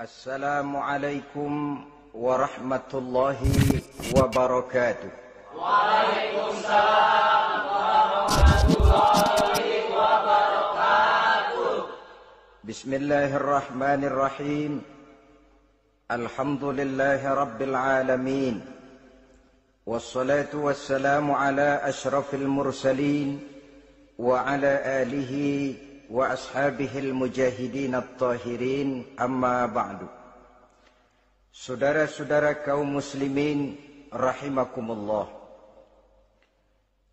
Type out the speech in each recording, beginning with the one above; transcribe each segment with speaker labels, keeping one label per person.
Speaker 1: Assalamualaikum warahmatullahi wabarakatuh.
Speaker 2: Waalaikumsalam warahmatullahi wabarakatuh.
Speaker 1: Bismillahirrahmanirrahim. Alhamdulillahi rabbil alamin. Wassalatu wassalamu ala ashrafil mursalin wa ala alihi wa ashabihil mujahidin at-tahirin, amma ba'du. Saudara-saudara kaum muslimin rahimakumullah.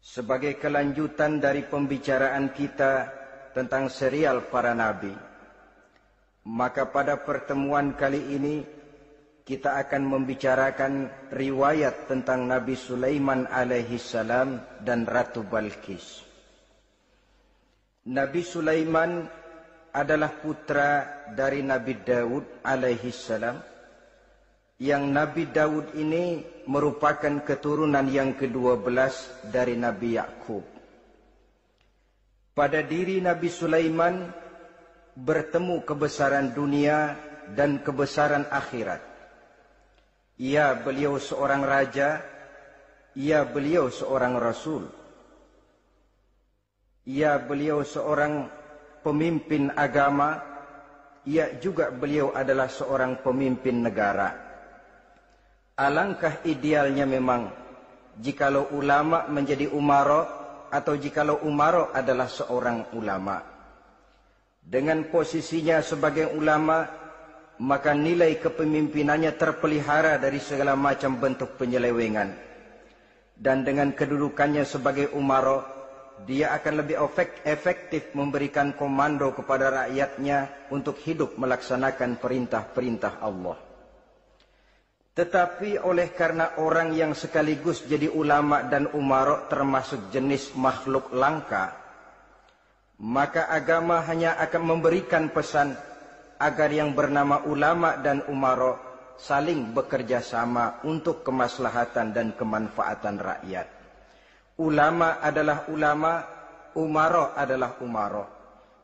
Speaker 1: Sebagai kelanjutan dari pembicaraan kita tentang serial para nabi, maka pada pertemuan kali ini kita akan membicarakan riwayat tentang Nabi Sulaiman alaihi salam dan Ratu Balqis. Nabi Sulaiman adalah putra dari Nabi Daud alaihi salam, yang Nabi Daud ini merupakan keturunan yang ke-12 dari Nabi Yakub. Pada diri Nabi Sulaiman bertemu kebesaran dunia dan kebesaran akhirat. Ya, beliau seorang raja, ya, beliau seorang rasul. Ya, beliau seorang pemimpin agama. Ya, juga beliau adalah seorang pemimpin negara. Alangkah idealnya memang jikalau ulama menjadi umara, atau jikalau umara adalah seorang ulama. Dengan posisinya sebagai ulama, maka nilai kepemimpinannya terpelihara dari segala macam bentuk penyelewengan. Dan dengan kedudukannya sebagai umara, dia akan lebih efektif memberikan komando kepada rakyatnya untuk hidup melaksanakan perintah-perintah Allah. Tetapi oleh karena orang yang sekaligus jadi ulama dan umara termasuk jenis makhluk langka, maka agama hanya akan memberikan pesan agar yang bernama ulama dan umara saling bekerja sama untuk kemaslahatan dan kemanfaatan rakyat. Ulama adalah ulama, umara adalah umara.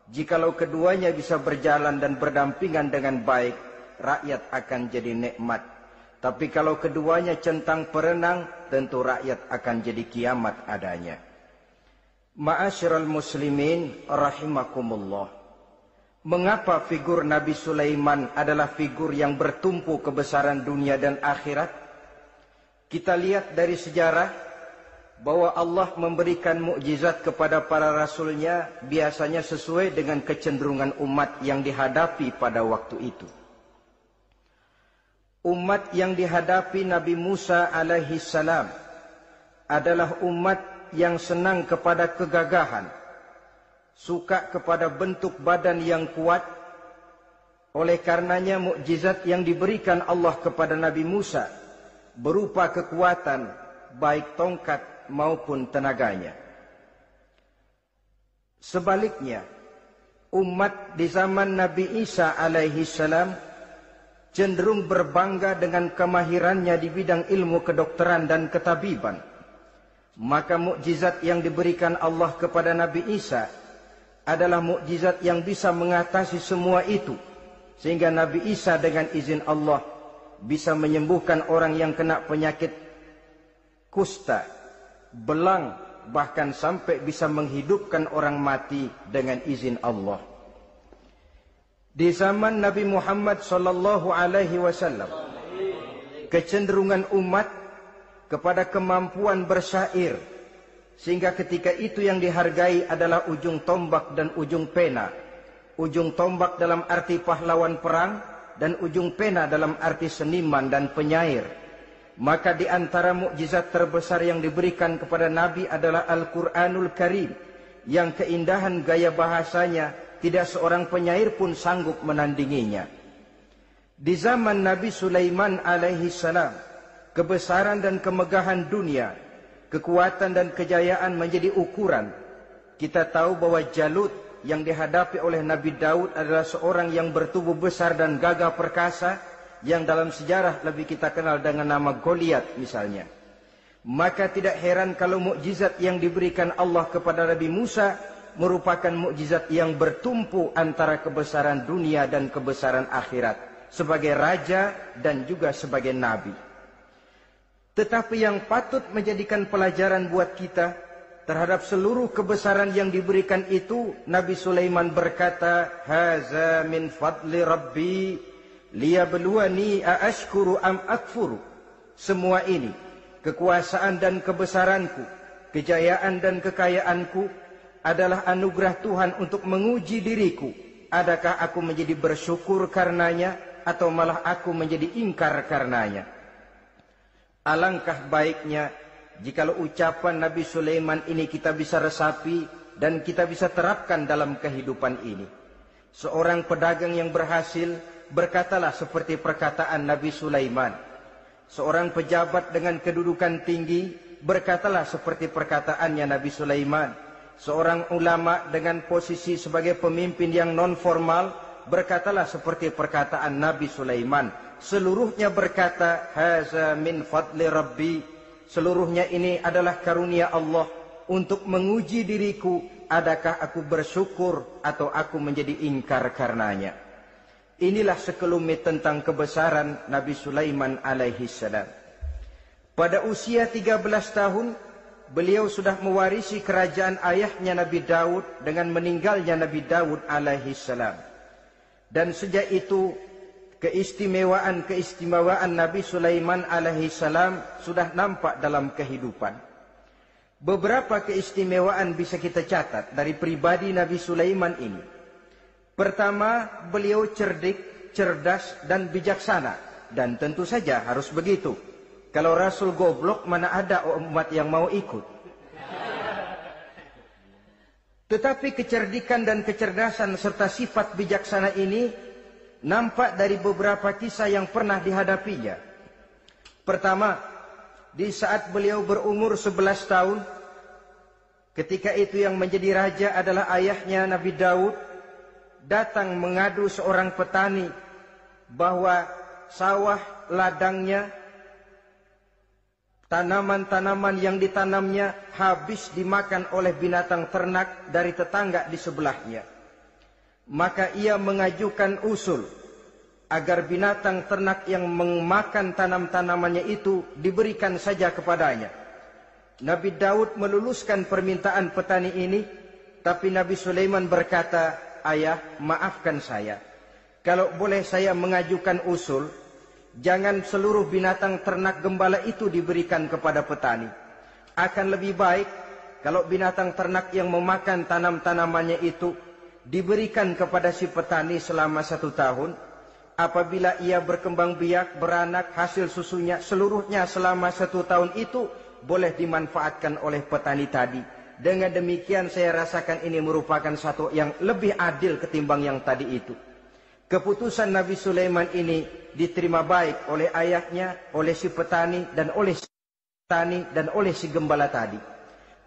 Speaker 1: Jikalau keduanya bisa berjalan dan berdampingan dengan baik, rakyat akan jadi nikmat. Tapi kalau keduanya centang perenang, tentu rakyat akan jadi kiamat adanya. Ma'asyiral muslimin rahimakumullah. Mengapa figur Nabi Sulaiman adalah figur yang bertumpu kebesaran dunia dan akhirat? Kita lihat dari sejarah bahwa Allah memberikan mukjizat kepada para rasulnya biasanya sesuai dengan kecenderungan umat yang dihadapi pada waktu itu. Umat yang dihadapi Nabi Musa alaihi salam adalah umat yang senang kepada kegagahan, suka kepada bentuk badan yang kuat. Oleh karenanya mukjizat yang diberikan Allah kepada Nabi Musa berupa kekuatan, baik tongkat maupun tenaganya. Sebaliknya, umat di zaman Nabi Isa alaihi salam cenderung berbangga dengan kemahirannya di bidang ilmu kedokteran dan ketabiban. Maka mukjizat yang diberikan Allah kepada Nabi Isa adalah mukjizat yang bisa mengatasi semua itu, sehingga Nabi Isa dengan izin Allah bisa menyembuhkan orang yang kena penyakit kusta, belang, bahkan sampai bisa menghidupkan orang mati dengan izin Allah. Di zaman Nabi Muhammad sallallahu alaihi wasallam, kecenderungan umat kepada kemampuan bersyair, sehingga ketika itu yang dihargai adalah ujung tombak dan ujung pena. Ujung tombak dalam arti pahlawan perang, dan ujung pena dalam arti seniman dan penyair. Maka di antara mukjizat terbesar yang diberikan kepada Nabi adalah Al-Quranul Karim, yang keindahan gaya bahasanya tidak seorang penyair pun sanggup menandinginya. Di zaman Nabi Sulaiman alaihi salam, kebesaran dan kemegahan dunia, kekuatan dan kejayaan menjadi ukuran. Kita tahu bahwa Jalut yang dihadapi oleh Nabi Daud adalah seorang yang bertubuh besar dan gagah perkasa, yang dalam sejarah lebih kita kenal dengan nama Goliat misalnya. Maka tidak heran kalau mukjizat yang diberikan Allah kepada Nabi Musa merupakan mukjizat yang bertumpu antara kebesaran dunia dan kebesaran akhirat. sebagai raja dan juga sebagai nabi. Tetapi yang patut menjadikan pelajaran buat kita terhadap seluruh kebesaran yang diberikan itu, Nabi Sulaiman berkata, "Haza min fadli Rabbi liyabluwani aashkuru am akfuru." Semua ini, kekuasaan dan kebesaranku, kejayaan dan kekayaanku adalah anugerah Tuhan untuk menguji diriku. Adakah aku menjadi bersyukur karenanya atau malah aku menjadi ingkar karenanya? Alangkah baiknya jikalau ucapan Nabi Sulaiman ini kita bisa resapi dan kita bisa terapkan dalam kehidupan ini. Seorang pedagang yang berhasil berkatalah seperti perkataan Nabi Sulaiman. Seorang pejabat dengan kedudukan tinggi berkatalah seperti perkataannya Nabi Sulaiman. Seorang ulama dengan posisi sebagai pemimpin yang non formal berkatalah seperti perkataan Nabi Sulaiman. Seluruhnya berkata, "Haza min fadli Rabbi." Seluruhnya ini adalah karunia Allah untuk menguji diriku, adakah aku bersyukur atau aku menjadi ingkar karenanya. Inilah sekelumit tentang kebesaran Nabi Sulaiman alaihi salam. Pada usia 13 tahun, beliau sudah mewarisi kerajaan ayahnya Nabi Daud dengan meninggalnya Nabi Daud alaihi salam. Dan sejak itu, keistimewaan Nabi Sulaiman alaihi salam sudah nampak dalam kehidupan. Beberapa keistimewaan bisa kita catat dari pribadi Nabi Sulaiman ini. Pertama, beliau cerdik, cerdas, dan bijaksana. Dan tentu saja harus begitu. Kalau Rasul goblok, mana ada umat yang mau ikut. Tetapi kecerdikan dan kecerdasan serta sifat bijaksana ini nampak dari beberapa kisah yang pernah dihadapinya. Pertama, di saat beliau berumur 11 tahun, ketika itu yang menjadi raja adalah ayahnya Nabi Daud, datang mengadu seorang petani bahwa sawah ladangnya, tanaman-tanaman yang ditanamnya habis dimakan oleh binatang ternak dari tetangga di sebelahnya. Maka ia mengajukan usul agar binatang ternak yang memakan tanam-tanamannya itu diberikan saja kepadanya. Nabi Daud meluluskan permintaan petani ini, tapi Nabi Sulaiman berkata, "Ayah, maafkan saya. Kalau boleh saya mengajukan usul, jangan seluruh binatang ternak gembala itu diberikan kepada petani. Akan lebih baik kalau binatang ternak yang memakan tanam-tanamannya itu diberikan kepada si petani selama 1 tahun. Apabila ia berkembang biak, beranak, hasil susunya seluruhnya selama 1 tahun itu boleh dimanfaatkan oleh petani tadi. Dengan demikian saya rasakan ini merupakan satu yang lebih adil ketimbang yang tadi itu." Keputusan Nabi Sulaiman ini diterima baik oleh ayahnya, oleh si petani dan oleh si gembala tadi.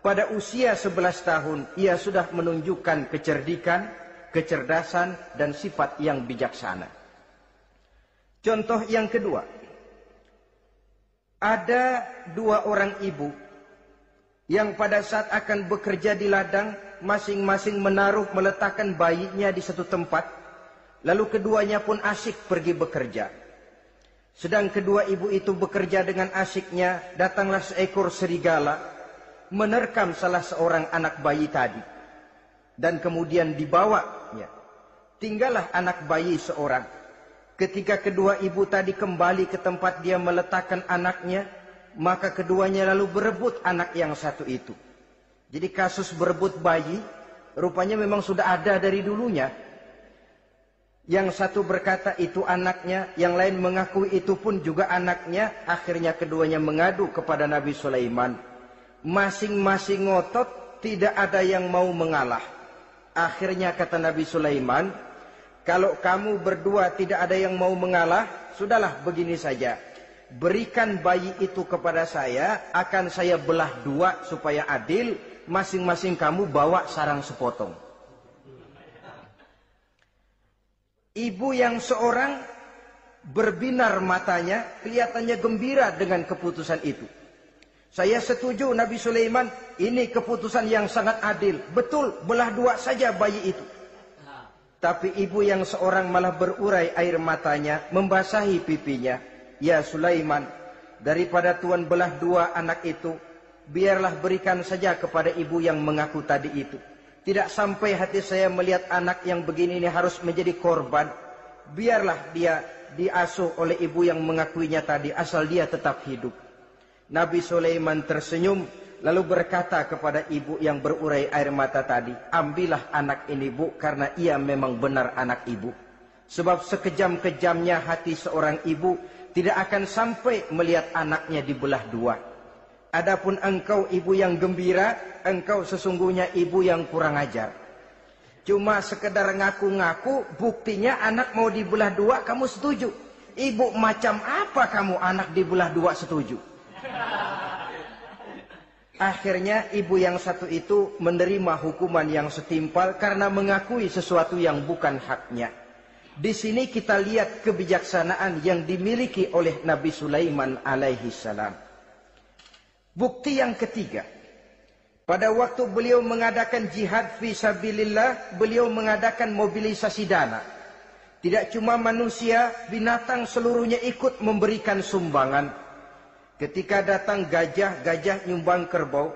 Speaker 1: Pada usia 11 tahun, ia sudah menunjukkan kecerdikan, kecerdasan, dan sifat yang bijaksana. Contoh yang kedua, ada 2 orang ibu yang pada saat akan bekerja di ladang, masing-masing meletakkan bayinya di satu tempat, lalu keduanya pun asyik pergi bekerja. Sedang kedua ibu itu bekerja dengan asyiknya, datanglah seekor serigala menerkam salah seorang anak bayi tadi, dan kemudian dibawanya. Tinggallah anak bayi seorang. Ketika kedua ibu tadi kembali ke tempat dia meletakkan anaknya, maka keduanya lalu berebut anak yang satu itu. Jadi kasus berebut bayi rupanya memang sudah ada dari dulunya. Yang satu berkata itu anaknya, yang lain mengakui itu pun juga anaknya. Akhirnya keduanya mengadu kepada Nabi Sulaiman. Masing-masing ngotot, tidak ada yang mau mengalah. Akhirnya kata Nabi Sulaiman, "Kalau kamu berdua tidak ada yang mau mengalah, sudahlah begini saja. Berikan bayi itu kepada saya, akan saya belah 2 supaya adil. Masing-masing kamu bawa sarang sepotong." Ibu yang seorang berbinar matanya, kelihatannya gembira dengan keputusan itu. "Saya setuju Nabi Sulaiman, ini keputusan yang sangat adil. Betul, belah 2 saja bayi itu." Tapi ibu yang seorang malah berurai air matanya, membasahi pipinya. Ya Sulaiman, daripada Tuhan belah dua anak itu, biarlah berikan saja kepada ibu yang mengaku tadi itu. Tidak sampai hati saya melihat anak yang begini ini harus menjadi korban. Biarlah dia diasuh oleh ibu yang mengakuinya tadi, asal dia tetap hidup. Nabi Sulaiman tersenyum, lalu berkata kepada ibu yang berurai air mata tadi, ambillah anak ini bu, karena ia memang benar anak ibu. Sebab sekejam-kejamnya hati seorang ibu tidak akan sampai melihat anaknya dibelah dua. Adapun engkau ibu yang gembira, engkau sesungguhnya ibu yang kurang ajar. Cuma sekedar ngaku-ngaku, buktinya anak mau dibelah dua, kamu setuju. Ibu macam apa kamu anak dibelah dua setuju? Akhirnya ibu yang satu itu menerima hukuman yang setimpal karena mengakui sesuatu yang bukan haknya. Di sini kita lihat kebijaksanaan yang dimiliki oleh Nabi Sulaiman alaihi salam. Bukti yang ketiga, pada waktu beliau mengadakan jihad fi sabilillah, beliau mengadakan mobilisasi dana. Tidak cuma manusia, binatang seluruhnya ikut memberikan sumbangan. Ketika datang gajah, gajah nyumbang kerbau.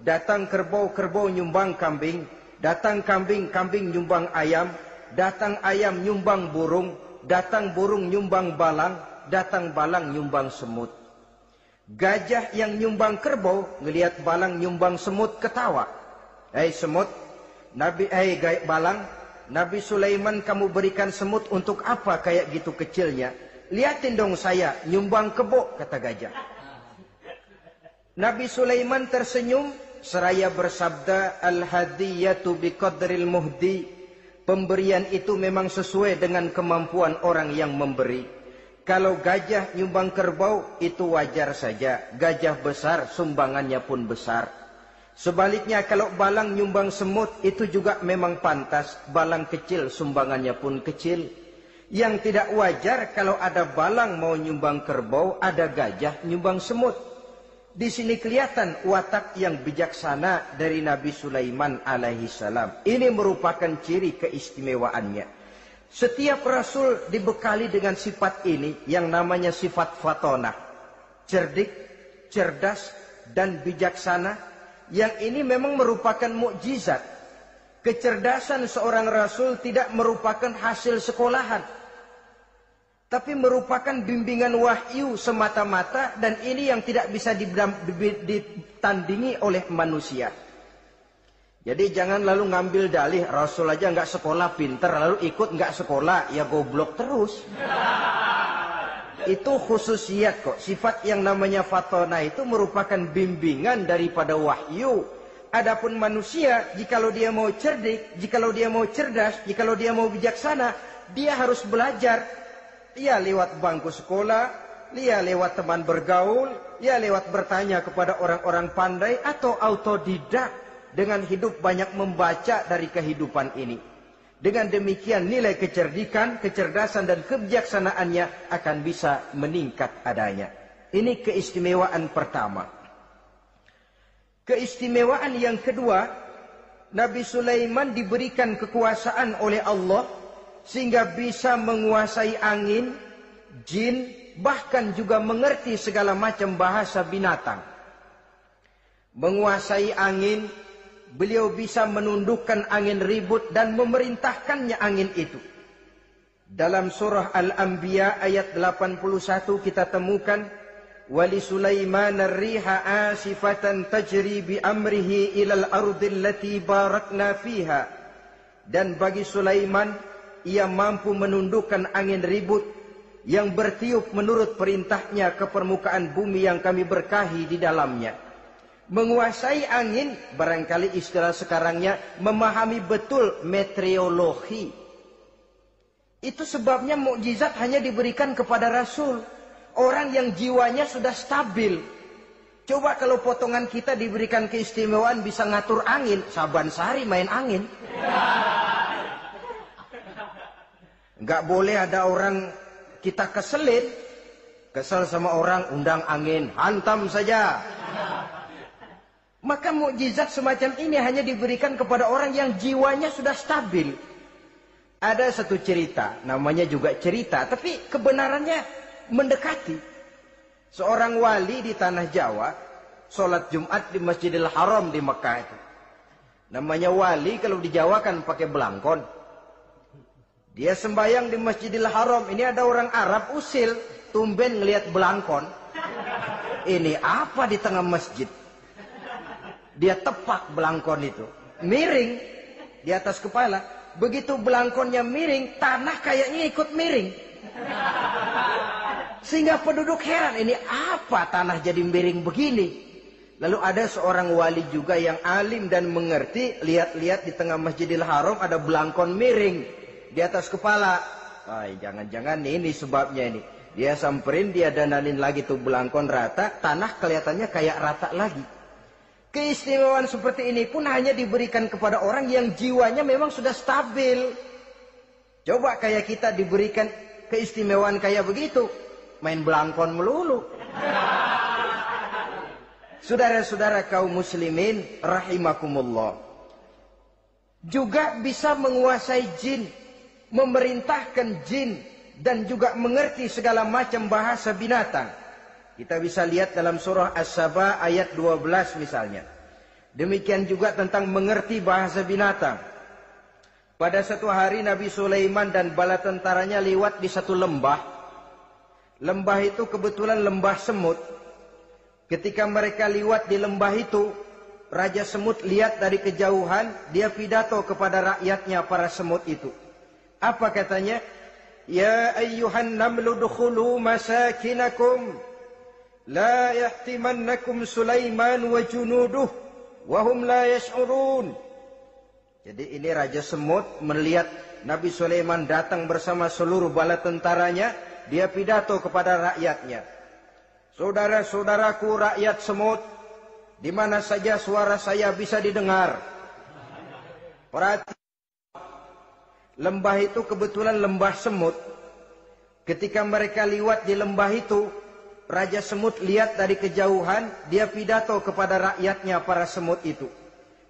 Speaker 1: Datang kerbau, kerbau nyumbang kambing. Datang kambing, kambing nyumbang ayam. Datang ayam nyumbang burung. Datang burung nyumbang balang. Datang balang nyumbang semut. Gajah yang nyumbang kerbau ngelihat balang nyumbang semut ketawa. Hei semut, balang, Nabi Sulaiman kamu berikan semut untuk apa kayak gitu kecilnya? Lihatin dong saya nyumbang kebo, kata gajah. Nabi Sulaiman tersenyum seraya bersabda, al-hadiyatu biqadril muhdi. Pemberian itu memang sesuai dengan kemampuan orang yang memberi. Kalau gajah nyumbang kerbau, itu wajar saja. Gajah besar, sumbangannya pun besar. Sebaliknya kalau balang nyumbang semut, itu juga memang pantas. Balang kecil, sumbangannya pun kecil. Yang tidak wajar kalau ada balang mau nyumbang kerbau, ada gajah nyumbang semut. Di sini kelihatan watak yang bijaksana dari Nabi Sulaiman alaihi salam. Ini merupakan ciri keistimewaannya. Setiap Rasul dibekali dengan sifat ini yang namanya sifat fatonah. Cerdik, cerdas, dan bijaksana. Yang ini memang merupakan mukjizat. Kecerdasan seorang Rasul tidak merupakan hasil sekolahan. Tapi merupakan bimbingan wahyu semata-mata. Dan ini yang tidak bisa ditandingi oleh manusia. Jadi jangan lalu ngambil dalih Rasul aja nggak sekolah pinter lalu ikut nggak sekolah ya goblok terus. Itu khususiat kok. Sifat yang namanya fatona itu merupakan bimbingan daripada wahyu. Adapun manusia, jikalau dia mau cerdik, jikalau dia mau cerdas, jikalau dia mau bijaksana, dia harus belajar. Ya lewat bangku sekolah, ya lewat teman bergaul, ya lewat bertanya kepada orang-orang pandai atau autodidak. Dengan hidup banyak membaca dari kehidupan ini. Dengan demikian nilai kecerdikan, kecerdasan dan kebijaksanaannya akan bisa meningkat adanya. Ini keistimewaan pertama. Keistimewaan yang kedua, Nabi Sulaiman diberikan kekuasaan oleh Allah sehingga bisa menguasai angin, jin, bahkan juga mengerti segala macam bahasa binatang. Menguasai angin, beliau bisa menundukkan angin ribut dan memerintahkannya angin itu. Dalam surah Al-Anbiya ayat 81 kita temukan, Wali Sulaiman ar-riha asifatan tajri bi amrihi ilal ardil lati barakna fiha. Dan bagi Sulaiman, ia mampu menundukkan angin ribut yang bertiup menurut perintahnya ke permukaan bumi yang kami berkahi di dalamnya. Menguasai angin, barangkali istilah sekarangnya, memahami betul meteorologi. Itu sebabnya mukjizat hanya diberikan kepada Rasul. Orang yang jiwanya sudah stabil. Coba kalau potongan kita diberikan keistimewaan bisa ngatur angin, Saban Sari main angin. Nggak boleh ada orang kita keselin. Kesel sama orang, undang angin, hantam saja. Maka mukjizat semacam ini hanya diberikan kepada orang yang jiwanya sudah stabil. Ada satu cerita, namanya juga cerita, tapi kebenarannya mendekati. Seorang wali di tanah Jawa, sholat Jumat di Masjidil Haram di Mekah itu. Namanya wali kalau di Jawa kan pakai belangkon. Dia sembahyang di Masjidil Haram. Ini ada orang Arab usil, tumben ngelihat belangkon. Ini apa di tengah masjid? Dia tepak belangkon itu, miring di atas kepala. Begitu belangkonnya miring, tanah kayaknya ikut miring. Sehingga penduduk heran, ini apa tanah jadi miring begini? Lalu ada seorang wali juga yang alim dan mengerti, lihat-lihat di tengah Masjidil Haram ada belangkon miring di atas kepala. Jangan-jangan ini sebabnya ini. Dia samperin, dia dandanin lagi tuh belangkon rata, tanah kelihatannya kayak rata lagi. Keistimewaan seperti ini pun hanya diberikan kepada orang yang jiwanya memang sudah stabil. Coba kayak kita diberikan keistimewaan kayak begitu, main belangkon melulu. Saudara-saudara kaum muslimin rahimakumullah, juga bisa menguasai jin, memerintahkan jin, dan juga mengerti segala macam bahasa binatang. Kita bisa lihat dalam surah As-Saba ayat 12 misalnya. Demikian juga tentang mengerti bahasa binatang. Pada satu hari Nabi Sulaiman dan bala tentaranya lewat di satu lembah. Lembah itu kebetulan lembah semut. Ketika mereka lewat di lembah itu, Raja Semut lihat dari kejauhan, dia pidato kepada rakyatnya para semut itu. Apa katanya? Ya ayyuhan namlu dukhulu masakinakum. La yahtimannakum Sulaiman wa junuduh wa hum la yash'urun. Jadi ini Raja Semut melihat Nabi Sulaiman datang bersama seluruh bala tentaranya, dia pidato kepada rakyatnya. Saudara-saudaraku rakyat semut, di mana saja suara saya bisa didengar. Perhatikan, lembah itu kebetulan lembah semut. Ketika mereka lewat di lembah itu, Raja Semut lihat dari kejauhan, dia pidato kepada rakyatnya para semut itu.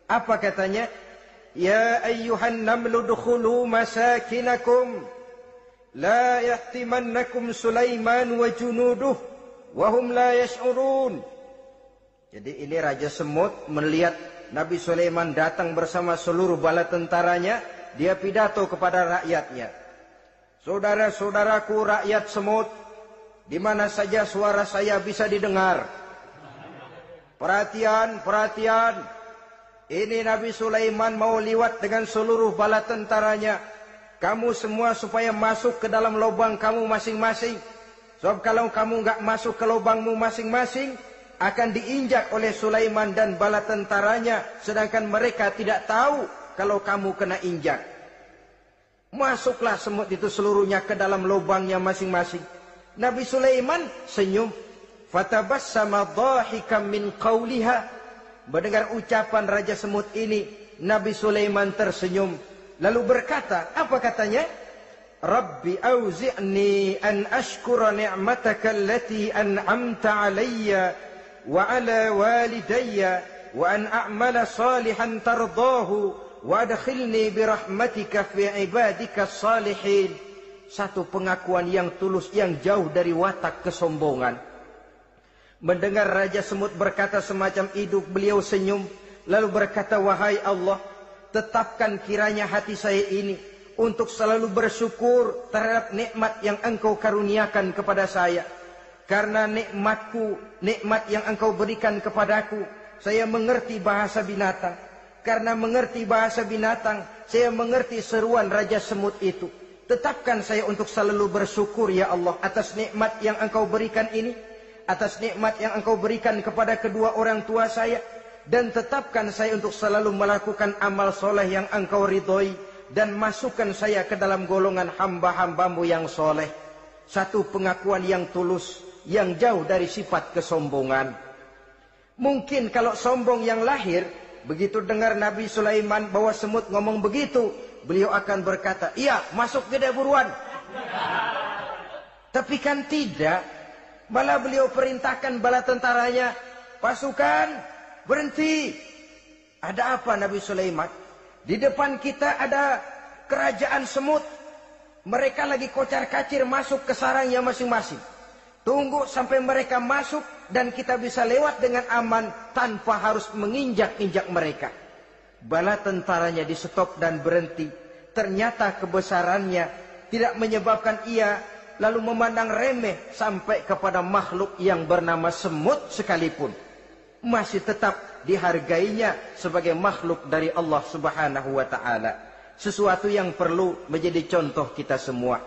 Speaker 1: Apa katanya? Ya ayyuhan namlu dukhulu masakinakum. La yahtimannakum Sulaiman wa junuduh wa hum la yash'urun. Jadi ini Raja Semut melihat Nabi Sulaiman datang bersama seluruh bala tentaranya, dia pidato kepada rakyatnya. Saudara-saudaraku rakyat semut, di mana saja suara saya bisa didengar. Perhatian, perhatian. Ini Nabi Sulaiman mau lewat dengan seluruh bala tentaranya. Kamu semua supaya masuk ke dalam lubang kamu masing-masing. Sebab kalau kamu nggak masuk ke lubangmu masing-masing, akan diinjak oleh Sulaiman dan bala tentaranya. Sedangkan mereka tidak tahu kalau kamu kena injak. Masuklah semut itu seluruhnya ke dalam lubangnya masing-masing. Nabi Sulaiman senyum. Fatabassama dhahikan min qawliha. Mendengar ucapan Raja Semut ini, Nabi Sulaiman tersenyum. Lalu berkata, apa katanya? Rabbi auzi'ni an ashkura ni'mataka allati an'amta alayya wa ala walidayya wa an a'mala salihan tardahu wa adkhilni birahmatika fi ibadika salihin. Satu pengakuan yang tulus, yang jauh dari watak kesombongan. Mendengar Raja Semut berkata semacam itu, beliau senyum. Lalu berkata, wahai Allah, tetapkan kiranya hati saya ini untuk selalu bersyukur terhadap nikmat yang engkau karuniakan kepada saya. Karena nikmatku, nikmat yang engkau berikan kepadaku, saya mengerti bahasa binatang. Karena mengerti bahasa binatang, saya mengerti seruan Raja Semut itu. Tetapkan saya untuk selalu bersyukur ya Allah atas nikmat yang engkau berikan ini, atas nikmat yang engkau berikan kepada kedua orang tua saya, dan tetapkan saya untuk selalu melakukan amal soleh yang engkau ridhoi, dan masukkan saya ke dalam golongan hamba-hambamu yang soleh. Satu pengakuan yang tulus, yang jauh dari sifat kesombongan. Mungkin kalau sombong yang lahir, begitu dengar Nabi Sulaiman bawa semut ngomong begitu, beliau akan berkata, iya masuk gede buruan. Tapi kan tidak. Malah beliau perintahkan bala tentaranya, pasukan berhenti. Ada apa Nabi Sulaiman? Di depan kita ada kerajaan semut. Mereka lagi kocar-kacir masuk ke sarangnya masing-masing. Tunggu sampai mereka masuk dan kita bisa lewat dengan aman tanpa harus menginjak-injak mereka. Bala tentaranya di stop dan berhenti. Ternyata kebesarannya tidak menyebabkan ia lalu memandang remeh sampai kepada makhluk yang bernama semut sekalipun. Masih tetap dihargainya sebagai makhluk dari Allah Subhanahu wa ta'ala. Sesuatu yang perlu menjadi contoh kita semua.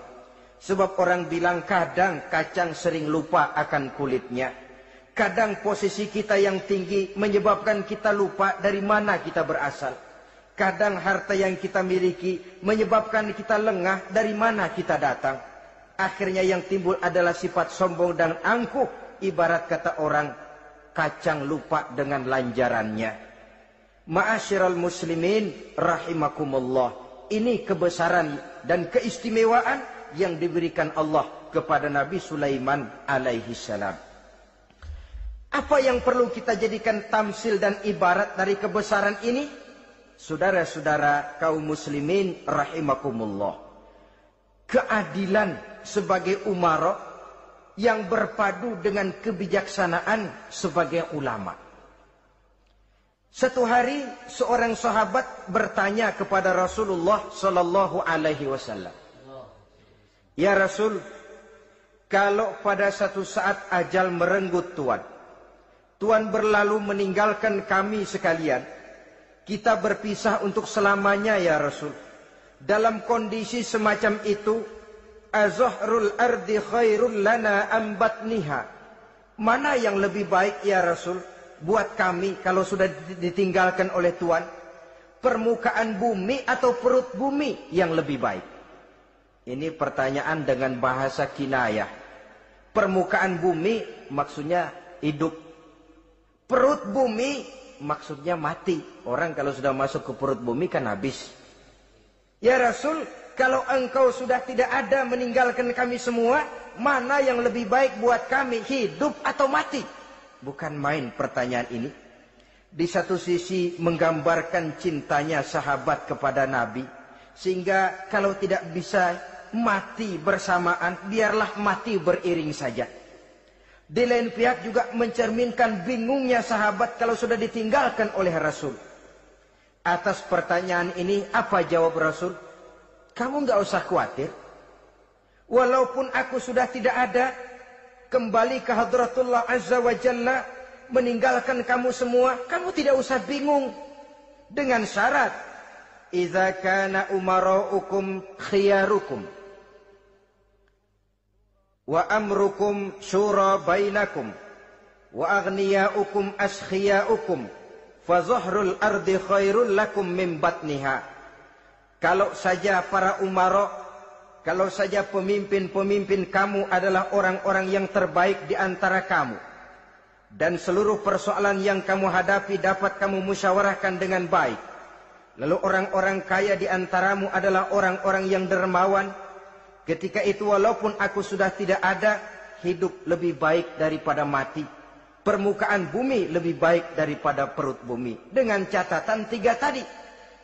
Speaker 1: Sebab orang bilang kadang kacang sering lupa akan kulitnya. Kadang posisi kita yang tinggi menyebabkan kita lupa dari mana kita berasal. Kadang harta yang kita miliki menyebabkan kita lengah dari mana kita datang. Akhirnya yang timbul adalah sifat sombong dan angkuh. Ibarat kata orang, kacang lupa dengan lanjarannya. Ma'asyiral muslimin rahimakumullah. Ini kebesaran dan keistimewaan yang diberikan Allah kepada Nabi Sulaiman alaihi salam. Apa yang perlu kita jadikan tamsil dan ibarat dari kebesaran ini? Saudara-saudara kaum muslimin rahimakumullah. Keadilan sebagai umara yang berpadu dengan kebijaksanaan sebagai ulama. Satu hari seorang sahabat bertanya kepada Rasulullah sallallahu alaihi wasallam, "Ya Rasul, kalau pada satu saat ajal merenggut Tuhan berlalu meninggalkan kami sekalian, kita berpisah untuk selamanya ya Rasul. Dalam kondisi semacam itu, azahrul ardi khairul lana am batniha? Mana yang lebih baik ya Rasul buat kami kalau sudah ditinggalkan oleh Tuhan? Permukaan bumi atau perut bumi yang lebih baik?" Ini pertanyaan dengan bahasa kinayah. Permukaan bumi maksudnya hidup. Perut bumi maksudnya mati. Orang kalau sudah masuk ke perut bumi kan habis. "Ya Rasul, kalau engkau sudah tidak ada meninggalkan kami semua, mana yang lebih baik buat kami, hidup atau mati?" Bukan main pertanyaan ini. Di satu sisi menggambarkan cintanya sahabat kepada Nabi. Sehingga kalau tidak bisa mati bersamaan, biarlah mati beriring saja. Di lain pihak juga mencerminkan bingungnya sahabat kalau sudah ditinggalkan oleh Rasul. Atas pertanyaan ini apa jawab Rasul? "Kamu nggak usah khawatir. Walaupun aku sudah tidak ada, kembali ke hadratullah azza wa jalla, meninggalkan kamu semua, kamu tidak usah bingung. Dengan syarat, idza kana umaraukum khiyarukum wa amrukum syura bainakum wa aghniyaukum askhiyaukum fa zahrul ardi khairul lakum min batniha." Kalau saja para umara, kalau saja pemimpin-pemimpin kamu adalah orang-orang yang terbaik di antara kamu, dan seluruh persoalan yang kamu hadapi dapat kamu musyawarahkan dengan baik, lalu orang-orang kaya di antaramu adalah orang-orang yang dermawan, ketika itu walaupun aku sudah tidak ada, hidup lebih baik daripada mati. Permukaan bumi lebih baik daripada perut bumi. Dengan catatan tiga tadi.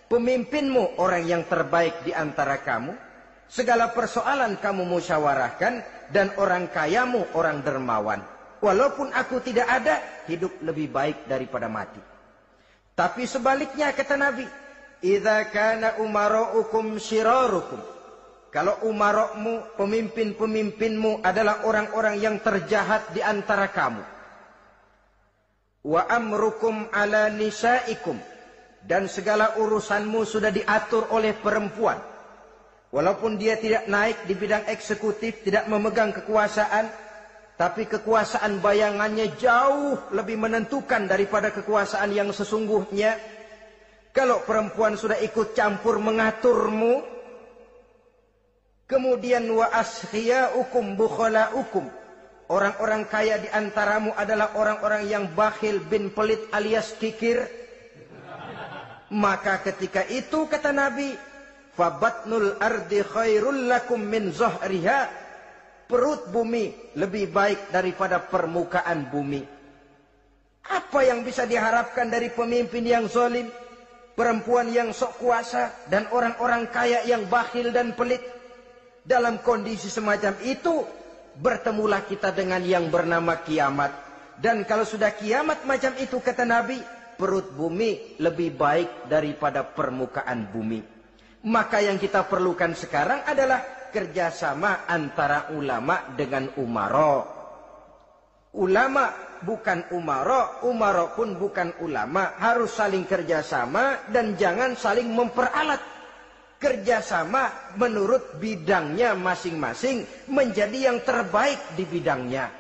Speaker 1: Pemimpinmu orang yang terbaik di antara kamu, segala persoalan kamu musyawarahkan, dan orang kayamu orang dermawan. Walaupun aku tidak ada, hidup lebih baik daripada mati. Tapi sebaliknya kata Nabi, idza kana umaraukum syirarukum. Kalau umarokmu, pemimpin-pemimpinmu adalah orang-orang yang terjahat di antara kamu. Wa amrukum ala nisaikum. Dan segala urusanmu sudah diatur oleh perempuan. Walaupun dia tidak naik di bidang eksekutif, tidak memegang kekuasaan, tapi kekuasaan bayangannya jauh lebih menentukan daripada kekuasaan yang sesungguhnya. Kalau perempuan sudah ikut campur mengaturmu, kemudian wa askhiyaukum bukhalaukum. Orang-orang kaya di antaramu adalah orang-orang yang bakhil bin pelit alias kikir. Maka ketika itu kata Nabi, fabatnul ardi khairul lakum min zahriha. Perut bumi lebih baik daripada permukaan bumi. Apa yang bisa diharapkan dari pemimpin yang zalim? perempuan yang sok kuasa, dan orang-orang kaya yang bakhil dan pelit. Dalam kondisi semacam itu, bertemulah kita dengan yang bernama kiamat. Dan kalau sudah kiamat macam itu, kata Nabi, perut bumi lebih baik daripada permukaan bumi. Maka yang kita perlukan sekarang adalah kerjasama antara ulama dengan umaro. Ulama bukan umaro, umaro pun bukan ulama. Harus saling kerjasama dan jangan saling memperalat. Kerjasama menurut bidangnya masing-masing menjadi yang terbaik di bidangnya.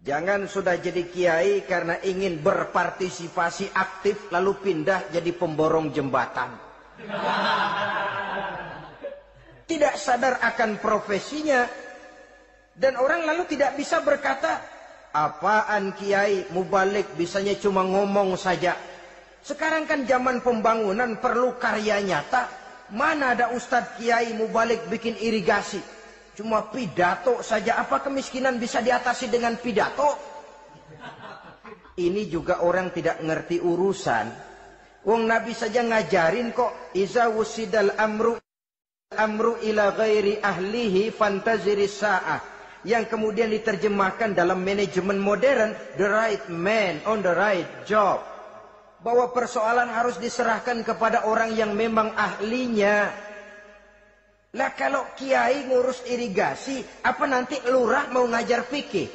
Speaker 1: Jangan sudah jadi kiai karena ingin berpartisipasi aktif lalu pindah jadi pemborong jembatan. Tidak sadar akan profesinya. Dan orang lalu tidak bisa berkata, apaan kiai mubalik bisanya cuma ngomong saja. Sekarang kan zaman pembangunan perlu karya nyata. Mana ada ustadz kiai mubalik bikin irigasi. Cuma pidato saja. Apa kemiskinan bisa diatasi dengan pidato? Ini juga orang tidak ngerti urusan. Wong Nabi saja ngajarin kok. Iza wusidal amru ila ghairi ahlihi fantaziris sa'ah. Yang kemudian diterjemahkan dalam manajemen modern, the right man on the right job. Bahwa persoalan harus diserahkan kepada orang yang memang ahlinya. Lah kalau kiai ngurus irigasi, apa nanti lurah mau ngajar fikih?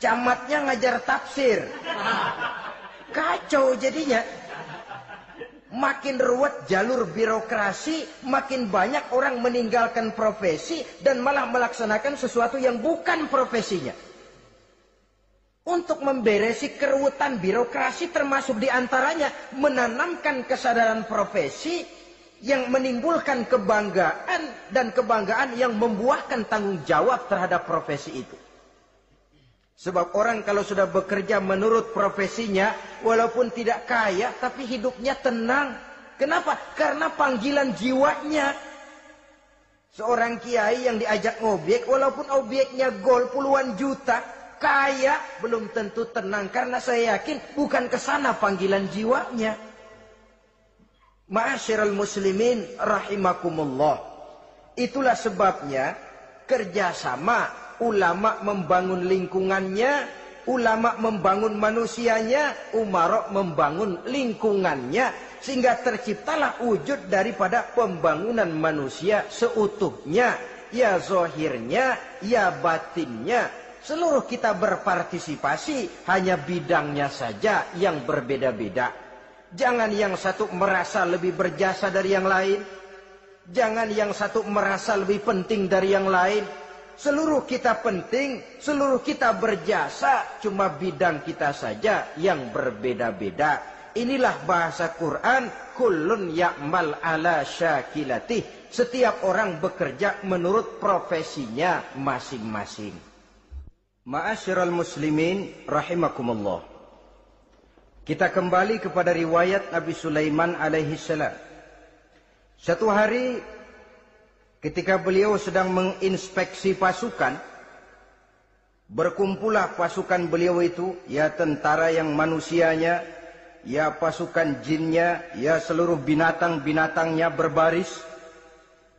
Speaker 1: Camatnya ngajar tafsir. Kacau jadinya. Makin ruwet jalur birokrasi, makin banyak orang meninggalkan profesi dan malah melaksanakan sesuatu yang bukan profesinya. Untuk memberesi keruwetan birokrasi termasuk diantaranya menanamkan kesadaran profesi yang menimbulkan kebanggaan dan kebanggaan yang membuahkan tanggung jawab terhadap profesi itu. Sebab orang kalau sudah bekerja menurut profesinya, walaupun tidak kaya tapi hidupnya tenang. Kenapa? Karena panggilan jiwanya. Seorang kiai yang diajak ngobek, walaupun objeknya gol puluhan juta, kaya belum tentu tenang, karena saya yakin bukan ke sana panggilan jiwanya. Ma'asyiral muslimin rahimakumullah. Itulah sebabnya kerjasama ulama membangun lingkungannya, ulama membangun manusianya, umara membangun lingkungannya, sehingga terciptalah wujud daripada pembangunan manusia seutuhnya, ya zahirnya, ya batinnya. Seluruh kita berpartisipasi, hanya bidangnya saja yang berbeda-beda. Jangan yang satu merasa lebih berjasa dari yang lain. Jangan yang satu merasa lebih penting dari yang lain. Seluruh kita penting, seluruh kita berjasa, cuma bidang kita saja yang berbeda-beda. Inilah bahasa Quran, kullun ya'mal ala syakilatih. Setiap orang bekerja menurut profesinya masing-masing. Ma'asyiral muslimin rahimakumullah. Kita kembali kepada riwayat Nabi Sulaiman alaihi salam. Satu hari ketika beliau sedang menginspeksi pasukan, berkumpullah pasukan beliau itu, ya tentara yang manusianya, ya pasukan jinnya, ya seluruh binatang-binatangnya berbaris.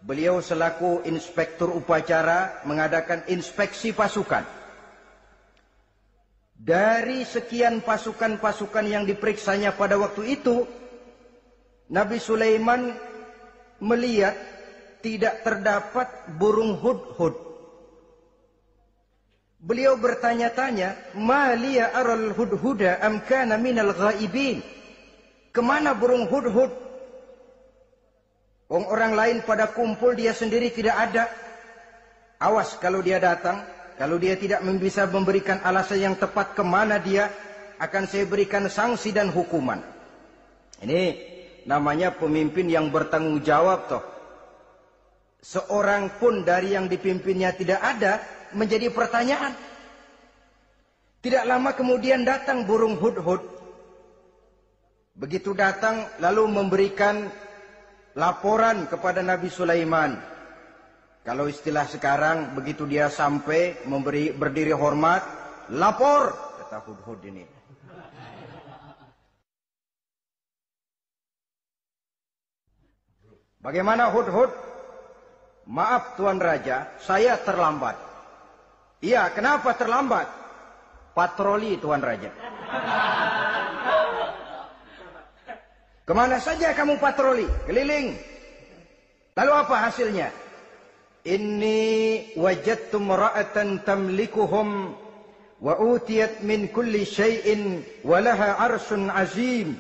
Speaker 1: Beliau selaku inspektur upacara mengadakan inspeksi pasukan. Dari sekian pasukan-pasukan yang diperiksanya pada waktu itu, Nabi Sulaiman melihat tidak terdapat burung hudhud. Beliau bertanya-tanya, "Ma liya aral hudhuda am kana minal ghaibin?" Kemana burung hudhud? Orang lain pada kumpul, dia sendiri tidak ada. Awas kalau dia datang. Kalau dia tidak bisa memberikan alasan yang tepat kemana dia, akan saya berikan sanksi dan hukuman. Ini namanya pemimpin yang bertanggung jawab toh. Seorang pun dari yang dipimpinnya tidak ada, menjadi pertanyaan. Tidak lama kemudian datang burung hudhud. Begitu datang lalu memberikan laporan kepada Nabi Sulaiman. Kalau istilah sekarang, begitu dia sampai berdiri hormat, lapor, kata hudhud ini. Bagaimana Hudhud? Maaf Tuan Raja, saya terlambat. Iya, kenapa terlambat? Patroli Tuan Raja. Kemana saja kamu patroli? Keliling. Lalu apa hasilnya? Inni wajadtu mara'atan tamlikuhum wa utiyat min kulli syai'in wa laha arsun azim.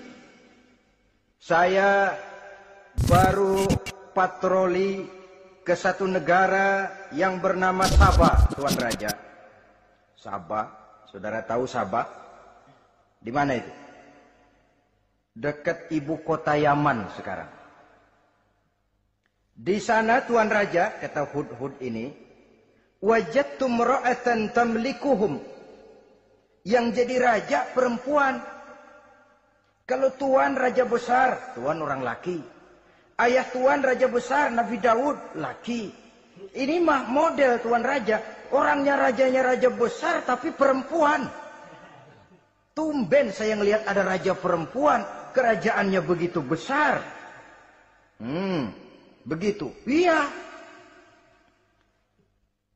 Speaker 1: Saya baru patroli ke satu negara yang bernama Sabah, Tuan Raja. Sabah, saudara tahu Sabah? Di mana itu? Dekat ibu kota Yaman sekarang. Di sana Tuan Raja, kata Hudhud ini, wajadtu mar'atan tamlikuhum. Yang jadi raja perempuan. Kalau Tuan raja besar, Tuan orang laki. Ayah Tuan raja besar Nabi Daud laki. Ini mah model Tuan Raja. Orangnya rajanya raja besar tapi perempuan. Tumben saya ngelihat ada raja perempuan. Kerajaannya begitu besar. Begitu. Iya.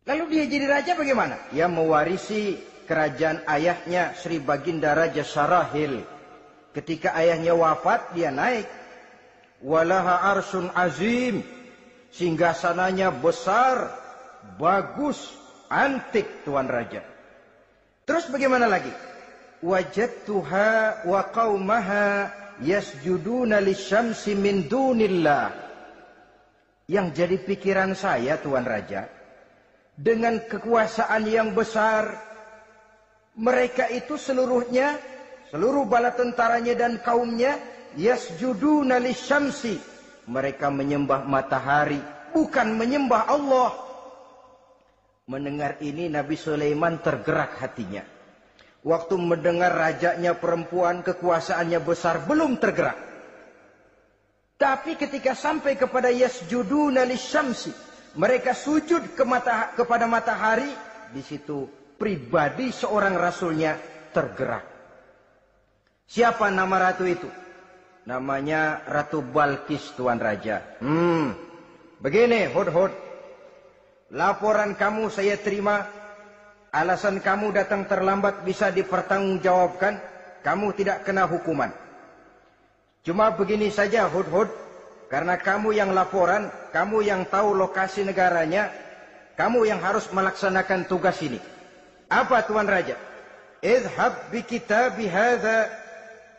Speaker 1: Lalu dia jadi raja bagaimana? Dia mewarisi kerajaan ayahnya Sri Baginda Raja Sarahil. Ketika ayahnya wafat dia naik. Walaha arsun azim. Singgasananya besar, bagus, antik Tuan Raja. Terus bagaimana lagi? Wajadtuha wa qaumaha yasjuduna lisyamsi min dunillah. Yang jadi pikiran saya Tuan Raja, dengan kekuasaan yang besar, mereka itu seluruhnya, seluruh bala tentaranya dan kaumnya, yasjuduna lisyamsi. Mereka menyembah matahari, bukan menyembah Allah. Mendengar ini Nabi Sulaiman tergerak hatinya. Waktu mendengar rajanya perempuan, kekuasaannya besar, belum tergerak. Tapi ketika sampai kepada yasjuduna lisyamsi, mereka sujud kepada matahari, di situ pribadi seorang rasulnya tergerak. Siapa nama ratu itu? Namanya Ratu Balkis Tuan Raja. Begini Hudhud. Laporan kamu saya terima. Alasan kamu datang terlambat bisa dipertanggungjawabkan. Kamu tidak kena hukuman. Cuma begini saja Hudhud. Karena kamu yang laporan, kamu yang tahu lokasi negaranya, kamu yang harus melaksanakan tugas ini. Apa Tuan Raja? Izhab bi kitabi hadza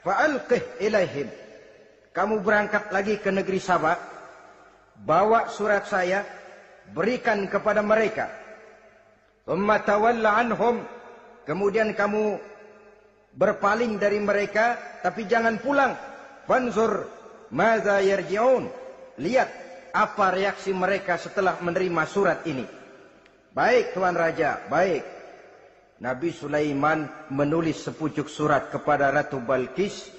Speaker 1: fa'alqih ilaihim. Kamu berangkat lagi ke negeri Sabah, bawa surat saya, berikan kepada mereka. Thumma tawalla anhum. Kemudian kamu berpaling dari mereka, tapi jangan pulang. Fanzur madza yarji'un. Lihat apa reaksi mereka setelah menerima surat ini. Baik Tuan Raja, baik. Nabi Sulaiman menulis sepucuk surat kepada Ratu Balkis.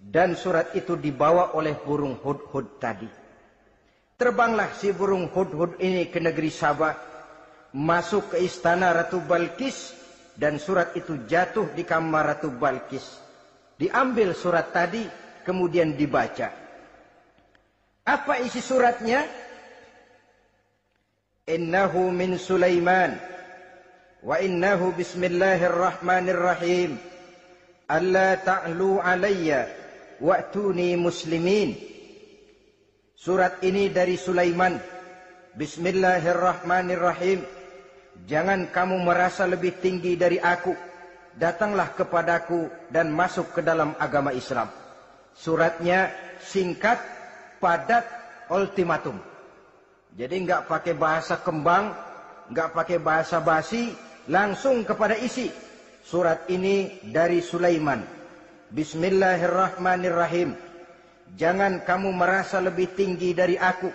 Speaker 1: Dan surat itu dibawa oleh burung Hudhud tadi. Terbanglah si burung Hudhud ini ke negeri Sabah. Masuk ke istana Ratu Balkis. Dan surat itu jatuh di kamar Ratu Balkis. Diambil surat tadi, kemudian dibaca. Apa isi suratnya? Innahu min Sulaiman. Wa innahu bismillahirrahmanirrahim. Alla ta'lu alayya. Wa'tuni muslimin. Surat ini dari Sulaiman. Bismillahirrahmanirrahim. Jangan kamu merasa lebih tinggi dari aku. Datanglah kepadaku dan masuk ke dalam agama Islam. Suratnya singkat, padat, ultimatum. Jadi enggak pakai bahasa kembang, enggak pakai bahasa basi, langsung kepada isi. Surat ini dari Sulaiman. Bismillahirrahmanirrahim. Jangan kamu merasa lebih tinggi dari aku.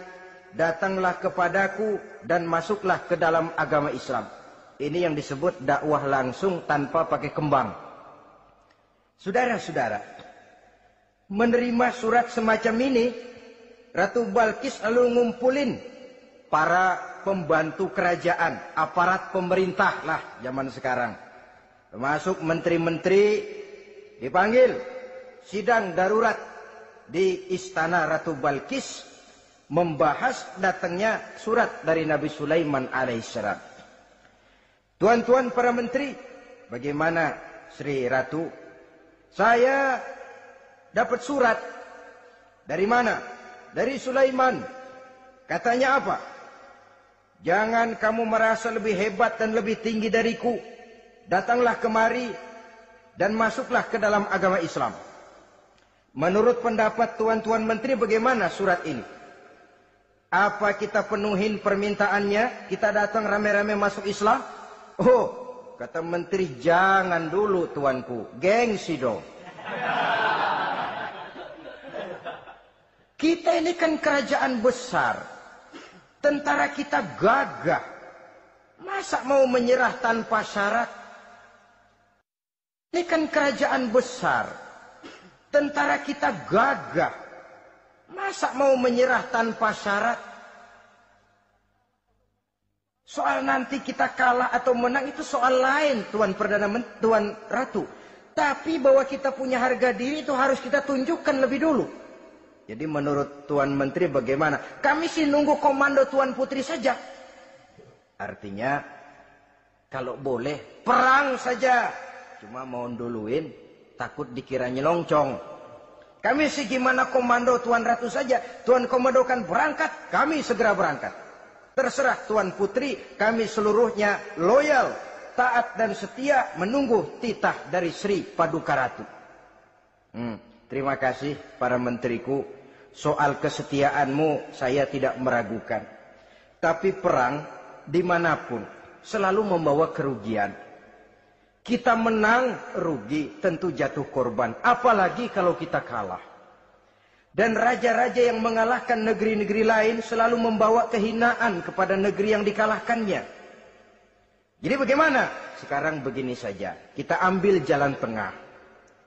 Speaker 1: Datanglah kepadaku dan masuklah ke dalam agama Islam. Ini yang disebut dakwah langsung tanpa pakai kembang. Saudara-saudara, menerima surat semacam ini, Ratu Balkis lalu ngumpulin para pembantu kerajaan, aparat pemerintah lah zaman sekarang. Termasuk menteri-menteri. Dipanggil sidang darurat di istana Ratu Balkis. membahas datangnya surat dari Nabi Sulaiman alaihissalam. Tuan-tuan para menteri, bagaimana Sri Ratu? Saya dapat surat. Dari mana? Dari Sulaiman. Katanya apa? Jangan kamu merasa lebih hebat dan lebih tinggi dariku. Datanglah kemari dan masuklah ke dalam agama Islam. Menurut pendapat tuan-tuan menteri, bagaimana surat ini? Apa kita penuhin permintaannya? Kita datang rame-rame masuk Islam? Oh, kata menteri, jangan dulu tuanku. Gengsi dong. Kita ini kan kerajaan besar. Tentara kita gagah. Masa mau menyerah tanpa syarat? Ini kan kerajaan besar. Tentara kita gagah. Masa mau menyerah tanpa syarat? Soal nanti kita kalah atau menang itu soal lain, Tuan Perdana Menteri, Tuan Ratu. Tapi bahwa kita punya harga diri itu harus kita tunjukkan lebih dulu. Jadi menurut Tuan Menteri bagaimana? Kami sih nunggu komando Tuan Putri saja. Artinya kalau boleh perang saja. Cuma mau duluin takut dikira nyelongcong. Kami sih gimana komando Tuan Ratu saja. Tuan komandokan berangkat, kami segera berangkat. Terserah Tuan Putri, kami seluruhnya loyal, taat dan setia menunggu titah dari Sri Paduka Ratu. Terima kasih para menteriku. Soal kesetiaanmu saya tidak meragukan. Tapi perang dimanapun selalu membawa kerugian. Kita menang, rugi, tentu jatuh korban. Apalagi kalau kita kalah. Dan raja-raja yang mengalahkan negeri-negeri lain selalu membawa kehinaan kepada negeri yang dikalahkannya. Jadi bagaimana? Sekarang begini saja. Kita ambil jalan tengah.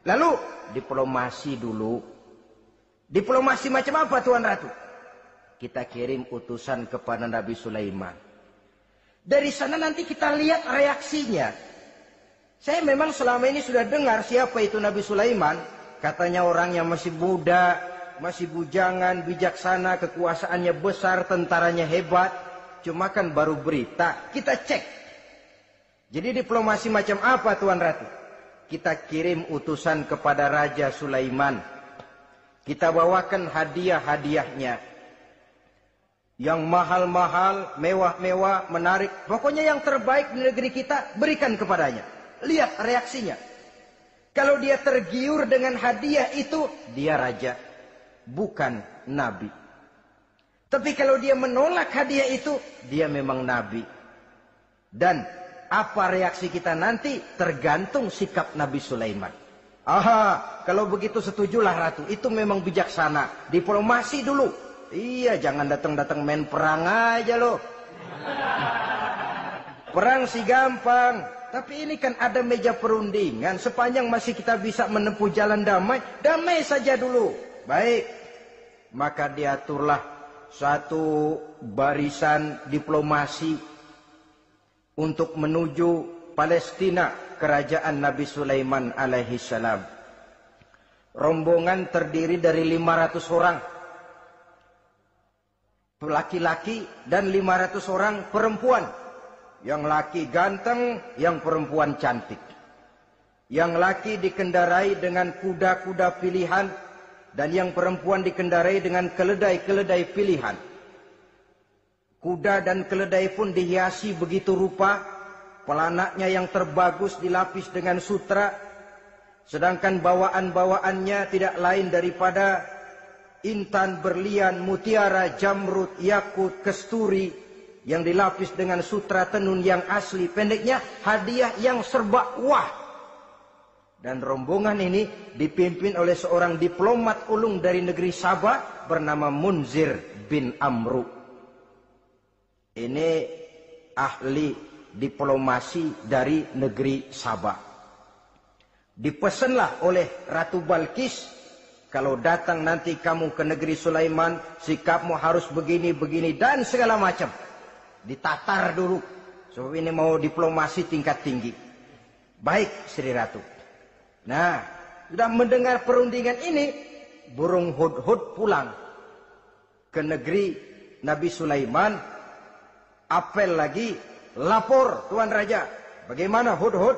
Speaker 1: Lalu, diplomasi dulu. Diplomasi macam apa, Tuan Ratu? Kita kirim utusan kepada Nabi Sulaiman. Dari sana nanti kita lihat reaksinya. Saya memang selama ini sudah dengar siapa itu Nabi Sulaiman. Katanya orang yang masih muda, masih bujangan, bijaksana, kekuasaannya besar, tentaranya hebat. Cuma kan baru berita, kita cek. Jadi diplomasi macam apa Tuan Ratu? Kita kirim utusan kepada Raja Sulaiman. Kita bawakan hadiah-hadiahnya. Yang mahal-mahal, mewah-mewah, menarik. Pokoknya yang terbaik di negeri kita, berikan kepadanya. Lihat reaksinya. Kalau dia tergiur dengan hadiah itu, dia raja, bukan nabi. Tapi kalau dia menolak hadiah itu, dia memang nabi. Dan apa reaksi kita nanti tergantung sikap Nabi Sulaiman. Aha, kalau begitu setujulah Ratu. Itu memang bijaksana. Diplomasi dulu. Iya, jangan datang-datang main perang aja loh. Perang sih gampang. Tapi ini kan ada meja perundingan. Sepanjang masih kita bisa menempuh jalan damai, damai saja dulu. Baik. Maka diaturlah satu barisan diplomasi untuk menuju Palestina, kerajaan Nabi Sulaiman alaihi salam. Rombongan terdiri dari 500 orang laki-laki dan 500 orang perempuan. Yang laki ganteng, yang perempuan cantik. Yang laki dikendarai dengan kuda-kuda pilihan, dan yang perempuan dikendarai dengan keledai-keledai pilihan. Kuda dan keledai pun dihiasi begitu rupa, pelanaknya yang terbagus dilapis dengan sutra, sedangkan bawaan-bawaannya tidak lain daripada intan, berlian, mutiara, jamrud, yakut, kesturi, yang dilapis dengan sutra tenun yang asli. Pendeknya hadiah yang serba wah. Dan rombongan ini dipimpin oleh seorang diplomat ulung dari negeri Sabah bernama Munzir bin Amru. Ini ahli diplomasi dari negeri Sabah. Dipesanlah oleh Ratu Balkis, kalau datang nanti kamu ke negeri Sulaiman, sikapmu harus begini, begini, dan segala macam. Ditatar dulu. Sebab ini mau diplomasi tingkat tinggi. Baik, Sri Ratu. Nah, sudah mendengar perundingan ini, burung hudhud pulang. ke negeri Nabi Sulaiman, apel lagi, lapor Tuan Raja, bagaimana Hudhud?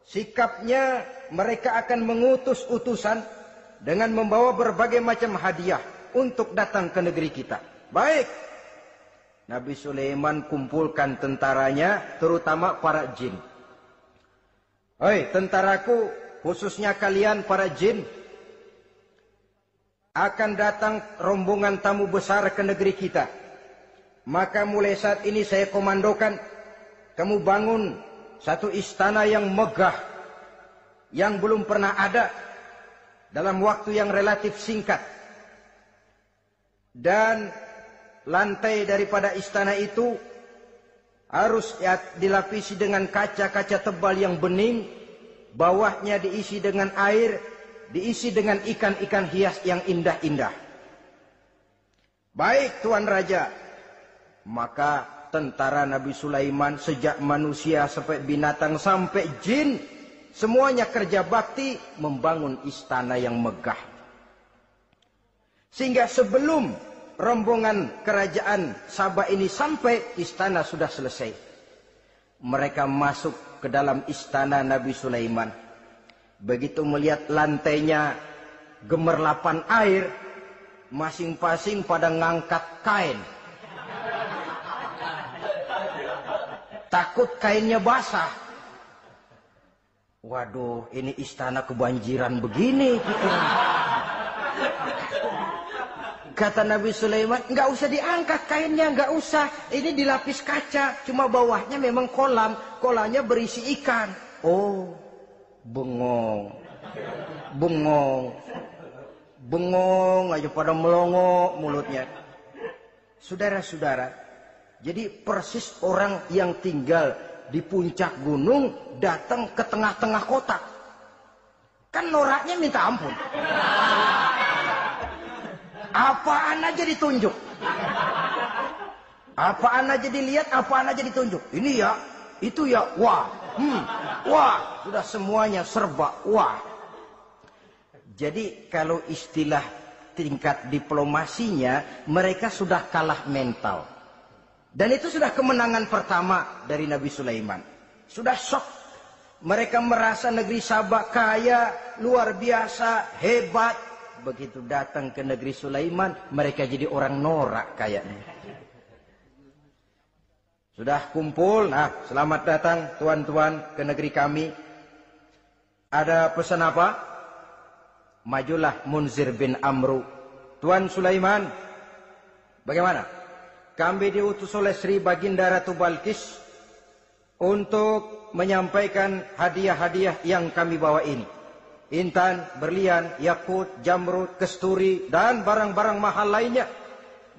Speaker 1: Sikapnya mereka akan mengutus utusan dengan membawa berbagai macam hadiah untuk datang ke negeri kita. Baik. Nabi Sulaiman kumpulkan tentaranya, terutama para jin. Hei tentaraku, khususnya kalian para jin, akan datang rombongan tamu besar ke negeri kita. Maka mulai saat ini saya komandokan, kamu bangun satu istana yang megah, yang belum pernah ada dalam waktu yang relatif singkat. Dan lantai daripada istana itu harus dilapisi dengan kaca-kaca tebal yang bening, bawahnya diisi dengan air, diisi dengan ikan-ikan hias yang indah-indah. Baik Tuan Raja. Maka tentara Nabi Sulaiman, sejak manusia sampai binatang sampai jin, semuanya kerja bakti membangun istana yang megah. Sehingga sebelum rombongan kerajaan Sabah ini sampai, istana sudah selesai. Mereka masuk ke dalam istana Nabi Sulaiman. Begitu melihat lantainya gemerlapan air, masing-masing pada ngangkat kain. Takut kainnya basah. Waduh, ini istana kebanjiran begini. Kata Nabi Sulaiman, nggak usah diangkat kainnya, nggak usah. Ini dilapis kaca, cuma bawahnya memang kolam. Kolamnya berisi ikan. Oh, bengong. Bengong. Bengong aja pada melongo mulutnya. Saudara-saudara, jadi persis orang yang tinggal di puncak gunung datang ke tengah-tengah kota. Kan noraknya minta ampun. Apaan aja ditunjuk. Apaan aja dilihat, apaan aja ditunjuk. Ini ya, itu ya, wah. Wah, sudah semuanya serba wah. Jadi kalau istilah tingkat diplomasinya, mereka sudah kalah mental. Dan itu sudah kemenangan pertama dari Nabi Sulaiman. Sudah shock. Mereka merasa negeri Sabah kaya, luar biasa, hebat. Begitu datang ke negeri Sulaiman, mereka jadi orang norak kayaknya. Sudah kumpul, nah selamat datang tuan-tuan ke negeri kami. Ada pesan apa? Majulah Munzir bin Amru. Tuan Sulaiman, bagaimana? Kami diutus oleh Sri Baginda Ratu Balkis untuk menyampaikan hadiah-hadiah yang kami bawa ini. Intan, berlian, yakut, jamrud, kesturi, dan barang-barang mahal lainnya.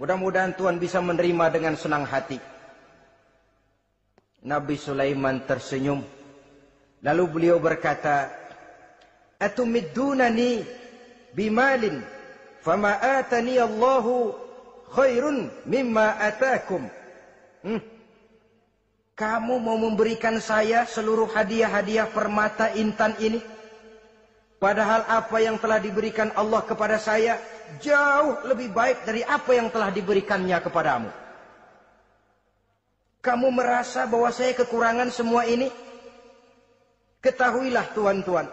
Speaker 1: Mudah-mudahan Tuhan bisa menerima dengan senang hati. Nabi Sulaiman tersenyum. Lalu beliau berkata, Atumiddunani bimalin, fama atani Allahu khairun mimma atakum. Kamu mau memberikan saya seluruh hadiah-hadiah permata intan ini? Padahal apa yang telah diberikan Allah kepada saya jauh lebih baik dari apa yang telah diberikannya kepadamu. Kamu merasa bahwa saya kekurangan semua ini? Ketahuilah tuan-tuan,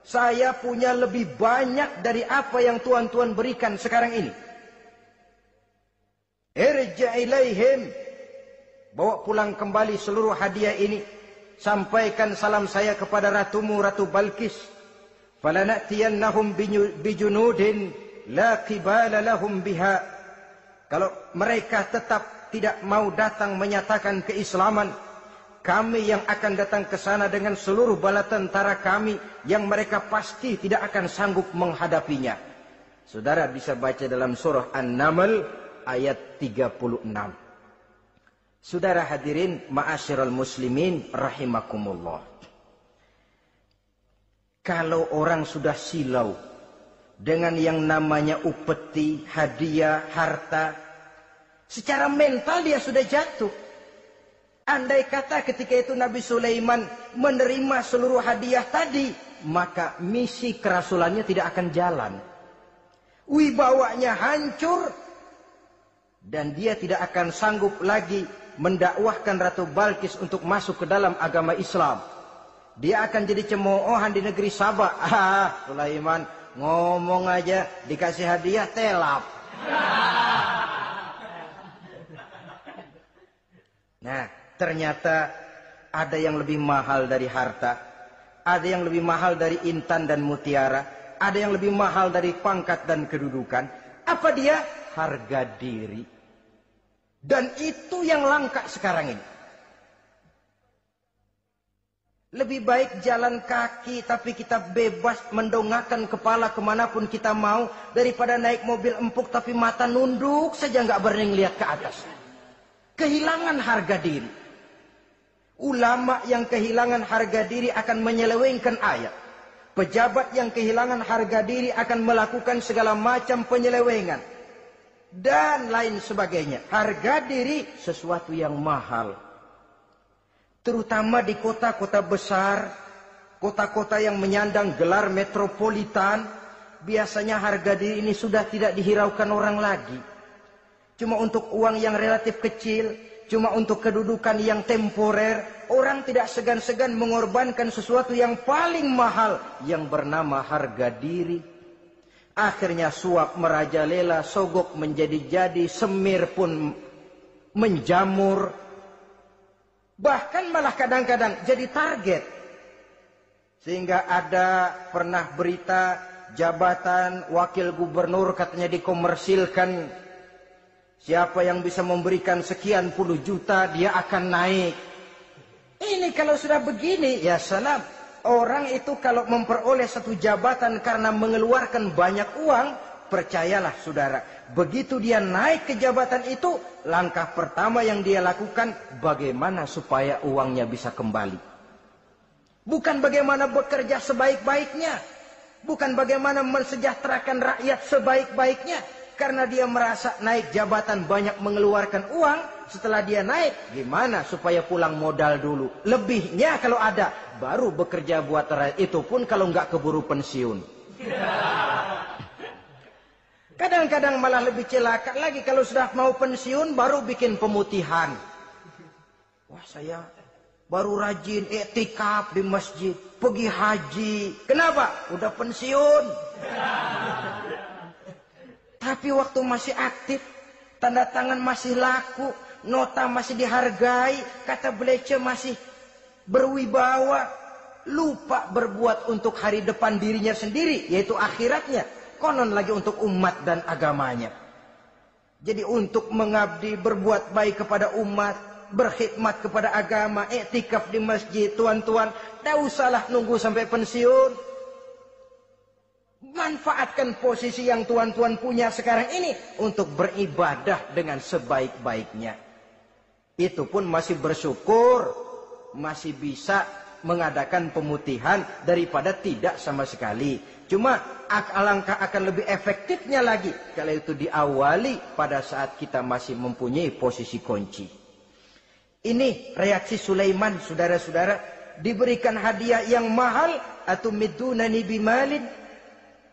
Speaker 1: saya punya lebih banyak dari apa yang tuan-tuan berikan sekarang ini. Irja' ilaihim, bawa pulang kembali seluruh hadiah ini. Sampaikan salam saya kepada ratumu, Ratu Balkis. Falana'tiyannahum bijunudin la qibala lahum biha. Kalau mereka tetap tidak mau datang menyatakan keislaman, kami yang akan datang ke sana dengan seluruh bala tentara kami yang mereka pasti tidak akan sanggup menghadapinya. Saudara bisa baca dalam surah An-Naml ayat 36. Saudara hadirin ma'asyiral muslimin rahimakumullah. Kalau orang sudah silau dengan yang namanya upeti, hadiah, harta, secara mental dia sudah jatuh. Andai kata ketika itu Nabi Sulaiman menerima seluruh hadiah tadi, maka misi kerasulannya tidak akan jalan. Wibawanya hancur. Dan dia tidak akan sanggup lagi mendakwahkan Ratu Balkis untuk masuk ke dalam agama Islam. Dia akan jadi cemoohan di negeri Sabah. Sulaiman ngomong aja dikasih hadiah telap. Nah, ternyata ada yang lebih mahal dari harta. Ada yang lebih mahal dari intan dan mutiara. Ada yang lebih mahal dari pangkat dan kedudukan. Apa dia? Harga diri. Dan itu yang langka sekarang ini. Lebih baik jalan kaki tapi kita bebas mendongakkan kepala kemanapun kita mau. Daripada naik mobil empuk tapi mata nunduk saja nggak berani lihat ke atas. Kehilangan harga diri. Ulama yang kehilangan harga diri akan menyelewengkan ayat. Pejabat yang kehilangan harga diri akan melakukan segala macam penyelewengan. Dan lain sebagainya. Harga diri sesuatu yang mahal. Terutama di kota-kota besar. Kota-kota yang menyandang gelar metropolitan. Biasanya harga diri ini sudah tidak dihiraukan orang lagi. Cuma untuk uang yang relatif kecil. Cuma untuk kedudukan yang temporer. Orang tidak segan-segan mengorbankan sesuatu yang paling mahal. Yang bernama harga diri. Akhirnya suap merajalela, sogok menjadi-jadi, semir pun menjamur. Bahkan malah kadang-kadang jadi target. Sehingga ada pernah berita jabatan wakil gubernur katanya dikomersilkan. Siapa yang bisa memberikan sekian puluh juta dia akan naik. Ini kalau sudah begini ya salam. Orang itu kalau memperoleh satu jabatan karena mengeluarkan banyak uang, percayalah saudara, begitu dia naik ke jabatan itu, langkah pertama yang dia lakukan, bagaimana supaya uangnya bisa kembali. Bukan bagaimana bekerja sebaik-baiknya, bukan bagaimana mensejahterakan rakyat sebaik-baiknya, karena dia merasa naik jabatan banyak mengeluarkan uang. Setelah dia naik, gimana supaya pulang modal dulu. Lebihnya kalau ada, baru bekerja buat rakyat. Itu pun kalau nggak keburu pensiun. Kadang-kadang malah lebih celaka lagi. Kalau sudah mau pensiun, baru bikin pemutihan. Wah, saya baru rajin iktikaf di masjid. Pergi haji. Kenapa? Udah pensiun. Tapi waktu masih aktif, tanda tangan masih laku, nota masih dihargai, kata belece masih berwibawa, lupa berbuat untuk hari depan dirinya sendiri, yaitu akhiratnya, konon lagi untuk umat dan agamanya. Jadi untuk mengabdi, berbuat baik kepada umat, berkhidmat kepada agama, iktikaf di masjid, tuan-tuan, tak usahlah nunggu sampai pensiun. Manfaatkan posisi yang tuan-tuan punya sekarang ini untuk beribadah dengan sebaik-baiknya. Itu pun masih bersyukur, masih bisa mengadakan pemutihan daripada tidak sama sekali. Cuma alangkah akan lebih efektifnya lagi kalau itu diawali pada saat kita masih mempunyai posisi kunci. Ini reaksi Sulaiman, saudara-saudara, diberikan hadiah yang mahal atau midunani bimalin.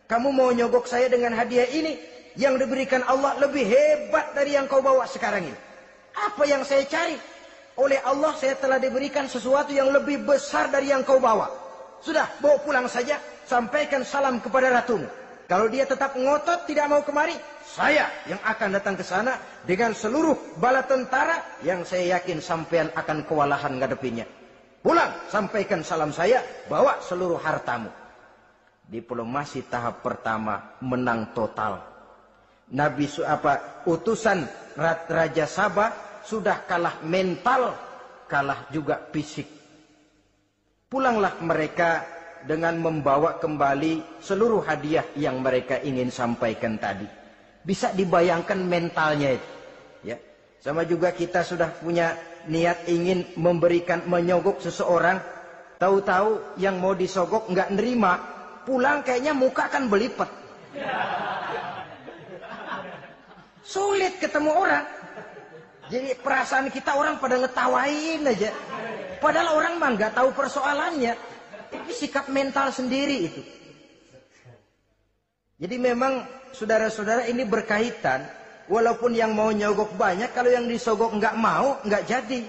Speaker 1: Kamu mau nyogok saya dengan hadiah ini? Yang diberikan Allah lebih hebat dari yang kau bawa sekarang ini. Apa yang saya cari? Oleh Allah saya telah diberikan sesuatu yang lebih besar dari yang kau bawa. Sudah, bawa pulang saja. Sampaikan salam kepada ratumu. Kalau dia tetap ngotot tidak mau kemari, saya yang akan datang ke sana dengan seluruh bala tentara yang saya yakin sampean akan kewalahan ngadepinnya. Pulang, sampaikan salam saya, bawa seluruh hartamu. Diplomasi tahap pertama menang total. Utusan Raja Sabah sudah kalah mental, kalah juga fisik. Pulanglah mereka dengan membawa kembali seluruh hadiah yang mereka ingin sampaikan tadi. Bisa dibayangkan mentalnya itu. Ya. Sama juga kita sudah punya niat ingin menyogok seseorang, tahu-tahu yang mau disogok nggak nerima. Pulang kayaknya muka kan belipet. Sulit ketemu orang. Jadi perasaan kita orang pada ngetawain aja. Padahal orang mah nggak tahu persoalannya. Tapi sikap mental sendiri itu. Jadi memang saudara-saudara, ini berkaitan. Walaupun yang mau nyogok banyak, kalau yang disogok nggak mau, nggak jadi.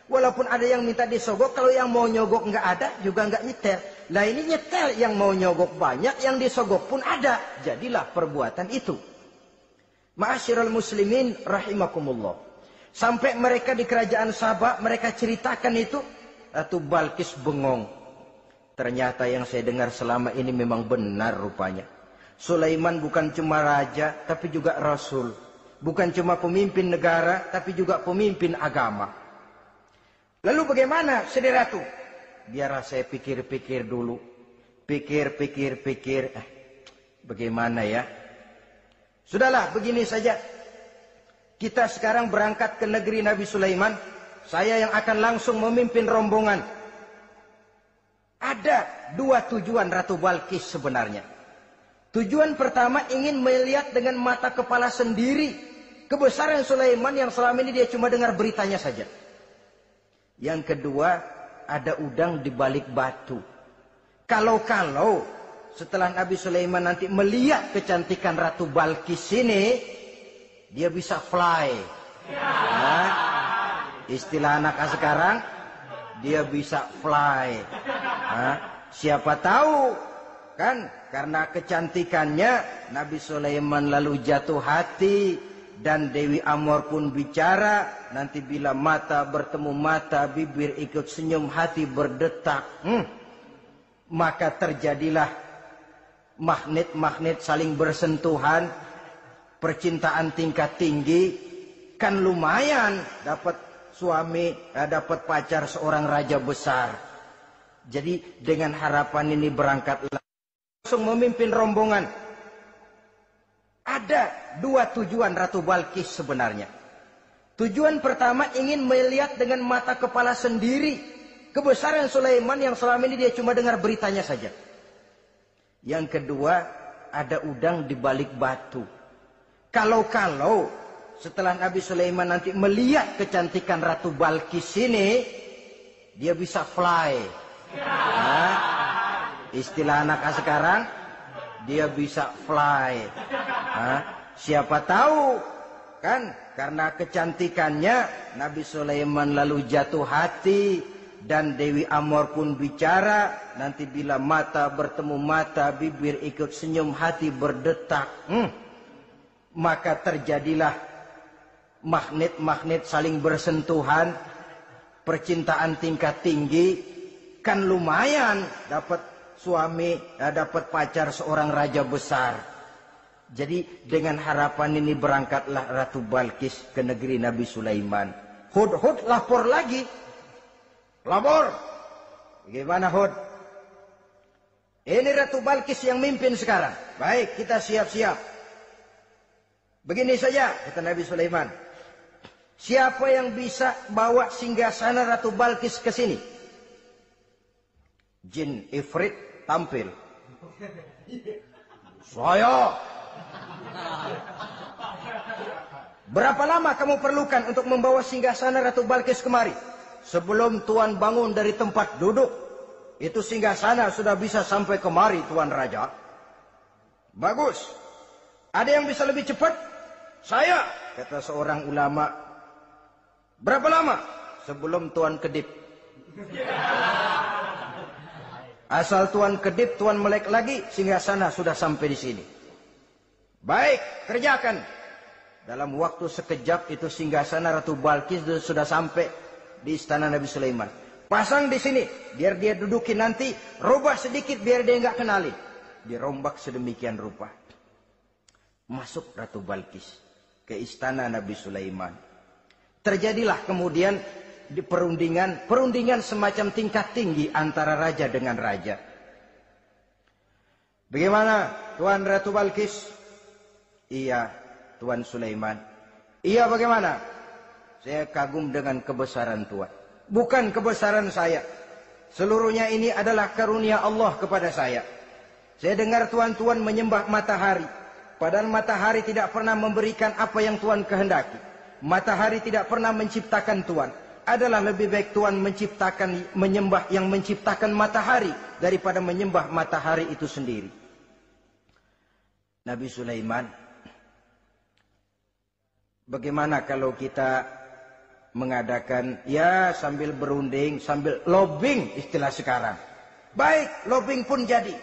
Speaker 1: Walaupun ada yang minta disogok, kalau yang mau nyogok nggak ada, juga nggak nyetel. Lah ini nyetel, yang mau nyogok banyak, yang disogok pun ada. Jadilah perbuatan itu. Ma'asyiral muslimin rahimakumullah. Sampai mereka di kerajaan Sabah, mereka ceritakan itu. Ratu Balkis bengong. Ternyata yang saya dengar selama ini memang benar rupanya. Sulaiman bukan cuma raja, tapi juga rasul. Bukan cuma pemimpin negara, tapi juga pemimpin agama. Lalu bagaimana, Sri Ratu? Biar saya pikir-pikir dulu. Pikir. Bagaimana ya? Sudahlah, begini saja. Kita sekarang berangkat ke negeri Nabi Sulaiman. Saya yang akan langsung memimpin rombongan. Ada dua tujuan Ratu Balkis sebenarnya. Tujuan pertama ingin melihat dengan mata kepala sendiri kebesaran Sulaiman yang selama ini dia cuma dengar beritanya saja. Yang kedua, ada udang di balik batu. Kalau setelah Nabi Sulaiman nanti melihat kecantikan Ratu Balkis ini, dia bisa fly. Nah, istilah anak sekarang, dia bisa fly. Nah, siapa tahu kan karena kecantikannya Nabi Sulaiman lalu jatuh hati dan Dewi Amor pun bicara. Nanti bila mata bertemu mata, bibir ikut senyum, hati berdetak. Maka terjadilah magnet-magnet saling bersentuhan, percintaan tingkat tinggi. Kan lumayan dapat suami, dapat pacar seorang raja besar. Jadi dengan harapan ini berangkatlah langsung memimpin rombongan. Ada dua tujuan Ratu Balkis sebenarnya. Tujuan pertama ingin melihat dengan mata kepala sendiri kebesaran Sulaiman yang selama ini dia cuma dengar beritanya saja. Yang kedua, ada udang di balik batu. Kalau setelah Nabi Sulaiman nanti melihat kecantikan Ratu Balkis ini, dia bisa fly. Nah, istilah anak sekarang, dia bisa fly. Nah, siapa tahu kan karena kecantikannya Nabi Sulaiman lalu jatuh hati dan Dewi Amor pun bicara. Nanti bila mata bertemu mata, bibir ikut senyum, hati berdetak. Maka terjadilah magnet-magnet saling bersentuhan, percintaan tingkat tinggi. Kan lumayan dapat suami, dapat pacar seorang raja besar. Jadi dengan harapan ini berangkatlah Ratu Balkis ke negeri Nabi Sulaiman. Hud lapor lagi. Lapor. Bagaimana Hud? Ini Ratu Balkis yang mimpin sekarang. Baik, kita siap-siap. Begini saja, kata Nabi Sulaiman. Siapa yang bisa bawa singgasana Ratu Balkis ke sini? Jin Ifrit tampil. Saya. Berapa lama kamu perlukan untuk membawa singgasana Ratu Balkis kemari? Sebelum Tuan bangun dari tempat duduk, itu singgasana sudah bisa sampai kemari, Tuan Raja. Bagus. Ada yang bisa lebih cepat? Saya, kata seorang ulama. Berapa lama? Sebelum Tuan kedip. Asal Tuan kedip, Tuan melek lagi, singgasana sudah sampai di sini. Baik, kerjakan. Dalam waktu sekejap itu singgasana Ratu Balkis sudah sampai di istana Nabi Sulaiman. Pasang di sini, biar dia dudukin nanti. Robah sedikit biar dia nggak kenali. Dirombak sedemikian rupa. Masuk Ratu Balkis ke istana Nabi Sulaiman. Terjadilah kemudian di perundingan semacam tingkat tinggi antara raja dengan raja. Bagaimana Tuan Ratu Balkis? Iya, Tuan Sulaiman. Iya, bagaimana? Saya kagum dengan kebesaran Tuan. Bukan kebesaran saya. Seluruhnya ini adalah karunia Allah kepada saya. Saya dengar Tuan-Tuan menyembah matahari. Padahal matahari tidak pernah memberikan apa yang Tuan kehendaki. Matahari tidak pernah menciptakan Tuan. Adalah lebih baik Tuan menyembah yang menciptakan matahari daripada menyembah matahari itu sendiri. Nabi Sulaiman, bagaimana kalau kita mengadakan ya sambil berunding, sambil lobbying istilah sekarang. Baik, lobbying pun jadi.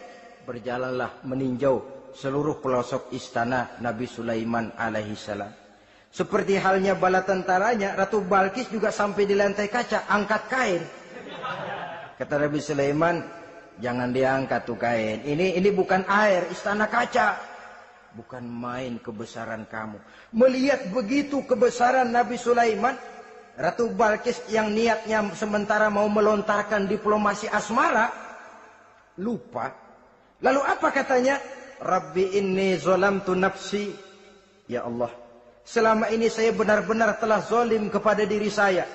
Speaker 1: Berjalanlah meninjau seluruh pelosok istana Nabi Sulaiman alaihissalam. Seperti halnya bala tentaranya, Ratu Balkis juga sampai di lantai kaca, angkat kain. Kata Nabi Sulaiman, jangan diangkat tuh kain. Ini bukan air, istana kaca. Bukan main kebesaran kamu. Melihat begitu kebesaran Nabi Sulaiman, Ratu Balkis yang niatnya sementara mau melontarkan diplomasi asmara, lupa. Lalu apa katanya? Rabbi inni zolamtu nafsi. Ya Allah, selama ini saya benar-benar telah zolim kepada diri saya.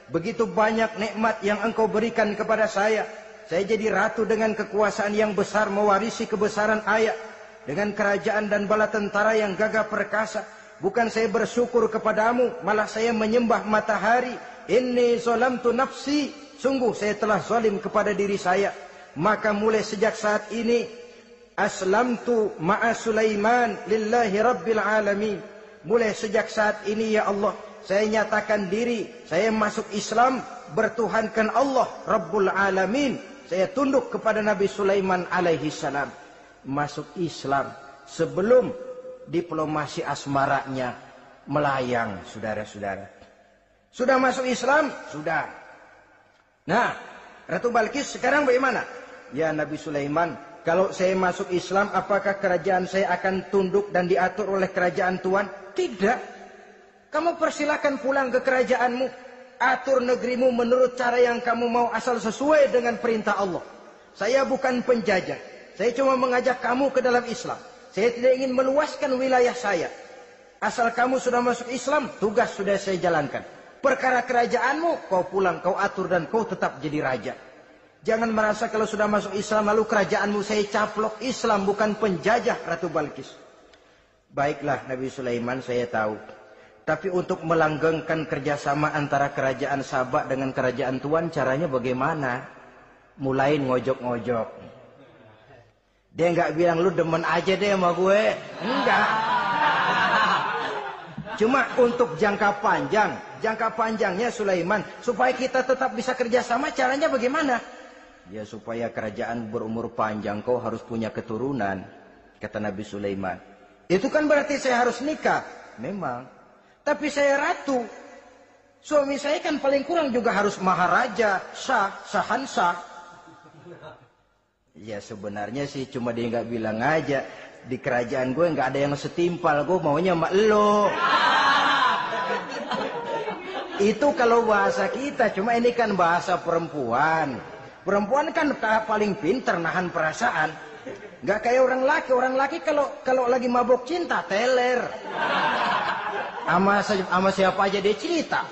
Speaker 1: Begitu banyak nikmat yang engkau berikan kepada saya. Saya jadi ratu dengan kekuasaan yang besar, mewarisi kebesaran ayah. Dengan kerajaan dan bala tentara yang gagah perkasa. Bukan saya bersyukur kepadamu, malah saya menyembah matahari. Inni zolamtu nafsi. Sungguh saya telah zalim kepada diri saya. Maka mulai sejak saat ini, aslamtu ma'a Sulaiman lillahi rabbil alamin. Mulai sejak saat ini ya Allah, saya nyatakan diri, saya masuk Islam, bertuhankan Allah Rabbul Alamin. Saya tunduk kepada Nabi Sulaiman alaihi salam. Masuk Islam sebelum diplomasi asmaranya melayang, saudara-saudara. Sudah masuk Islam? Sudah. Nah, Ratu Balkis sekarang bagaimana? Ya Nabi Sulaiman, kalau saya masuk Islam, apakah kerajaan saya akan tunduk dan diatur oleh kerajaan Tuhan? Tidak. Kamu persilakan pulang ke kerajaanmu. Atur negerimu menurut cara yang kamu mau, asal sesuai dengan perintah Allah. Saya bukan penjajah. Saya cuma mengajak kamu ke dalam Islam. Saya tidak ingin meluaskan wilayah saya. Asal kamu sudah masuk Islam, tugas sudah saya jalankan. Perkara kerajaanmu, kau pulang, kau atur dan kau tetap jadi raja. Jangan merasa kalau sudah masuk Islam lalu kerajaanmu saya caplok. Islam bukan penjajah, Ratu Balkis. Baiklah Nabi Sulaiman, saya tahu. Tapi untuk melanggengkan kerjasama antara kerajaan Sabah dengan kerajaan Tuhan, caranya bagaimana? Mulain ngojok-ngojok. Dia nggak bilang, lu demen aja deh sama gue. Enggak. Cuma untuk jangka panjang. Jangka panjangnya Sulaiman, supaya kita tetap bisa kerjasama, caranya bagaimana? Ya supaya kerajaan berumur panjang, kau harus punya keturunan, kata Nabi Sulaiman. Itu kan berarti saya harus nikah. Memang. Tapi saya ratu. Suami saya kan paling kurang juga harus maharaja, sahansah. Ya sebenarnya sih cuma dia nggak bilang aja. Di kerajaan gue nggak ada yang setimpal, gue maunya sama elo. Itu kalau bahasa kita, cuma ini kan bahasa perempuan. Perempuan kan paling pinter nahan perasaan. Nggak kayak orang laki. Orang laki kalau lagi mabok cinta, teler. Sama siapa aja dia cerita.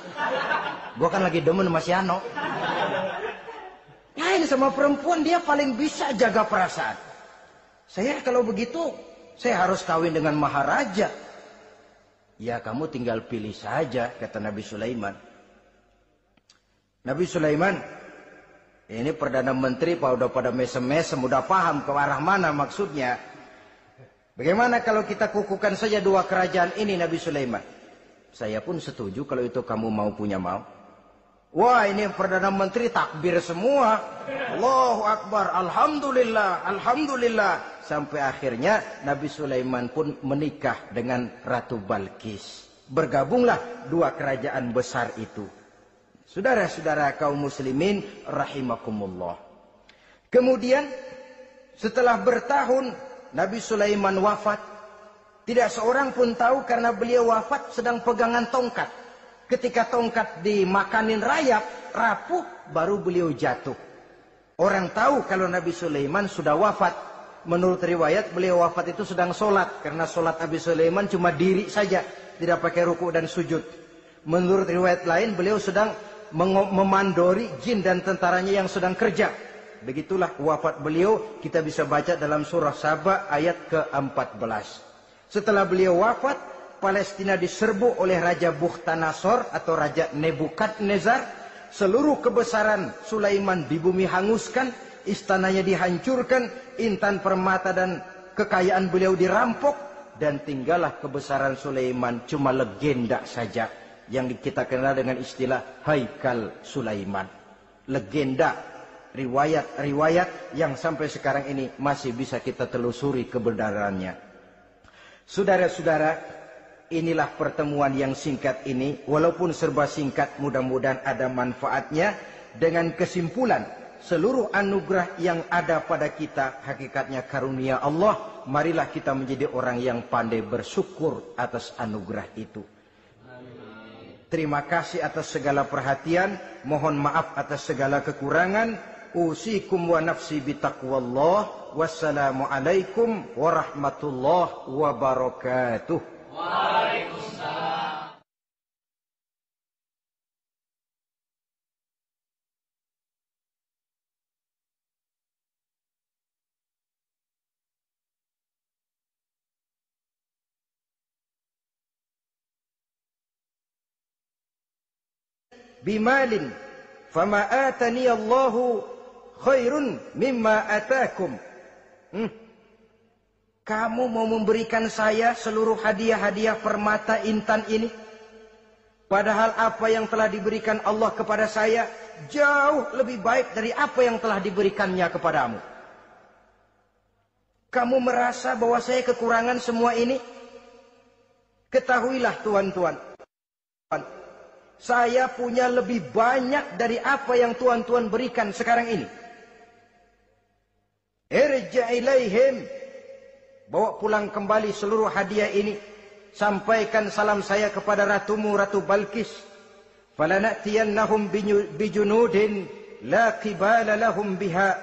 Speaker 1: Gue kan lagi demen sama si Ano. Lain sama perempuan, dia paling bisa jaga perasaan. Saya kalau begitu, saya harus kawin dengan maharaja. Ya kamu tinggal pilih saja, kata Nabi Sulaiman. Nabi Sulaiman, ini Perdana Menteri udah pada mesem-mesem, udah paham ke arah mana maksudnya. Bagaimana kalau kita kukuhkan saja dua kerajaan ini, Nabi Sulaiman? Saya pun setuju kalau itu kamu mau punya mau. Wah, ini Perdana Menteri takbir semua. Allahu Akbar, Alhamdulillah, Alhamdulillah. Sampai akhirnya Nabi Sulaiman pun menikah dengan Ratu Balkis. Bergabunglah dua kerajaan besar itu. Saudara-saudara kaum muslimin rahimakumullah. Kemudian setelah bertahun Nabi Sulaiman wafat. Tidak seorang pun tahu karena beliau wafat sedang pegangan tongkat. Ketika tongkat dimakanin rayap, rapuh, baru beliau jatuh. Orang tahu kalau Nabi Sulaiman sudah wafat. Menurut riwayat beliau wafat itu sedang sholat. Karena sholat Nabi Sulaiman cuma diri saja. Tidak pakai ruku dan sujud. Menurut riwayat lain beliau sedang memandori jin dan tentaranya yang sedang kerja. Begitulah wafat beliau, kita bisa baca dalam surah Saba ayat ke-14. Setelah beliau wafat, Palestina diserbu oleh Raja Bukhtanasor atau Raja Nebukadnezar. Seluruh kebesaran Sulaiman di bumi hanguskan, istananya dihancurkan, intan permata dan kekayaan beliau dirampok. dan tinggallah kebesaran Sulaiman cuma legenda saja yang kita kenal dengan istilah Haikal Sulaiman. Legenda, riwayat-riwayat yang sampai sekarang ini masih bisa kita telusuri kebenarannya. Saudara-saudara, inilah pertemuan yang singkat ini, walaupun serba singkat, mudah-mudahan ada manfaatnya. Dengan kesimpulan, seluruh anugerah yang ada pada kita hakikatnya karunia Allah. Marilah kita menjadi orang yang pandai bersyukur atas anugerah itu. Terima kasih atas segala perhatian. Mohon maaf atas segala kekurangan. Usikum wa nafsi bitaqwallah. Wassalamualaikum warahmatullahi wabarakatuh.
Speaker 2: Waalaikumsalam.
Speaker 1: Bimalin fama atani Allahu khairun mimma atakum. Kamu mau memberikan saya seluruh hadiah-hadiah permata intan ini, padahal apa yang telah diberikan Allah kepada saya jauh lebih baik dari apa yang telah diberikannya kepadamu. Kamu merasa bahwa saya kekurangan semua ini? Ketahuilah tuan-tuan, saya punya lebih banyak dari apa yang tuan-tuan berikan sekarang ini. Irja' ilaihim, bawa pulang kembali seluruh hadiah ini. Sampaikan salam saya kepada ratumu, Ratu Balkis. Falana'tiyannahum bijunudin la qibala lahum biha.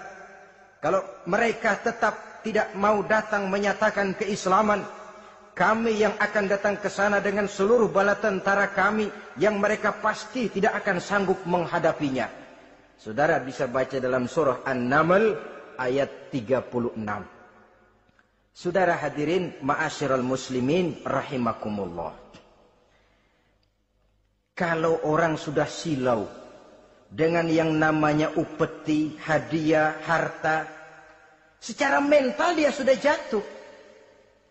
Speaker 1: Kalau mereka tetap tidak mau datang menyatakan keislaman, kami yang akan datang ke sana dengan seluruh bala tentara kami yang mereka pasti tidak akan sanggup menghadapinya. Saudara bisa baca dalam surah An-Naml ayat 36. Saudara hadirin ma'asyiral muslimin rahimakumullah. Kalau orang sudah silau dengan yang namanya upeti, hadiah, harta, secara mental dia sudah jatuh.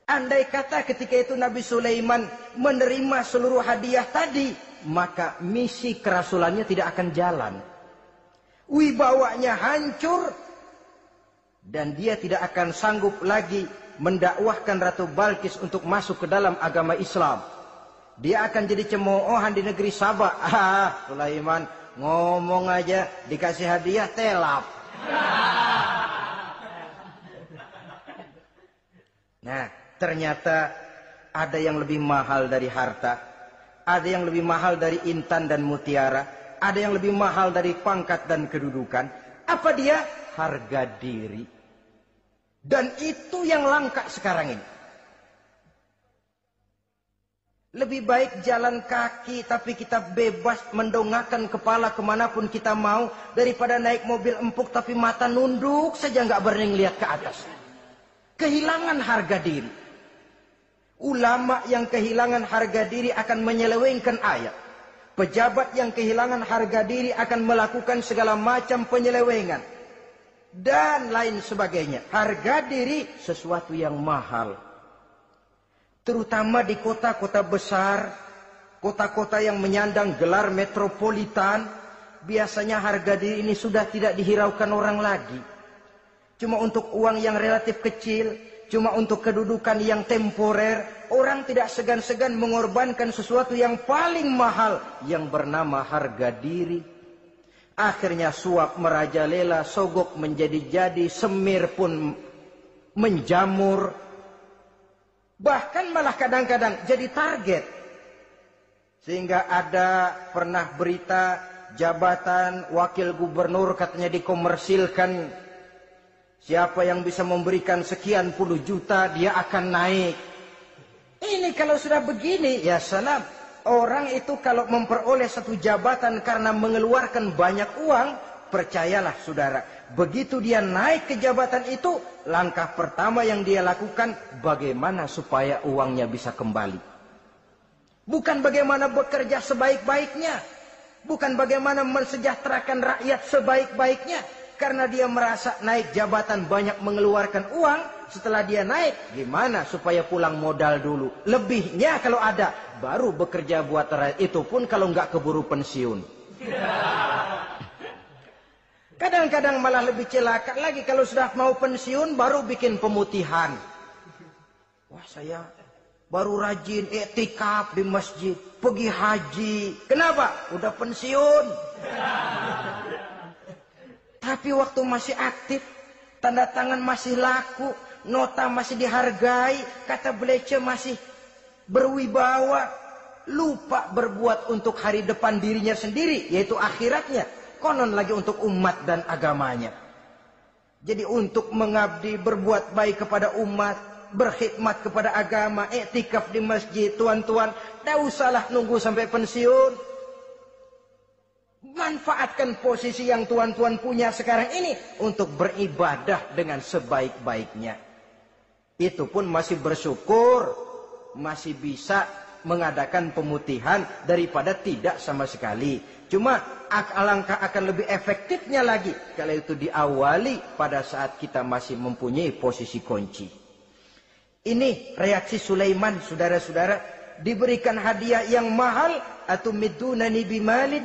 Speaker 1: Andai kata ketika itu Nabi Sulaiman menerima seluruh hadiah tadi, maka misi kerasulannya tidak akan jalan. Wibawanya hancur, dan dia tidak akan sanggup lagi mendakwahkan Ratu Balkis untuk masuk ke dalam agama Islam. Dia akan jadi cemoohan di negeri Sabah. Sulaiman ngomong aja dikasih hadiah telap. Nah, ternyata ada yang lebih mahal dari harta, ada yang lebih mahal dari intan dan mutiara, ada yang lebih mahal dari pangkat dan kedudukan. Apa dia? Harga diri. Dan itu yang langka sekarang ini. Lebih baik jalan kaki tapi kita bebas mendongakkan kepala kemanapun kita mau, daripada naik mobil empuk tapi mata nunduk saja nggak berani lihat ke atas. Kehilangan harga diri. Ulama yang kehilangan harga diri akan menyelewengkan ayat. Pejabat yang kehilangan harga diri akan melakukan segala macam penyelewengan. Dan lain sebagainya. Harga diri sesuatu yang mahal. Terutama di kota-kota besar. Kota-kota yang menyandang gelar metropolitan. Biasanya harga diri ini sudah tidak dihiraukan orang lagi. Cuma untuk uang yang relatif kecil, cuma untuk kedudukan yang temporer, orang tidak segan-segan mengorbankan sesuatu yang paling mahal yang bernama harga diri. Akhirnya suap merajalela, sogok menjadi-jadi, semir pun menjamur. Bahkan malah kadang-kadang jadi target. Sehingga ada pernah berita jabatan wakil gubernur katanya dikomersilkan. Siapa yang bisa memberikan sekian puluh juta, dia akan naik. Ini kalau sudah begini, ya salam. Orang itu kalau memperoleh satu jabatan karena mengeluarkan banyak uang, percayalah saudara, begitu dia naik ke jabatan itu, langkah pertama yang dia lakukan, bagaimana supaya uangnya bisa kembali. Bukan bagaimana bekerja sebaik-baiknya. Bukan bagaimana mensejahterakan rakyat sebaik-baiknya. Karena dia merasa naik jabatan banyak mengeluarkan uang. Setelah dia naik, gimana supaya pulang modal dulu? Lebihnya kalau ada, baru bekerja buat rakyat. Itu pun kalau nggak keburu pensiun. Kadang-kadang malah lebih celaka lagi. Kalau sudah mau pensiun, baru bikin pemutihan. Wah, saya baru rajin iktikaf di masjid, pergi haji. Kenapa? Udah pensiun. Tapi waktu masih aktif, tanda tangan masih laku, nota masih dihargai, kata Belece masih berwibawa, lupa berbuat untuk hari depan dirinya sendiri, yaitu akhiratnya. Konon lagi untuk umat dan agamanya. Jadi untuk mengabdi, berbuat baik kepada umat, berkhidmat kepada agama, iktikaf di masjid, tuan-tuan, tak usahlah nunggu sampai pensiun. Manfaatkan posisi yang tuan-tuan punya sekarang ini untuk beribadah dengan sebaik-baiknya. Itu pun masih bersyukur, masih bisa mengadakan pemutihan daripada tidak sama sekali. Cuma alangkah akan lebih efektifnya lagi kalau itu diawali pada saat kita masih mempunyai posisi kunci. Ini reaksi Sulaiman, saudara-saudara, diberikan hadiah yang mahal. Atumidunani bimalin,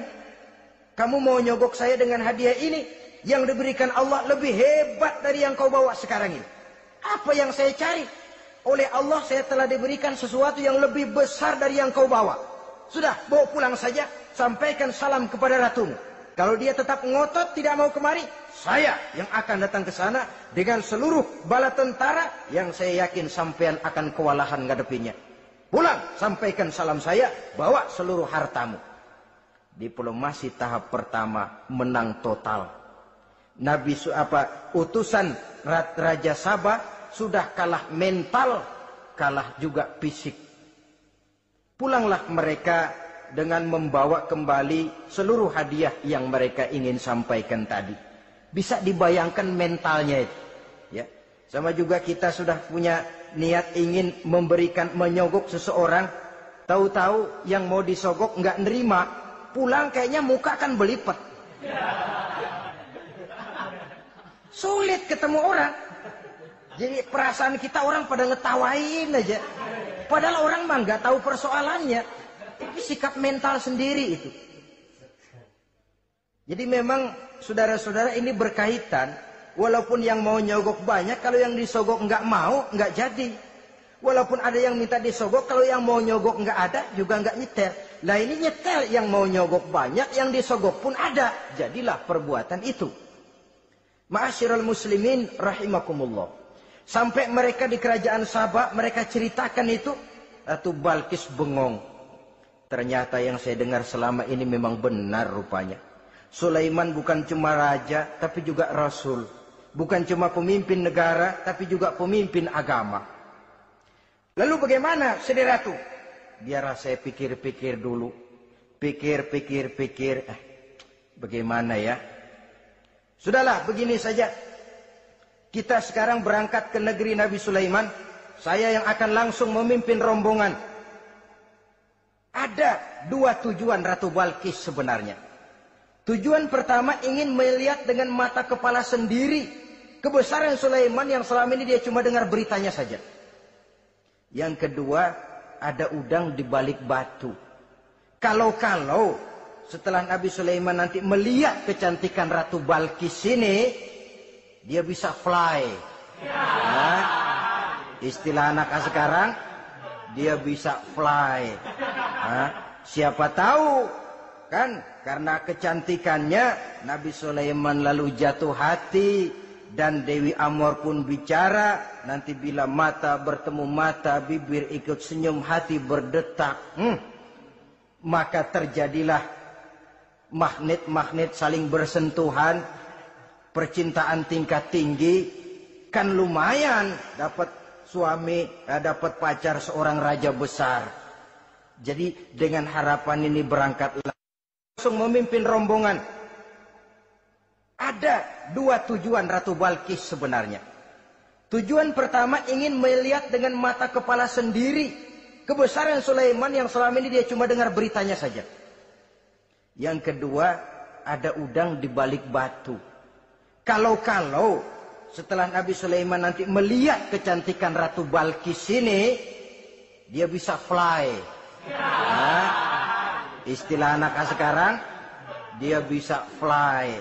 Speaker 1: kamu mau nyogok saya dengan hadiah ini yang diberikan Allah lebih hebat dari yang kau bawa sekarang ini. Apa yang saya cari? Oleh Allah saya telah diberikan sesuatu yang lebih besar dari yang kau bawa. Sudah, bawa pulang saja, sampaikan salam kepada ratumu. Kalau dia tetap ngotot tidak mau kemari, saya yang akan datang ke sana dengan seluruh bala tentara yang saya yakin sampean akan kewalahan ngadepinnya. Pulang, sampaikan salam saya, bawa seluruh hartamu. Diplomasi tahap pertama menang total. Utusan Raja Sabah sudah kalah mental, kalah juga fisik. Pulanglah mereka dengan membawa kembali seluruh hadiah yang mereka ingin sampaikan tadi. Bisa dibayangkan mentalnya itu. Ya. Sama juga kita sudah punya niat ingin menyogok seseorang, tahu-tahu yang mau disogok nggak nerima, pulang kayaknya muka kan belipet. Sulit ketemu orang. Jadi perasaan kita orang pada ngetawain aja. Padahal orang mah nggak tahu persoalannya. Itu sikap mental sendiri itu. Jadi memang saudara-saudara ini berkaitan. Walaupun yang mau nyogok banyak, kalau yang disogok nggak mau, nggak jadi. Walaupun ada yang minta disogok, kalau yang mau nyogok nggak ada, juga nggak nyetel. Nah ini nyetel, yang mau nyogok banyak, yang disogok pun ada. Jadilah perbuatan itu. Ma'asyiral muslimin rahimakumullah. Sampai mereka di kerajaan Sabah, mereka ceritakan itu, Ratu Balkis bengong. Ternyata yang saya dengar selama ini memang benar rupanya. Sulaiman bukan cuma raja, tapi juga rasul. Bukan cuma pemimpin negara, tapi juga pemimpin agama. Lalu bagaimana, Sedi Ratu? Biar saya pikir-pikir dulu. Pikir. Bagaimana ya? Sudahlah, begini saja. Kita sekarang berangkat ke negeri Nabi Sulaiman. Saya yang akan langsung memimpin rombongan. Ada dua tujuan Ratu Balkis sebenarnya. Tujuan pertama ingin melihat dengan mata kepala sendiri kebesaran Sulaiman yang selama ini dia cuma dengar beritanya saja. Yang kedua, ada udang di balik batu. Kalau setelah Nabi Sulaiman nanti melihat kecantikan Ratu Balkis ini, dia bisa fly. Nah, istilah anak sekarang, dia bisa fly. Nah, siapa tahu kan karena kecantikannya Nabi Sulaiman lalu jatuh hati dan Dewi Amor pun bicara. Nanti bila mata bertemu mata, bibir ikut senyum, hati berdetak. Maka terjadilah magnet-magnet saling bersentuhan, percintaan tingkat tinggi. Kan lumayan dapat suami, dapat pacar seorang raja besar. Jadi dengan harapan ini berangkatlah langsung memimpin rombongan. Ada dua tujuan Ratu Balkis sebenarnya. Tujuan pertama ingin melihat dengan mata kepala sendiri kebesaran Sulaiman yang selama ini dia cuma dengar beritanya saja. Yang kedua, ada udang di balik batu. Kalau setelah Nabi Sulaiman nanti melihat kecantikan Ratu Balkis ini, dia bisa fly. Nah, istilah anak sekarang, dia bisa fly.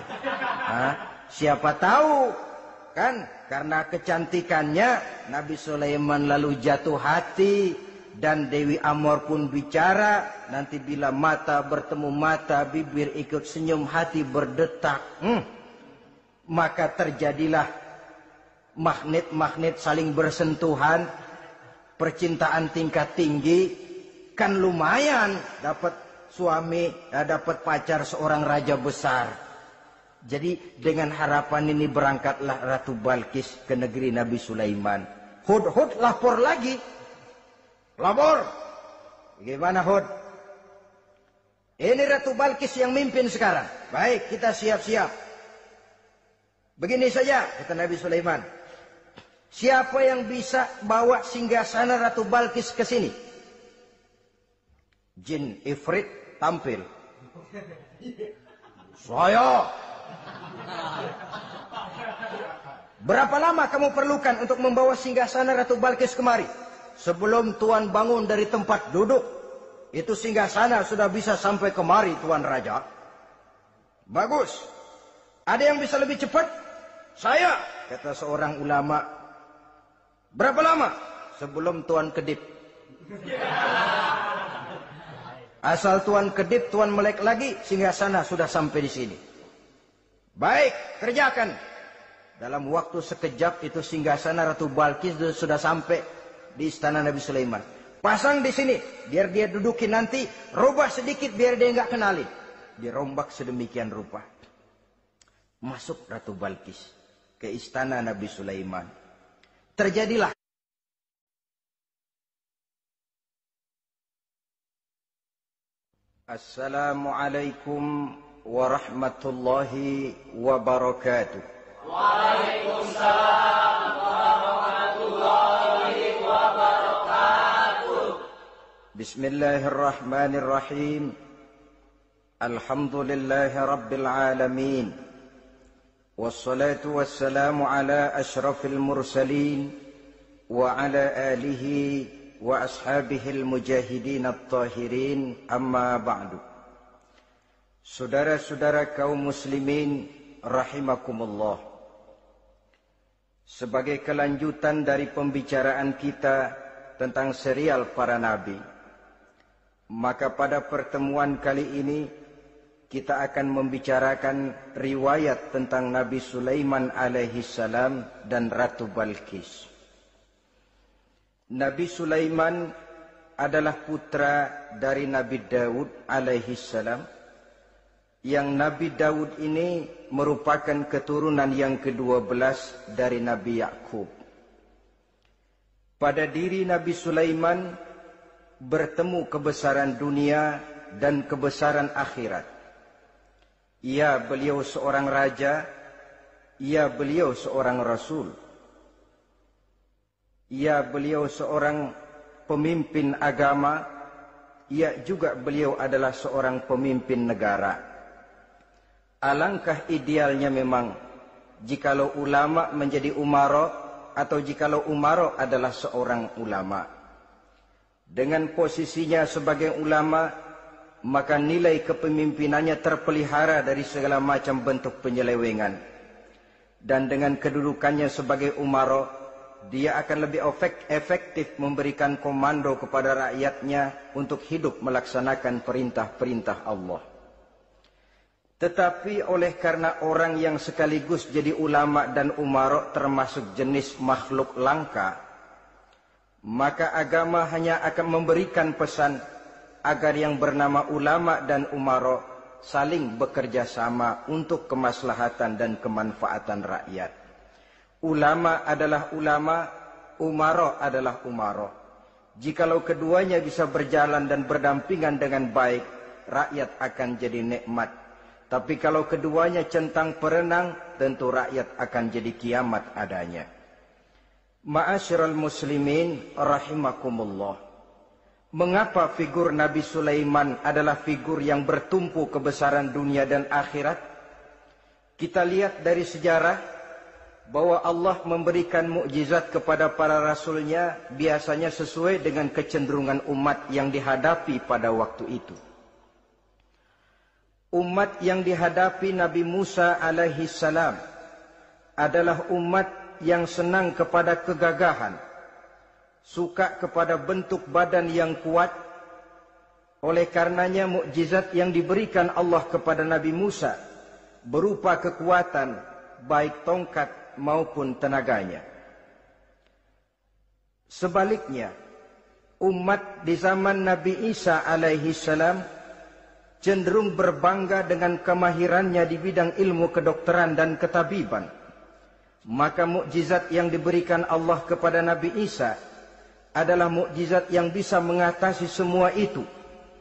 Speaker 1: Nah, siapa tahu kan, karena kecantikannya Nabi Sulaiman lalu jatuh hati, dan Dewi Amor pun bicara. Nanti bila mata bertemu mata, bibir ikut senyum, hati berdetak. Maka terjadilah magnet-magnet saling bersentuhan, percintaan tingkat tinggi. Kan lumayan dapat suami, dapat pacar seorang raja besar. Jadi dengan harapan ini berangkatlah Ratu Balkis ke negeri Nabi Sulaiman. Hud lapor lagi. Lapor. Gimana Hud? Ini Ratu Balkis yang mimpin sekarang. Baik, kita siap-siap. Begini saja, kata Nabi Sulaiman. Siapa yang bisa bawa singgasana Ratu Balkis ke sini? Jin Ifrit tampil. Saya. Berapa lama kamu perlukan untuk membawa singgasana Ratu Balkis kemari? Sebelum Tuan bangun dari tempat duduk, itu singgasana sudah bisa sampai kemari, Tuan Raja. Bagus. Ada yang bisa lebih cepat? Saya, kata seorang ulama. Berapa lama? Sebelum Tuan kedip. Asal Tuan kedip, Tuan melek lagi, singgasana sudah sampai di sini. Baik, kerjakan. Dalam waktu sekejap itu singgasana Ratu Balkis sudah sampai di istana Nabi Sulaiman. Pasang di sini, biar dia dudukin nanti. Rubah sedikit biar dia nggak kenalin. Dirombak sedemikian rupa. Masuk Ratu Balkis ke istana Nabi Sulaiman. Terjadilah Assalamualaikum warahmatullahi wabarakatuh.
Speaker 2: Waalaikumsalam warahmatullahi wabarakatuh.
Speaker 1: Bismillahirrahmanirrahim. Alhamdulillahi rabbil alamin. Wassalatu wassalamu ala ashrafil mursalin wa ala alihi wa ashabihil mujahidin at-tahirin, amma ba'du. Saudara-saudara kaum muslimin rahimakumullah. Sebagai kelanjutan dari pembicaraan kita tentang serial para nabi, maka pada pertemuan kali ini kita akan membicarakan riwayat tentang Nabi Sulaiman alaihi salam dan Ratu Balkis. Nabi Sulaiman adalah putra dari Nabi Daud alaihi salam, yang Nabi Daud ini merupakan keturunan yang ke-12 dari Nabi Yakub. Pada diri Nabi Sulaiman bertemu kebesaran dunia dan kebesaran akhirat. Ya, beliau seorang raja, ya beliau seorang rasul. Ya, beliau seorang pemimpin agama, ya juga beliau adalah seorang pemimpin negara. Alangkah idealnya memang jikalau ulama menjadi umara, atau jikalau umara adalah seorang ulama. Dengan posisinya sebagai ulama, maka nilai kepemimpinannya terpelihara dari segala macam bentuk penyelewengan. Dan dengan kedudukannya sebagai umara, dia akan lebih efektif memberikan komando kepada rakyatnya untuk hidup melaksanakan perintah-perintah Allah. Tetapi oleh karena orang yang sekaligus jadi ulama dan umara termasuk jenis makhluk langka, maka agama hanya akan memberikan pesan agar yang bernama ulama dan umara saling bekerja sama untuk kemaslahatan dan kemanfaatan rakyat. Ulama adalah ulama, umara adalah umara. Jikalau keduanya bisa berjalan dan berdampingan dengan baik, rakyat akan jadi nikmat. Tapi kalau keduanya centang perenang, tentu rakyat akan jadi kiamat adanya. Ma'asyiral muslimin rahimakumullah. Mengapa figur Nabi Sulaiman adalah figur yang bertumpu kebesaran dunia dan akhirat? Kita lihat dari sejarah bahwa Allah memberikan mukjizat kepada para rasulnya biasanya sesuai dengan kecenderungan umat yang dihadapi pada waktu itu. Umat yang dihadapi Nabi Musa alaihi salam adalah umat yang senang kepada kegagahan, suka kepada bentuk badan yang kuat. Oleh karenanya mukjizat yang diberikan Allah kepada Nabi Musa berupa kekuatan baik tongkat maupun tenaganya. Sebaliknya, umat di zaman Nabi Isa alaihi salam cenderung berbangga dengan kemahirannya di bidang ilmu kedokteran dan ketabiban. Maka mukjizat yang diberikan Allah kepada Nabi Isa adalah mukjizat yang bisa mengatasi semua itu,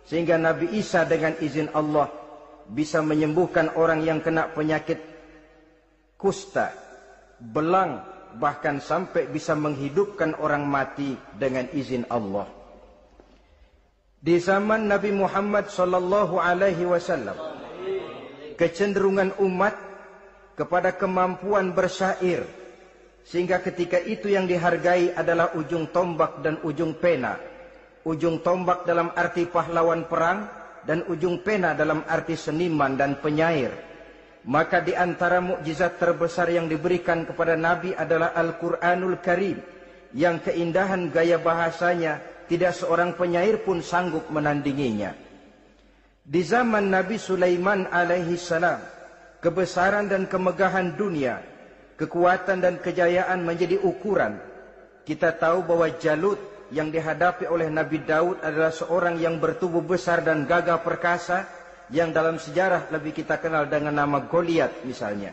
Speaker 1: sehingga Nabi Isa dengan izin Allah bisa menyembuhkan orang yang kena penyakit kusta, belang, bahkan sampai bisa menghidupkan orang mati dengan izin Allah. Di zaman Nabi Muhammad sallallahu alaihi wasallam, kecenderungan umat kepada kemampuan bersyair, sehingga ketika itu yang dihargai adalah ujung tombak dan ujung pena. Ujung tombak dalam arti pahlawan perang dan ujung pena dalam arti seniman dan penyair. Maka di antara mukjizat terbesar yang diberikan kepada Nabi adalah Al-Quranul Karim, yang keindahan gaya bahasanya tidak seorang penyair pun sanggup menandinginya. Di zaman Nabi Sulaiman alaihi salam, kebesaran dan kemegahan dunia, kekuatan dan kejayaan menjadi ukuran. Kita tahu bahwa Jalut yang dihadapi oleh Nabi Daud adalah seorang yang bertubuh besar dan gagah perkasa, yang dalam sejarah lebih kita kenal dengan nama Goliat misalnya.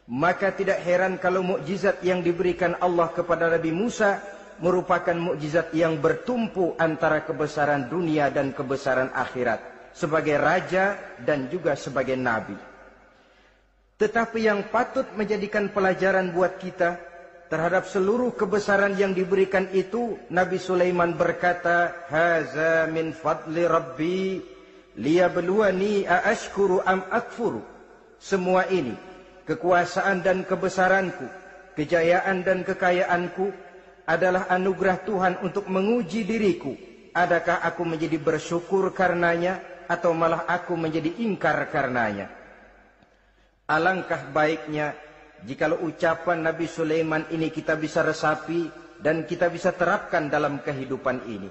Speaker 1: Maka tidak heran kalau mukjizat yang diberikan Allah kepada Nabi Musa merupakan mukjizat yang bertumpu antara kebesaran dunia dan kebesaran akhirat, sebagai raja dan juga sebagai nabi. Tetapi yang patut menjadikan pelajaran buat kita terhadap seluruh kebesaran yang diberikan itu, Nabi Sulaiman berkata, "Haza min fadli Rabbi liyabluwani aashkuru am akfuru." Semua ini, kekuasaan dan kebesaranku, kejayaan dan kekayaanku, adalah anugerah Tuhan untuk menguji diriku. Adakah aku menjadi bersyukur karenanya, atau malah aku menjadi ingkar karenanya? Alangkah baiknya jikalau ucapan Nabi Sulaiman ini kita bisa resapi dan kita bisa terapkan dalam kehidupan ini.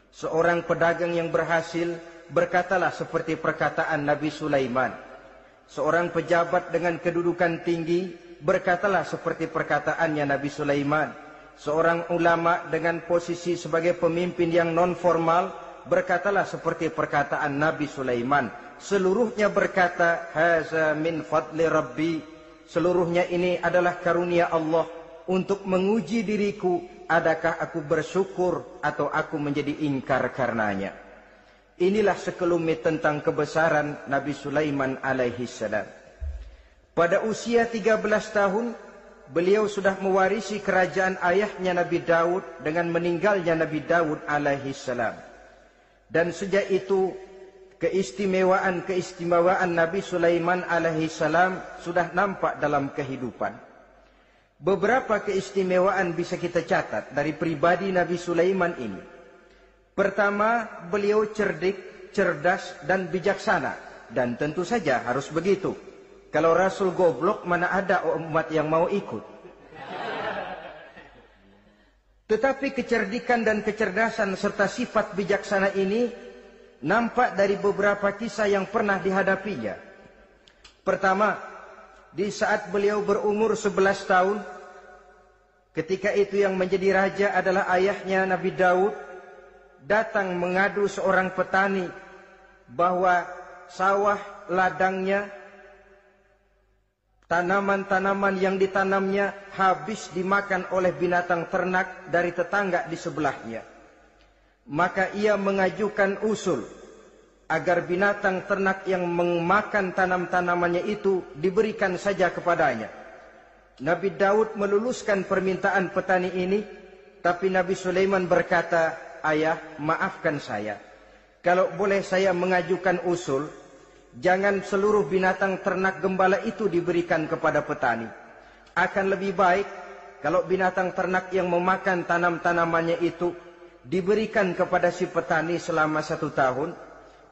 Speaker 1: Seorang pedagang yang berhasil berkatalah seperti perkataan Nabi Sulaiman. Seorang pejabat dengan kedudukan tinggi berkatalah seperti perkataannya Nabi Sulaiman. Seorang ulama dengan posisi sebagai pemimpin yang non formal berkatalah seperti perkataan Nabi Sulaiman. Seluruhnya berkata, "Haza min fadli Rabbi." Seluruhnya ini adalah karunia Allah untuk menguji diriku, adakah aku bersyukur atau aku menjadi ingkar karenanya. Inilah sekelumit tentang kebesaran Nabi Sulaiman alaihi salam. Pada usia 13 tahun, beliau sudah mewarisi kerajaan ayahnya Nabi Daud dengan meninggalnya Nabi Daud alaihi salam. Dan sejak itu, keistimewaan Nabi Sulaiman alaihi salam sudah nampak dalam kehidupan. Beberapa keistimewaan bisa kita catat dari pribadi Nabi Sulaiman ini. Pertama, beliau cerdik, cerdas dan bijaksana, dan tentu saja harus begitu. Kalau Rasul goblok, mana ada umat yang mau ikut. Tetapi kecerdikan dan kecerdasan serta sifat bijaksana ini nampak dari beberapa kisah yang pernah dihadapinya. Pertama, di saat beliau berumur 11 tahun, ketika itu yang menjadi raja adalah ayahnya Nabi Daud, datang mengadu seorang petani bahwa sawah ladangnya, tanaman-tanaman yang ditanamnya habis dimakan oleh binatang ternak dari tetangga di sebelahnya. Maka ia mengajukan usul agar binatang ternak yang memakan tanam-tanamannya itu diberikan saja kepadanya. Nabi Daud meluluskan permintaan petani ini, tapi Nabi Sulaiman berkata, "Ayah, maafkan saya. Kalau boleh saya mengajukan usul, Jangan seluruh binatang ternak gembala itu diberikan kepada petani. Akan lebih baik kalau binatang ternak yang memakan tanam-tanamannya itu diberikan kepada si petani selama 1 tahun.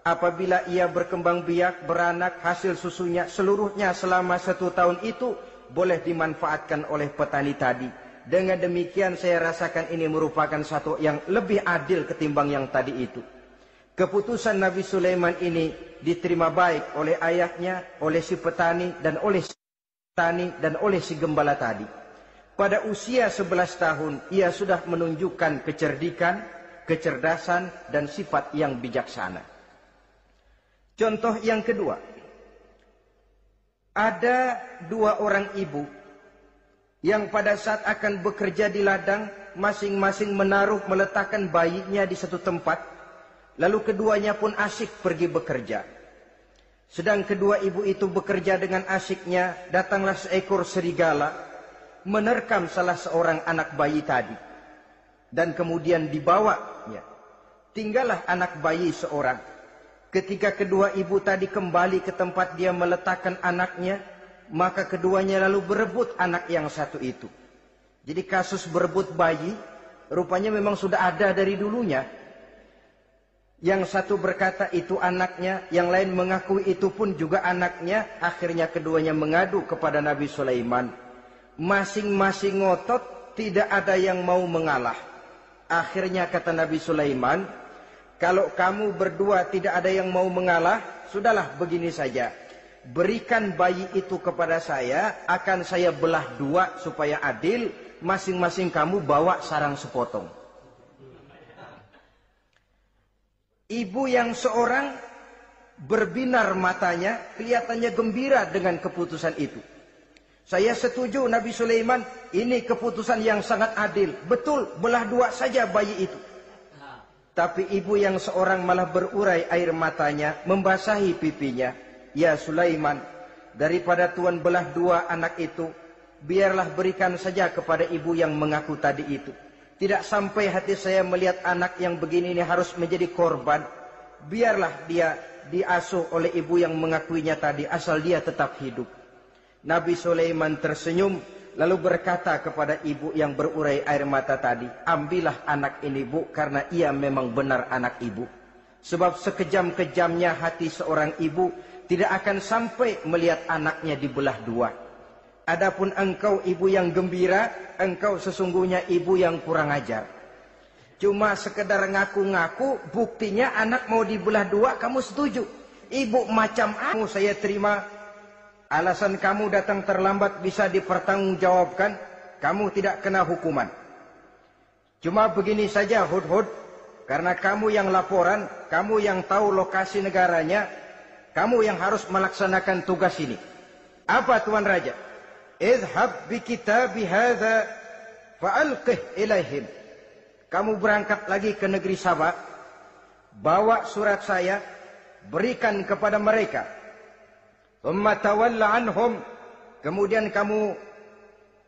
Speaker 1: Apabila ia berkembang biak, beranak, hasil susunya seluruhnya selama 1 tahun itu boleh dimanfaatkan oleh petani tadi. Dengan demikian saya rasakan ini merupakan satu yang lebih adil ketimbang yang tadi itu. Keputusan Nabi Sulaiman ini diterima baik oleh ayahnya, oleh si petani dan oleh si gembala tadi. Pada usia 11 tahun ia sudah menunjukkan kecerdikan, kecerdasan dan sifat yang bijaksana. Contoh yang kedua, ada 2 orang ibu yang pada saat akan bekerja di ladang masing-masing meletakkan bayinya di satu tempat, lalu keduanya pun asyik pergi bekerja. Sedang kedua ibu itu bekerja dengan asyiknya, datanglah seekor serigala menerkam salah seorang anak bayi tadi dan kemudian dibawanya. Tinggallah anak bayi seorang. Ketika kedua ibu tadi kembali ke tempat dia meletakkan anaknya, maka keduanya lalu berebut anak yang satu itu. Jadi kasus berebut bayi rupanya memang sudah ada dari dulunya. Yang satu berkata itu anaknya, yang lain mengakui itu pun juga anaknya. Akhirnya keduanya mengadu kepada Nabi Sulaiman. Masing-masing ngotot, tidak ada yang mau mengalah. Akhirnya kata Nabi Sulaiman, kalau kamu berdua tidak ada yang mau mengalah, sudahlah begini saja. Berikan bayi itu kepada saya, akan saya belah 2 supaya adil. Masing-masing kamu bawa sarang sepotong. Ibu yang seorang berbinar matanya, kelihatannya gembira dengan keputusan itu. Saya setuju Nabi Sulaiman, ini keputusan yang sangat adil. Betul, belah 2 saja bayi itu. Tapi ibu yang seorang malah berurai air matanya, membasahi pipinya. Ya Sulaiman, daripada Tuhan belah 2 anak itu, biarlah berikan saja kepada ibu yang mengaku tadi itu. Tidak sampai hati saya melihat anak yang begini ini harus menjadi korban. Biarlah dia diasuh oleh ibu yang mengakuinya tadi, asal dia tetap hidup. Nabi Sulaiman tersenyum, lalu berkata kepada ibu yang berurai air mata tadi, ambillah anak ini bu, karena ia memang benar anak ibu. Sebab sekejam-kejamnya hati seorang ibu tidak akan sampai melihat anaknya dibelah 2. Adapun engkau ibu yang gembira, engkau sesungguhnya ibu yang kurang ajar. Cuma sekedar ngaku-ngaku, buktinya anak mau dibelah 2, kamu setuju. Ibu macam aku saya terima. Alasan kamu datang terlambat bisa dipertanggungjawabkan, kamu tidak kena hukuman. Cuma begini saja Hudhud, karena kamu yang laporan, kamu yang tahu lokasi negaranya, kamu yang harus melaksanakan tugas ini. Apa Tuan Raja? Idhab bi kitabi hadza fa'alqih ilaihim. Kamu berangkat lagi ke negeri Sabah, bawa surat saya, berikan kepada mereka. Thumma tawalla anhum, kemudian kamu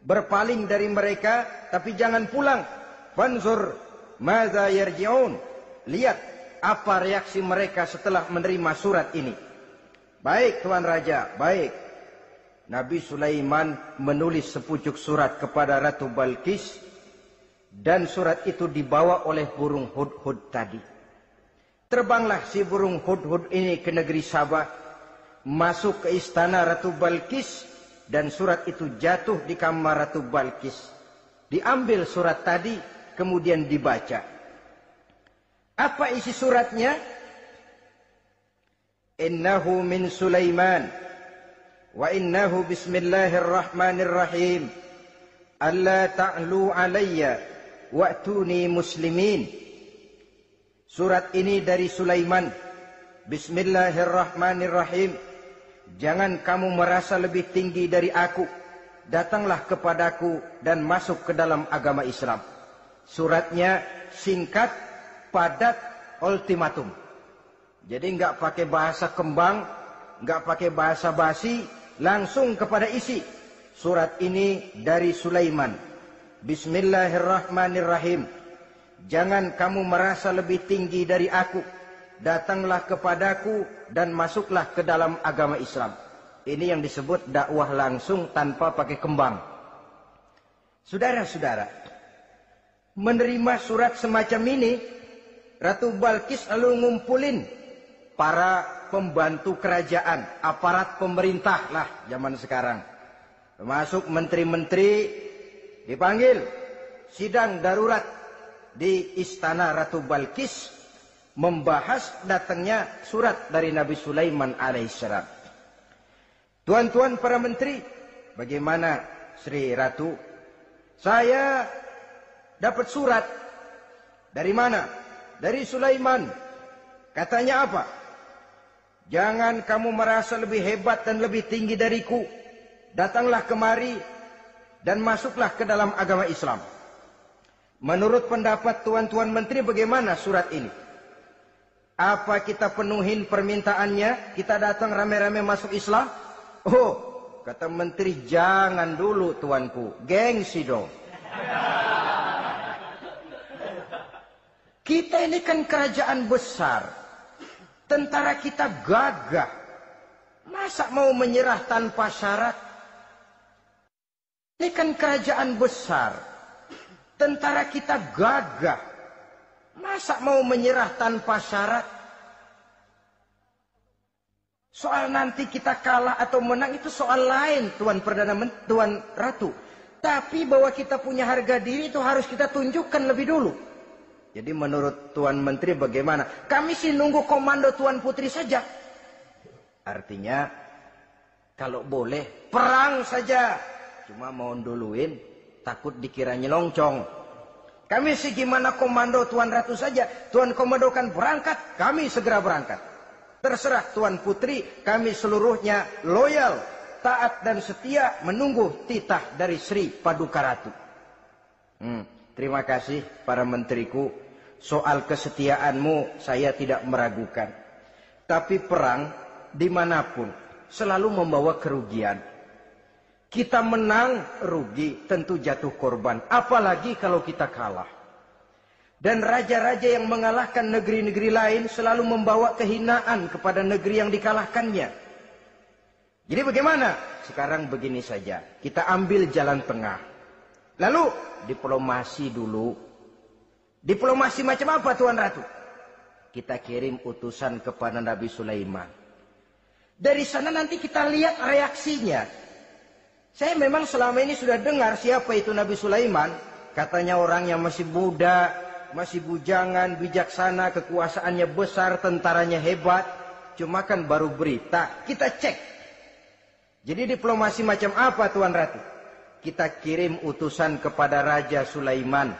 Speaker 1: berpaling dari mereka, tapi jangan pulang. Fanzur madza yarji'un, lihat apa reaksi mereka setelah menerima surat ini. Baik Tuan Raja, baik. Nabi Sulaiman menulis sepucuk surat kepada Ratu Balqis, dan surat itu dibawa oleh burung Hudhud tadi. Terbanglah si burung Hudhud ini ke negeri Sabah, masuk ke istana Ratu Balqis, dan surat itu jatuh di kamar Ratu Balqis. Diambil surat tadi, kemudian dibaca. Apa isi suratnya? Innahu min Sulaiman, wa innahu bismillahirrahmanirrahim. Alla ta'lu alayya, wa'tuni muslimin. Surat ini dari Sulaiman. Bismillahirrahmanirrahim. Jangan kamu merasa lebih tinggi dari aku. Datanglah kepadaku dan masuk ke dalam agama Islam. Suratnya singkat, padat, ultimatum. Jadi enggak pakai bahasa kembang, enggak pakai bahasa basi, langsung kepada isi. Surat ini dari Sulaiman. Bismillahirrahmanirrahim. Jangan kamu merasa lebih tinggi dari aku. datanglah kepadaku dan masuklah ke dalam agama Islam. Ini yang disebut dakwah langsung tanpa pakai kembang. Saudara-saudara, menerima surat semacam ini, Ratu Balkis lalu ngumpulin para pembantu kerajaan, aparat pemerintah lah zaman sekarang. Termasuk menteri-menteri dipanggil sidang darurat di istana Ratu Balkis membahas datangnya surat dari Nabi Sulaiman alaihissalam. Tuan-tuan para menteri, bagaimana Sri Ratu? Saya dapat surat. Dari mana? Dari Sulaiman. Katanya apa? Jangan kamu merasa lebih hebat dan lebih tinggi dariku. Datanglah kemari dan masuklah ke dalam agama Islam. Menurut pendapat tuan-tuan menteri, bagaimana surat ini? Apa kita penuhin permintaannya? Kita datang rame-rame masuk Islam? Oh, kata menteri, jangan dulu tuanku. Gengsi dong. Kita ini kan kerajaan besar. Tentara kita gagah. Masa mau menyerah tanpa syarat? Ini kan kerajaan besar. Tentara kita gagah. Masa mau menyerah tanpa syarat? Soal nanti kita kalah atau menang itu soal lain, Tuan Ratu. Tapi bahwa kita punya harga diri itu harus kita tunjukkan lebih dulu. Jadi menurut Tuan Menteri bagaimana? Kami sih nunggu komando Tuan Putri saja. Artinya kalau boleh perang saja. Cuma mau duluin takut dikira nyelongcong. Kami sih gimana komando Tuan Ratu saja. Tuan komandokan berangkat, kami segera berangkat. Terserah Tuan Putri, kami seluruhnya loyal, taat dan setia menunggu titah dari Sri Paduka Ratu. Terima kasih para menteriku. Soal kesetiaanmu saya tidak meragukan. Tapi perang dimanapun selalu membawa kerugian. Kita menang, rugi, tentu jatuh korban. Apalagi kalau kita kalah. Dan raja-raja yang mengalahkan negeri-negeri lain selalu membawa kehinaan kepada negeri yang dikalahkannya. Jadi bagaimana? Sekarang begini saja. Kita ambil jalan tengah. Lalu diplomasi dulu. Diplomasi macam apa Tuan Ratu? Kita kirim utusan kepada Nabi Sulaiman. Dari sana nanti kita lihat reaksinya. Saya memang selama ini sudah dengar siapa itu Nabi Sulaiman. Katanya orang yang masih muda, masih bujangan, bijaksana, kekuasaannya besar, tentaranya hebat. Cuma kan baru berita, kita cek. Jadi diplomasi macam apa Tuan Ratu? Kita kirim utusan kepada Raja Sulaiman.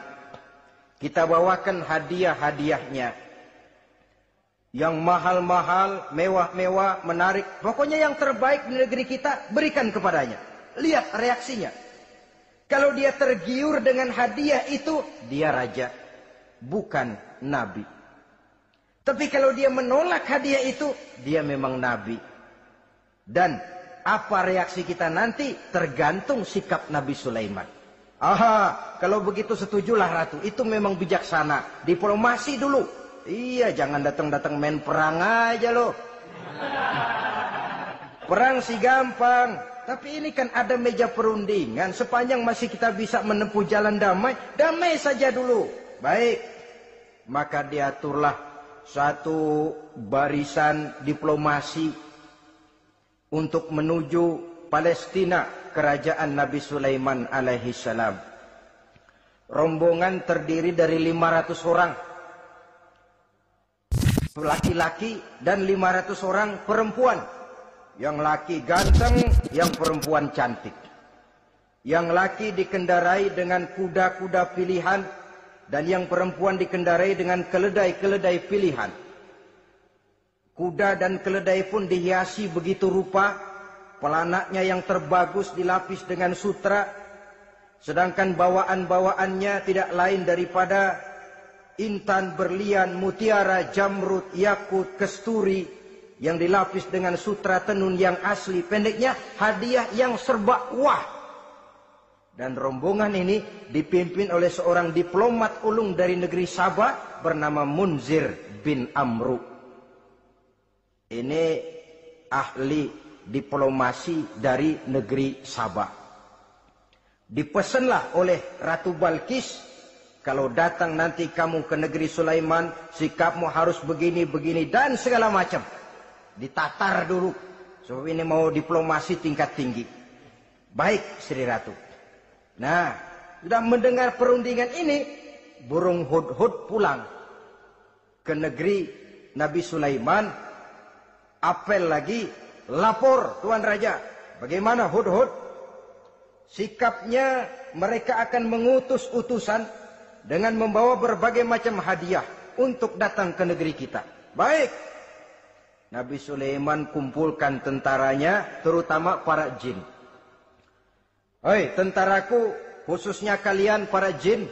Speaker 1: Kita bawakan hadiah-hadiahnya. Yang mahal-mahal, mewah-mewah, menarik. Pokoknya yang terbaik di negeri kita, berikan kepadanya. Lihat reaksinya. Kalau dia tergiur dengan hadiah itu, dia raja, bukan nabi. Tapi kalau dia menolak hadiah itu, dia memang nabi. Dan apa reaksi kita nanti tergantung sikap Nabi Sulaiman. Aha, kalau begitu setujulah Ratu. Itu memang bijaksana. Diplomasi dulu. Iya, jangan datang-datang main perang aja loh. Perang sih gampang. Tapi ini kan ada meja perundingan. Sepanjang masih kita bisa menempuh jalan damai, damai saja dulu. Baik. Maka diaturlah satu barisan diplomasi untuk menuju Palestina, kerajaan Nabi Sulaiman alaihi salam. Rombongan terdiri dari 500 orang. Laki-laki dan 500 orang perempuan. Yang laki ganteng, yang perempuan cantik. Yang laki dikendarai dengan kuda-kuda pilihan, dan yang perempuan dikendarai dengan keledai-keledai pilihan. Kuda dan keledai pun dihiasi begitu rupa, pelanaknya yang terbagus dilapis dengan sutra, sedangkan bawaan-bawaannya tidak lain daripada intan, berlian, mutiara, jamrud, yakut, kesturi, yang dilapis dengan sutra tenun yang asli. Pendeknya hadiah yang serba wah. Dan rombongan ini dipimpin oleh seorang diplomat ulung dari negeri Sabah bernama Munzir bin Amru. Ini ahli diplomasi dari negeri Sabah. Dipesanlah oleh Ratu Balkis, kalau datang nanti kamu ke negeri Sulaiman, sikapmu harus begini, begini, dan segala macam. Ditatar dulu. Sebab ini mau diplomasi tingkat tinggi. Baik, Sri Ratu. Nah, sudah mendengar perundingan ini, burung hudhud pulang ke negeri Nabi Sulaiman. Apel lagi, lapor Tuan Raja. Bagaimana hudhud? Sikapnya mereka akan mengutus utusan dengan membawa berbagai macam hadiah untuk datang ke negeri kita. Baik. Nabi Sulaiman kumpulkan tentaranya, terutama para jin. Hei tentaraku, khususnya kalian para jin,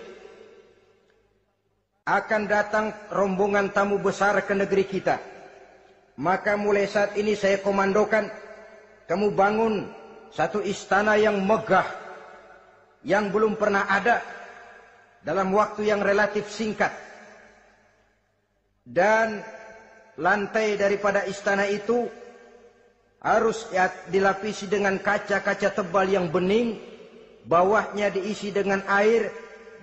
Speaker 1: akan datang rombongan tamu besar ke negeri kita. Maka mulai saat ini saya komandokan, kamu bangun satu istana yang megah, yang belum pernah ada, dalam waktu yang relatif singkat. Dan lantai daripada istana itu harus dilapisi dengan kaca-kaca tebal yang bening. Bawahnya diisi dengan air,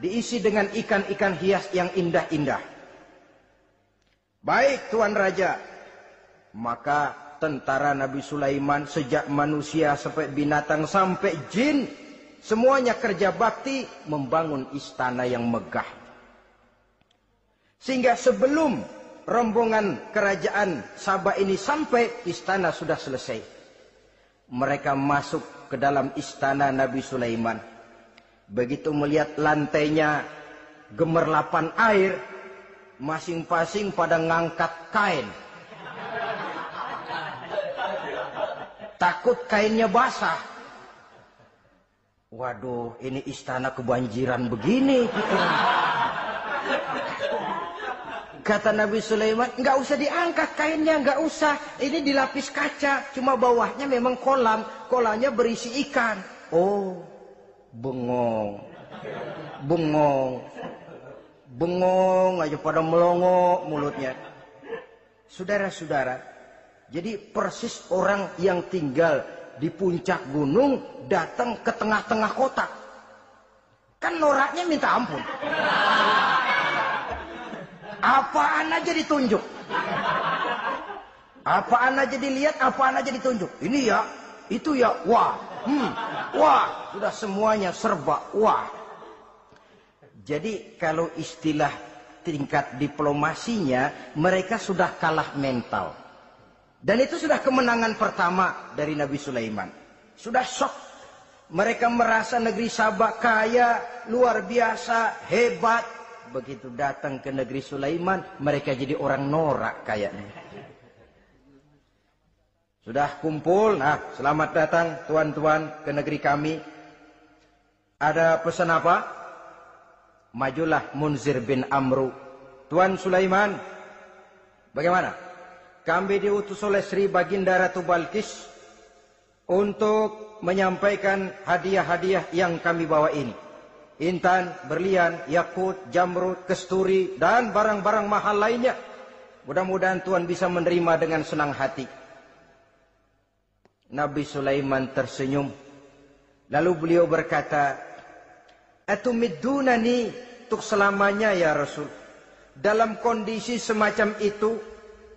Speaker 1: diisi dengan ikan-ikan hias yang indah-indah. Baik Tuan Raja. Maka tentara Nabi Sulaiman, sejak manusia sampai binatang sampai jin, semuanya kerja bakti membangun istana yang megah. Sehingga sebelum rombongan kerajaan Sabah ini sampai, istana sudah selesai. Mereka masuk ke dalam istana Nabi Sulaiman. Begitu melihat lantainya gemerlapan air, masing-masing pada ngangkat kain. Takut kainnya basah. Waduh, ini istana kebanjiran begini. Kata Nabi Sulaiman, nggak usah diangkat kainnya, nggak usah. Ini dilapis kaca, cuma bawahnya memang kolam. Kolamnya berisi ikan. Oh, bengong. Bengong. Bengong aja pada melongo mulutnya. Saudara-saudara, jadi persis orang yang tinggal di puncak gunung datang ke tengah-tengah kota. Kan noraknya minta ampun. Apaan aja ditunjuk. Apaan aja dilihat, apaan aja ditunjuk. Ini ya, itu ya, wah. Wah, sudah semuanya serba wah. Jadi kalau istilah tingkat diplomasinya, mereka sudah kalah mental. Dan itu sudah kemenangan pertama dari Nabi Sulaiman. Sudah shock. Mereka merasa negeri Sabah kaya, luar biasa, hebat. Begitu datang ke negeri Sulaiman, mereka jadi orang norak kayaknya. Sudah kumpul, nah selamat datang tuan-tuan ke negeri kami. Ada pesan apa? Majulah Munzir bin Amru. Tuan Sulaiman, bagaimana? Kami diutus oleh Sri Baginda Ratu Balkis untuk menyampaikan hadiah-hadiah yang kami bawa ini. Intan, berlian, yakut, jamrud, kesturi, dan barang-barang mahal lainnya. Mudah-mudahan Tuhan bisa menerima dengan senang hati. Nabi Sulaiman tersenyum. Lalu beliau berkata, "Atumiddunani untuk selamanya ya Rasul. Dalam kondisi semacam itu,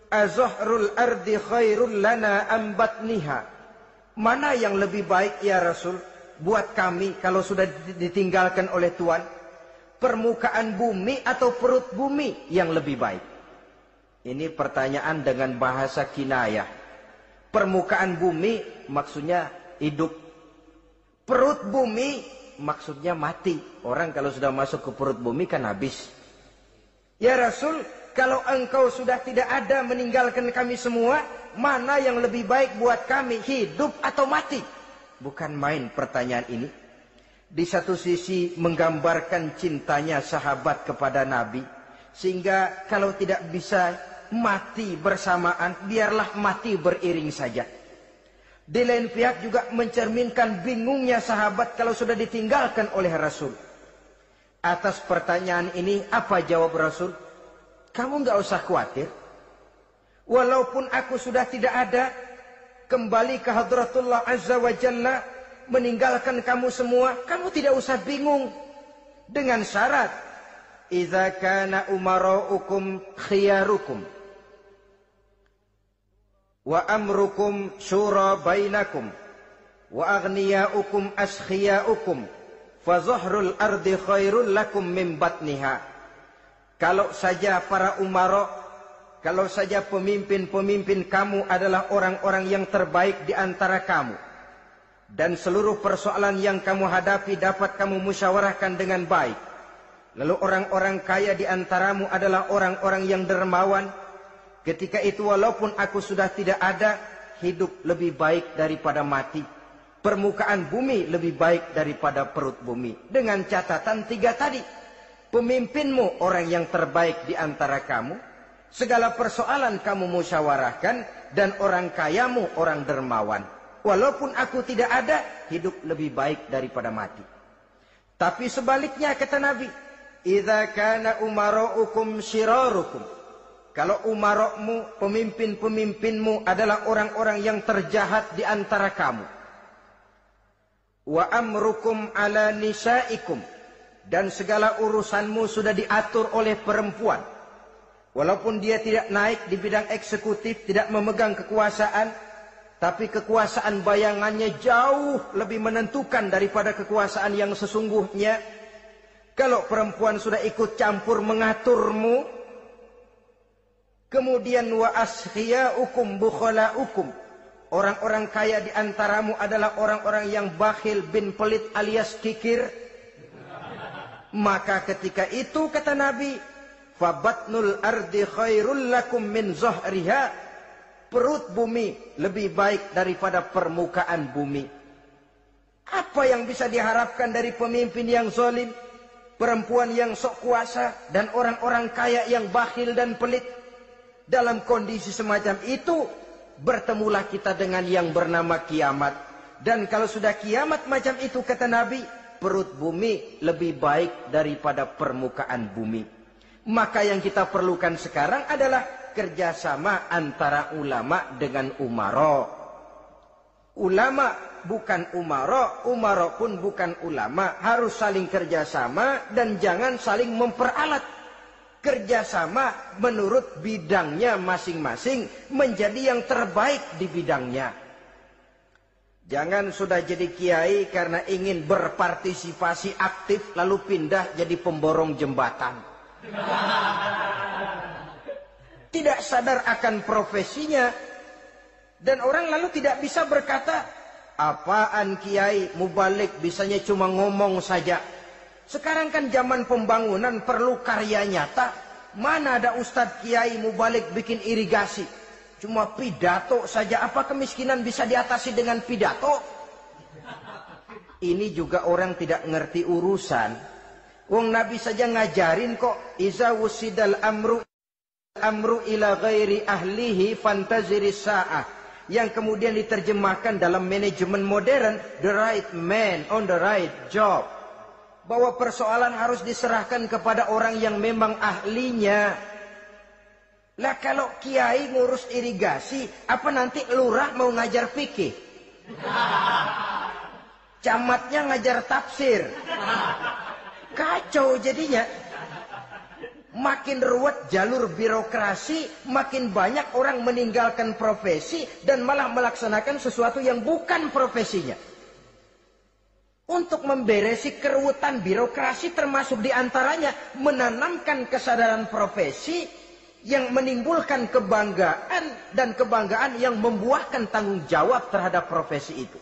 Speaker 1: azahrul ardi khairul lana ambatniha. Mana yang lebih baik ya Rasul buat kami kalau sudah ditinggalkan oleh Tuhan? Permukaan bumi atau perut bumi yang lebih baik?" Ini pertanyaan dengan bahasa kinayah. Permukaan bumi maksudnya hidup. Perut bumi maksudnya mati. Orang kalau sudah masuk ke perut bumi kan habis. Ya Rasul, kalau engkau sudah tidak ada meninggalkan kami semua, mana yang lebih baik buat kami, hidup atau mati? Bukan main pertanyaan ini. Di satu sisi menggambarkan cintanya sahabat kepada Nabi. Sehingga kalau tidak bisa mati bersamaan, biarlah mati beriring saja. Di lain pihak juga mencerminkan bingungnya sahabat kalau sudah ditinggalkan oleh Rasul. Atas pertanyaan ini, apa jawab Rasul? Kamu nggak usah khawatir. Walaupun aku sudah tidak ada, kembali ke hadratullah azza wa jalla, meninggalkan kamu semua, kamu tidak usah bingung. Dengan syarat, idza kana umara'ukum khiyarukum wa amrukum syura bainakum wa aghniyaukum askhiyaukum fa zahrul ardi khairul lakum min batniha. Kalau saja para umara, kalau saja pemimpin-pemimpin kamu adalah orang-orang yang terbaik di antara kamu, dan seluruh persoalan yang kamu hadapi dapat kamu musyawarahkan dengan baik, lalu orang-orang kaya di antaramu adalah orang-orang yang dermawan, ketika itu walaupun aku sudah tidak ada, hidup lebih baik daripada mati, permukaan bumi lebih baik daripada perut bumi. Dengan catatan 3 tadi, pemimpinmu orang yang terbaik di antara kamu, segala persoalan kamu musyawarahkan, dan orang kayamu orang dermawan. Walaupun aku tidak ada, hidup lebih baik daripada mati. Tapi sebaliknya kata Nabi, idza kana umara'ukum syirarukum, kalau umara'mu, pemimpin-pemimpinmu adalah orang-orang yang terjahat di antara kamu, wa amrukum ala nisaikum, dan segala urusanmu sudah diatur oleh perempuan, walaupun dia tidak naik di bidang eksekutif, tidak memegang kekuasaan, tapi kekuasaan bayangannya jauh lebih menentukan daripada kekuasaan yang sesungguhnya. Kalau perempuan sudah ikut campur mengaturmu, kemudian wa askhiyaukum bukhalaukum, orang-orang kaya di antaramu adalah orang-orang yang bakhil bin pelit alias kikir, maka ketika itu kata Nabi, fabatnul ardi khairul lakum min zahriha, perut bumi lebih baik daripada permukaan bumi. Apa yang bisa diharapkan dari pemimpin yang zalim, perempuan yang sok kuasa, dan orang-orang kaya yang bakhil dan pelit? Dalam kondisi semacam itu, bertemulah kita dengan yang bernama kiamat. Dan kalau sudah kiamat macam itu kata Nabi, perut bumi lebih baik daripada permukaan bumi. Maka yang kita perlukan sekarang adalah kerjasama antara ulama dengan umara. Ulama bukan umara, umara pun bukan ulama. Harus saling kerjasama dan jangan saling memperalat. Kerjasama menurut bidangnya masing-masing, menjadi yang terbaik di bidangnya. Jangan sudah jadi kiai karena ingin berpartisipasi aktif lalu pindah jadi pemborong jembatan. Tidak sadar akan profesinya, dan orang lalu tidak bisa berkata, apaan kiai mubalik bisanya cuma ngomong saja. Sekarang kan zaman pembangunan perlu karya nyata. Mana ada ustadz kiai mubalik bikin irigasi, cuma pidato saja. Apa kemiskinan bisa diatasi dengan pidato? Ini juga orang tidak ngerti urusan. Wong Nabi saja ngajarin kok, iza wusidal amru ila ghairi ahlihi fantaziris sa'ah, yang kemudian diterjemahkan dalam manajemen modern, the right man on the right job, bahwa persoalan harus diserahkan kepada orang yang memang ahlinya. Lah kalau kiai ngurus irigasi, apa nanti lurah mau ngajar fikih, camatnya ngajar tafsir, kacau jadinya. Makin ruwet jalur birokrasi, makin banyak orang meninggalkan profesi dan malah melaksanakan sesuatu yang bukan profesinya. Untuk memberesi keruwetan birokrasi, termasuk diantaranya menanamkan kesadaran profesi yang menimbulkan kebanggaan, dan kebanggaan yang membuahkan tanggung jawab terhadap profesi itu.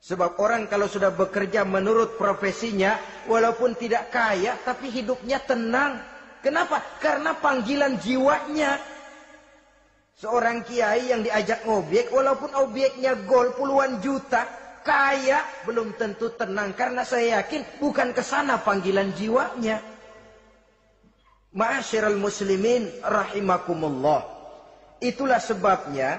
Speaker 1: Sebab orang kalau sudah bekerja menurut profesinya, walaupun tidak kaya, tapi hidupnya tenang. Kenapa? Karena panggilan jiwanya. Seorang kiai yang diajak ngobek, walaupun obyeknya gol puluhan juta, kaya, belum tentu tenang. Karena saya yakin bukan ke sana panggilan jiwanya. Ma'asyiral muslimin rahimakumullah. Itulah sebabnya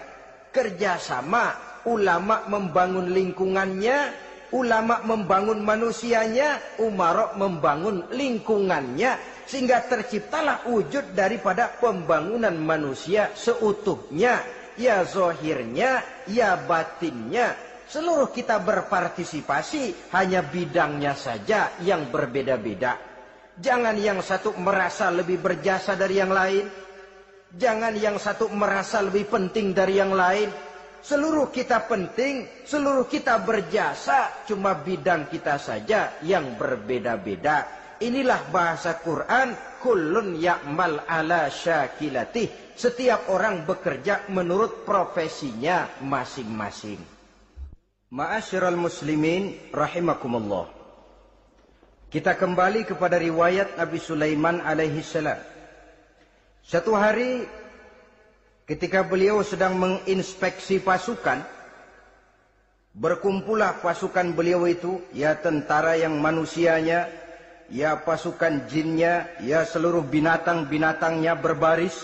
Speaker 1: kerjasama ulama membangun lingkungannya, ulama membangun manusianya, umarok membangun lingkungannya, sehingga terciptalah wujud daripada pembangunan manusia seutuhnya, ya zahirnya, ya batinnya. Seluruh kita berpartisipasi, hanya bidangnya saja yang berbeda-beda. Jangan yang satu merasa lebih berjasa dari yang lain. Jangan yang satu merasa lebih penting dari yang lain. Seluruh kita penting, seluruh kita berjasa, cuma bidang kita saja yang berbeda-beda. Inilah bahasa Quran, kullun ya'mal ala syakilatih. Setiap orang bekerja menurut profesinya masing-masing. Ma'asyiral muslimin rahimakumullah. Kita kembali kepada riwayat Nabi Sulaiman alaihi salam. Satu hari ketika beliau sedang menginspeksi pasukan, berkumpullah pasukan beliau itu, ya tentara yang manusianya, ya pasukan jinnya, ya seluruh binatang-binatangnya berbaris.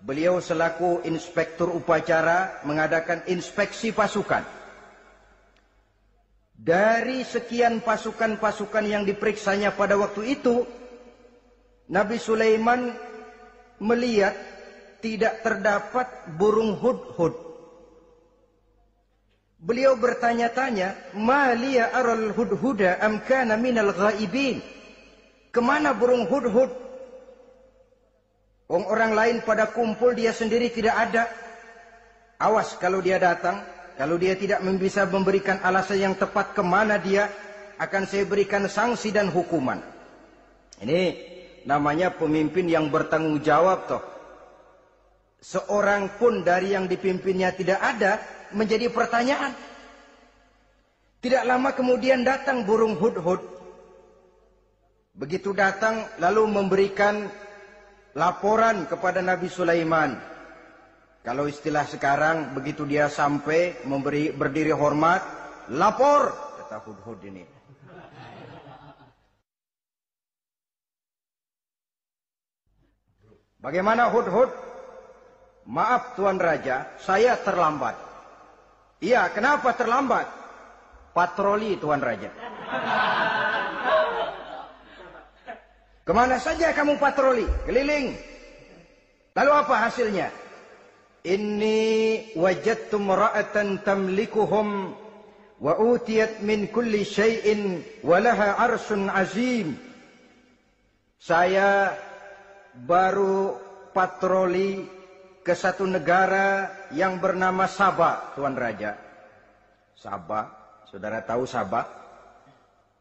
Speaker 1: Beliau selaku inspektur upacara mengadakan inspeksi pasukan. Dari sekian pasukan-pasukan yang diperiksanya pada waktu itu, Nabi Sulaiman melihat tidak terdapat burung hudhud. Beliau bertanya-tanya, "Ma liya aral hudhuda am kana minal ghaibin?" Kemana burung hudhud? Orang lain pada kumpul, dia sendiri tidak ada. Awas kalau dia datang, kalau dia tidak bisa memberikan alasan yang tepat kemana dia, akan saya berikan sanksi dan hukuman. Ini namanya pemimpin yang bertanggung jawab toh. Seorang pun dari yang dipimpinnya tidak ada, menjadi pertanyaan. Tidak lama kemudian datang burung hudhud. Begitu datang lalu memberikan laporan kepada Nabi Sulaiman. Kalau istilah sekarang, begitu dia sampai berdiri hormat, lapor, kata hudhud ini. Bagaimana hudhud? Maaf Tuan Raja, saya terlambat. Iya, kenapa terlambat? Patroli Tuan Raja. Kemana saja kamu patroli? Keliling. Lalu apa hasilnya? Inni wajadtu imra'atan tamlikuhum wa utiyat min kulli syai'in wa laha 'arsyun 'azim. Saya baru patroli ke satu negara yang bernama Sabah, Tuan Raja. Sabah, saudara tahu Sabah?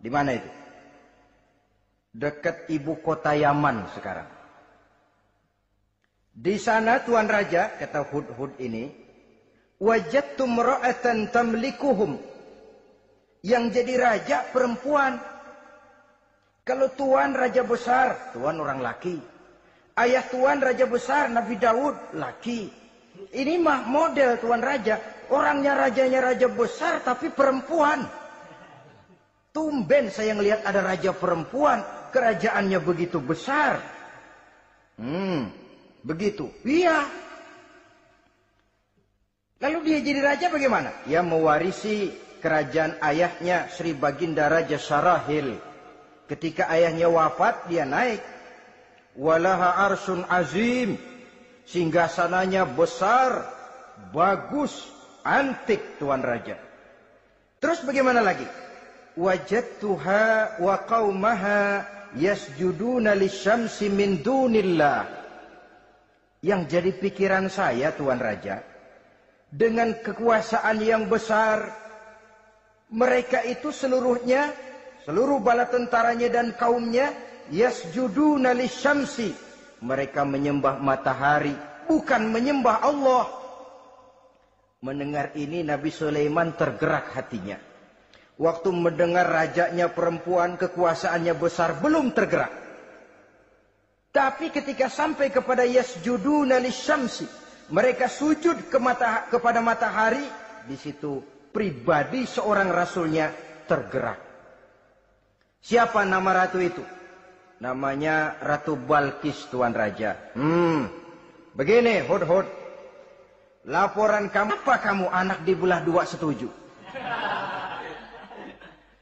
Speaker 1: Di mana itu? Dekat ibu kota Yaman sekarang. Di sana Tuan Raja, kata hudhud ini, wajadtu imra'atan tamlikuhum. Yang jadi raja perempuan. Kalau Tuan raja besar, Tuan orang laki. Ayah Tuan raja besar, Nabi Daud, laki. Ini mah model Tuan Raja. Orangnya rajanya raja besar tapi perempuan. Tumben saya ngelihat ada raja perempuan. Kerajaannya begitu besar. Begitu. Iya. Lalu dia jadi raja bagaimana? Dia mewarisi kerajaan ayahnya Sri Baginda Raja Sarahil. Ketika ayahnya wafat, dia naik. Walaha arsun azim. Singgasananya besar, bagus, antik Tuan Raja. Terus bagaimana lagi? Wajadtuha wa qaumaha yasjuduna lisyamsi min dunillah. Yang jadi pikiran saya Tuan Raja, dengan kekuasaan yang besar, mereka itu seluruhnya, seluruh bala tentaranya dan kaumnya, yasjuduna lisyamsi. Mereka menyembah matahari, bukan menyembah Allah. Mendengar ini Nabi Sulaiman tergerak hatinya. Waktu mendengar rajanya perempuan, kekuasaannya besar, belum tergerak. Tapi ketika sampai kepada yasjuduna lisyamsi, mereka sujud kepada matahari, di situ pribadi seorang rasulnya tergerak. Siapa nama ratu itu? Namanya Ratu Balkis Tuan Raja. Begini hudhud. Laporan kamu, apa kamu anak dibelah dua setuju?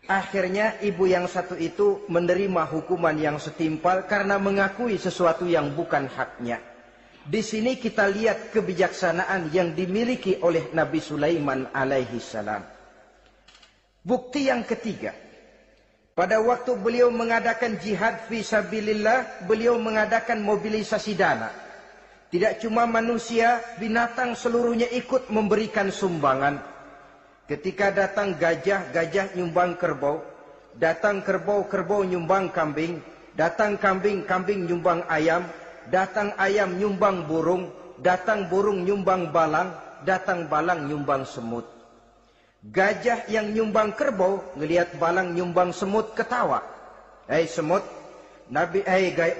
Speaker 1: Akhirnya ibu yang satu itu menerima hukuman yang setimpal karena mengakui sesuatu yang bukan haknya. Di sini kita lihat kebijaksanaan yang dimiliki oleh Nabi Sulaiman alaihi salam. Bukti yang ketiga, pada waktu beliau mengadakan jihad fi sabilillah, beliau mengadakan mobilisasi dana. Tidak cuma manusia, binatang seluruhnya ikut memberikan sumbangan. Ketika datang gajah, gajah nyumbang kerbau. Datang kerbau, kerbau nyumbang kambing. Datang kambing, kambing nyumbang ayam. Datang ayam nyumbang burung. Datang burung nyumbang balang. Datang balang nyumbang semut. Gajah yang nyumbang kerbau ngelihat balang nyumbang semut ketawa. Hei semut,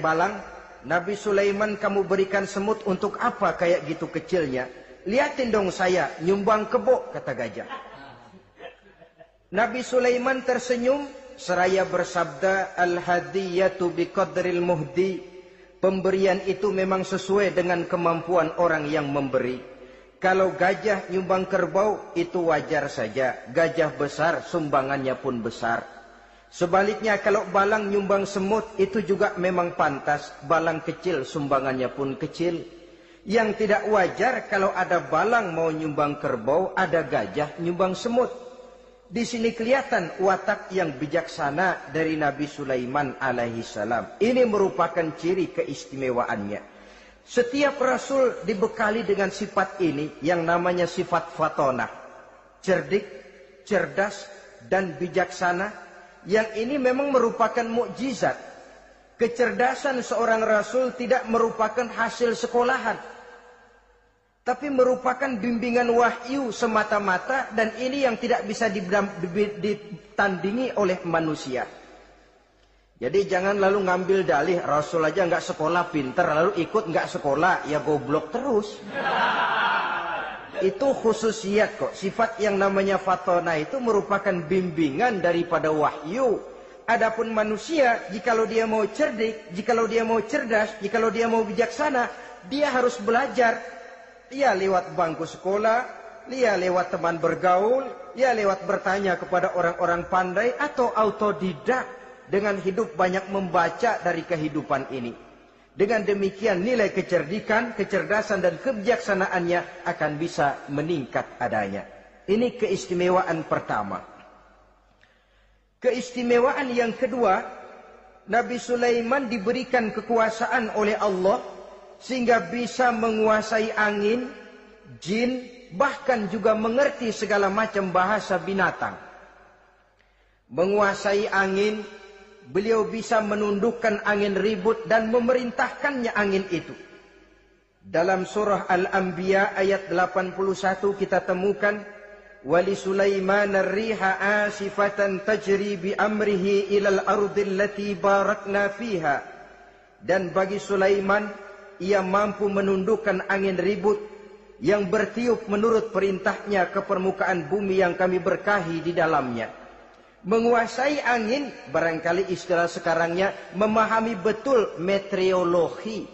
Speaker 1: balang, Nabi Sulaiman kamu berikan semut untuk apa kayak gitu kecilnya? Lihatin dong saya nyumbang kebo, kata gajah. Nabi Sulaiman tersenyum seraya bersabda, al-hadiyatu biqadril muhdi. Pemberian itu memang sesuai dengan kemampuan orang yang memberi. Kalau gajah nyumbang kerbau itu wajar saja. Gajah besar sumbangannya pun besar. Sebaliknya kalau balang nyumbang semut itu juga memang pantas. Balang kecil sumbangannya pun kecil. Yang tidak wajar kalau ada balang mau nyumbang kerbau, ada gajah nyumbang semut. Di sini kelihatan watak yang bijaksana dari Nabi Sulaiman alaihi salam. Ini merupakan ciri keistimewaannya. Setiap rasul dibekali dengan sifat ini yang namanya sifat fatonah. Cerdik, cerdas, dan bijaksana. Yang ini memang merupakan mukjizat. Kecerdasan seorang rasul tidak merupakan hasil sekolahan, tapi merupakan bimbingan wahyu semata-mata, dan ini yang tidak bisa ditandingi oleh manusia. Jadi jangan lalu ngambil dalih rasul aja nggak sekolah pinter lalu ikut nggak sekolah ya goblok terus. Itu khususiat kok. Sifat yang namanya fatona itu merupakan bimbingan daripada wahyu. Adapun manusia, jikalau dia mau cerdik, jikalau dia mau cerdas, jikalau dia mau bijaksana, dia harus belajar. Ya lewat bangku sekolah, ya lewat teman bergaul, ya lewat bertanya kepada orang-orang pandai, atau autodidak dengan hidup banyak membaca dari kehidupan ini. Dengan demikian nilai kecerdikan, kecerdasan dan kebijaksanaannya akan bisa meningkat adanya. Ini keistimewaan pertama. Keistimewaan yang kedua, Nabi Sulaiman diberikan kekuasaan oleh Allah sehingga bisa menguasai angin, jin, bahkan juga mengerti segala macam bahasa binatang. Menguasai angin, beliau bisa menundukkan angin ribut dan memerintahkannya angin itu. Dalam surah Al-Anbiya ayat 81 kita temukan, wali Sulaiman ar-riha asifatan tajri bi amrihi ilal ardil lati barakna fiha. Dan bagi Sulaiman, ia mampu menundukkan angin ribut yang bertiup menurut perintahnya ke permukaan bumi yang kami berkahi di dalamnya. Menguasai angin, barangkali istilah sekarangnya, memahami betul meteorologi.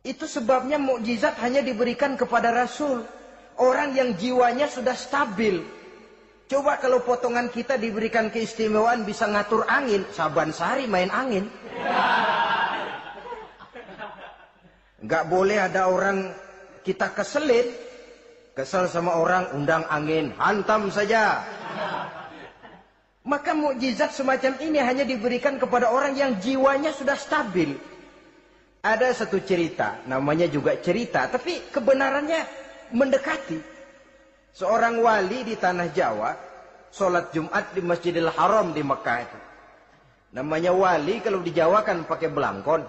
Speaker 1: Itu sebabnya mukjizat hanya diberikan kepada Rasul. Orang yang jiwanya sudah stabil. Coba kalau potongan kita diberikan keistimewaan bisa ngatur angin, Saban Sari main angin. Nggak boleh ada orang kita keselin. Kesel sama orang, undang angin, hantam saja. Maka mukjizat semacam ini hanya diberikan kepada orang yang jiwanya sudah stabil. Ada satu cerita, namanya juga cerita, tapi kebenarannya mendekati. Seorang wali di tanah Jawa, sholat Jumat di Masjidil Haram di Mekah itu. Namanya wali kalau di Jawa kan pakai belangkon.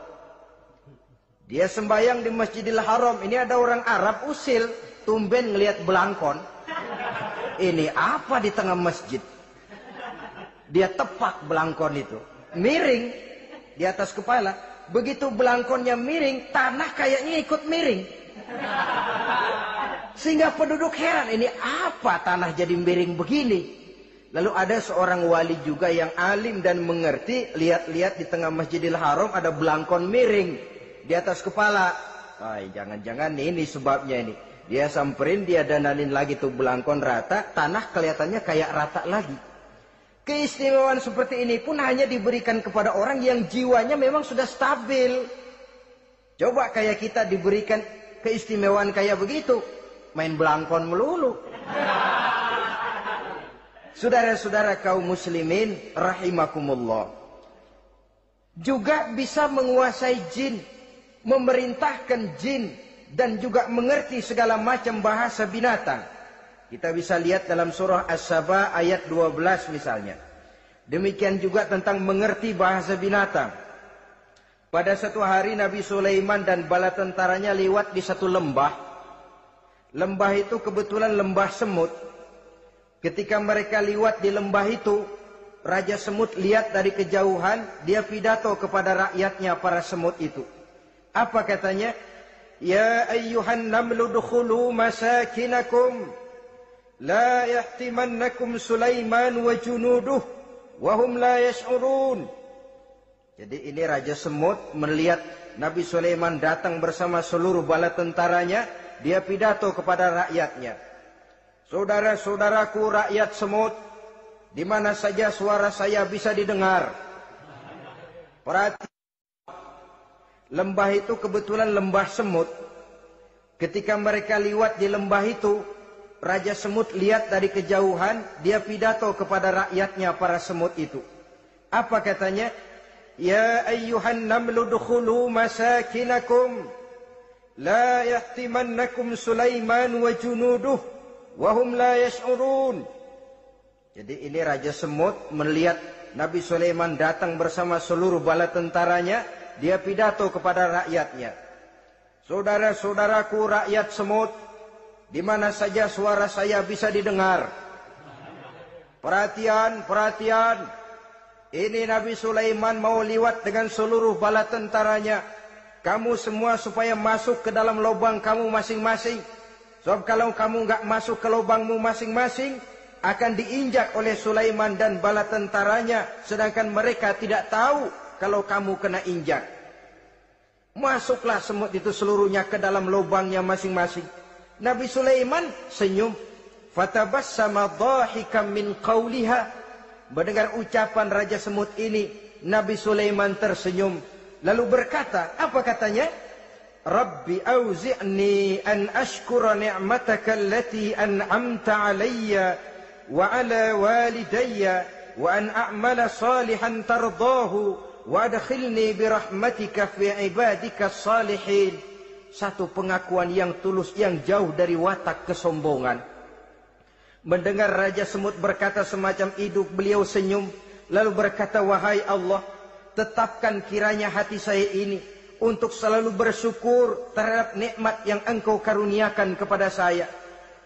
Speaker 1: Dia sembahyang di Masjidil Haram. Ini ada orang Arab usil, tumben ngelihat belangkon. Ini apa di tengah masjid? Dia tepak belangkon itu, miring di atas kepala. Begitu belangkonnya miring, tanah kayaknya ikut miring. Sehingga penduduk heran, ini apa tanah jadi miring begini? Lalu ada seorang wali juga yang alim dan mengerti, lihat-lihat di tengah Masjidil Haram ada belangkon miring di atas kepala. Jangan-jangan ini sebabnya ini. Dia samperin, dia dandanin lagi tuh belangkon rata, tanah kelihatannya kayak rata lagi. Keistimewaan seperti ini pun hanya diberikan kepada orang yang jiwanya memang sudah stabil. Coba kayak kita diberikan keistimewaan kayak begitu, main belangkon melulu. Saudara-saudara kaum muslimin rahimakumullah, juga bisa menguasai jin, memerintahkan jin, dan juga mengerti segala macam bahasa binatang. Kita bisa lihat dalam surah As-Saba ayat 12 misalnya. Demikian juga tentang mengerti bahasa binatang. Pada satu hari Nabi Sulaiman dan bala tentaranya lewat di satu lembah. Lembah itu kebetulan lembah semut. Ketika mereka lewat di lembah itu, Raja Semut lihat dari kejauhan, dia pidato kepada rakyatnya para semut itu. Apa katanya? Ya ayyuhan namlu dukhulu masakinakum, la yahtimannakum Sulaiman wa junuduh, wa hum la yash'urun. Jadi ini Raja Semut melihat Nabi Sulaiman datang bersama seluruh bala tentaranya, dia pidato kepada rakyatnya. Saudara-saudaraku rakyat semut, di mana saja suara saya bisa didengar. Perhatikan, lembah itu kebetulan lembah semut. Ketika mereka lewat di lembah itu, Raja Semut lihat dari kejauhan, dia pidato kepada rakyatnya para semut itu. Apa katanya? Ya ayyuhan namlu dukhulu masakinakum, la yahtimannakum Sulaiman wa junuduh, wa hum la yash'urun. Jadi ini Raja Semut melihat Nabi Sulaiman datang bersama seluruh bala tentaranya, dia pidato kepada rakyatnya. Saudara-saudaraku rakyat semut, di mana saja suara saya bisa didengar. Perhatian, perhatian. Ini Nabi Sulaiman mau liwat dengan seluruh bala tentaranya. Kamu semua supaya masuk ke dalam lubang kamu masing-masing. Sebab kalau kamu nggak masuk ke lubangmu masing-masing, akan diinjak oleh Sulaiman dan bala tentaranya, sedangkan mereka tidak tahu kalau kamu kena injak. Masuklah semut itu seluruhnya ke dalam lubangnya masing-masing. Nabi Sulaiman senyum. Fatabassama dhahikan min qawliha. Mendengar ucapan Raja Semut ini, Nabi Sulaiman tersenyum. Lalu berkata, apa katanya? Rabbi auzi'ni an ashkura ni'mataka allati an'amta alayya wa ala walidayya wa an a'mala salihan tardahu wa adkhilni birahmatika fi ibadika salihin. Satu pengakuan yang tulus, yang jauh dari watak kesombongan. Mendengar Raja Semut berkata semacam itu, beliau senyum. Lalu berkata, wahai Allah, tetapkan kiranya hati saya ini untuk selalu bersyukur terhadap nikmat yang engkau karuniakan kepada saya.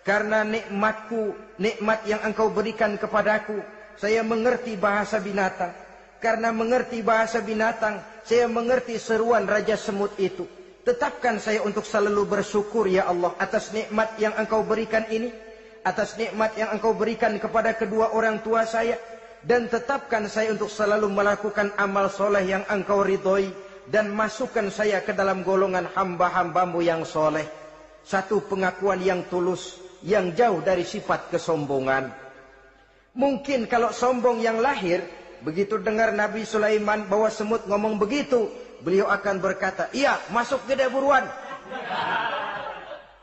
Speaker 1: Karena nikmatku, nikmat yang engkau berikan kepadaku, saya mengerti bahasa binatang. Karena mengerti bahasa binatang, saya mengerti seruan Raja Semut itu. Tetapkan saya untuk selalu bersyukur ya Allah atas nikmat yang engkau berikan ini, atas nikmat yang engkau berikan kepada kedua orang tua saya, dan tetapkan saya untuk selalu melakukan amal soleh yang engkau ridhoi, dan masukkan saya ke dalam golongan hamba-hambamu yang soleh. Satu pengakuan yang tulus, yang jauh dari sifat kesombongan. Mungkin kalau sombong yang lahir, begitu dengar Nabi Sulaiman bahwa semut ngomong begitu, beliau akan berkata, iya masuk gede buruan.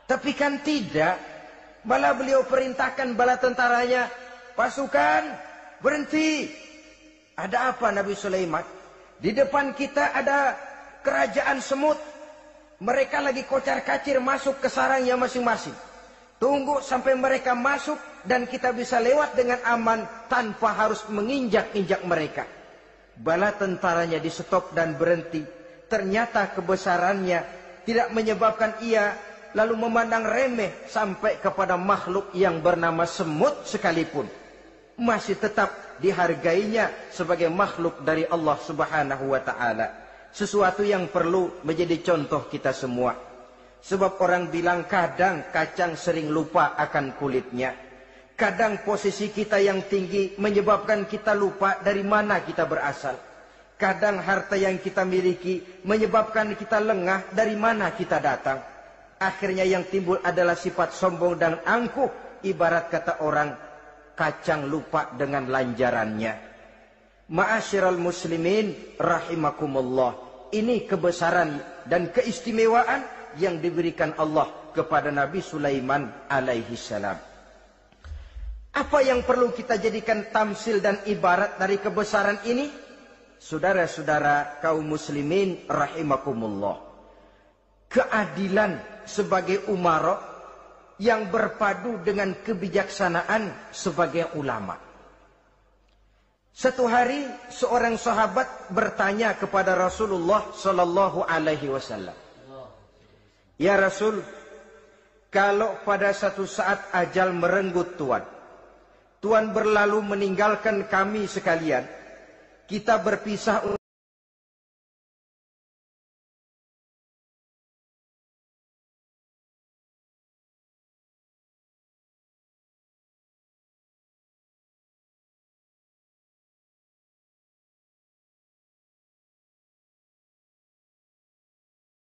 Speaker 1: Tapi kan tidak. Malah beliau perintahkan bala tentaranya, pasukan berhenti. Ada apa Nabi Sulaiman? Di depan kita ada kerajaan semut. Mereka lagi kocar-kacir masuk ke sarangnya masing-masing. Tunggu sampai mereka masuk dan kita bisa lewat dengan aman tanpa harus menginjak-injak mereka. Bala tentaranya di stop dan berhenti. Ternyata kebesarannya tidak menyebabkan ia lalu memandang remeh sampai kepada makhluk yang bernama semut sekalipun. Masih tetap dihargainya sebagai makhluk dari Allah Subhanahu wa ta'ala. Sesuatu yang perlu menjadi contoh kita semua. Sebab orang bilang kadang kacang sering lupa akan kulitnya. Kadang posisi kita yang tinggi menyebabkan kita lupa dari mana kita berasal. Kadang harta yang kita miliki menyebabkan kita lengah dari mana kita datang. Akhirnya yang timbul adalah sifat sombong dan angkuh. Ibarat kata orang, kacang lupa dengan lanjarannya. Ma'asyiral muslimin rahimakumullah. Ini kebesaran dan keistimewaan yang diberikan Allah kepada Nabi Sulaiman alaihi salam. Apa yang perlu kita jadikan tamsil dan ibarat dari kebesaran ini? Saudara-saudara kaum muslimin rahimakumullah. Keadilan sebagai umara yang berpadu dengan kebijaksanaan sebagai ulama. Satu hari seorang sahabat bertanya kepada Rasulullah sallallahu alaihi wasallam, "Ya Rasul, kalau pada satu saat ajal merenggut Tuan berlalu meninggalkan kami sekalian, kita berpisah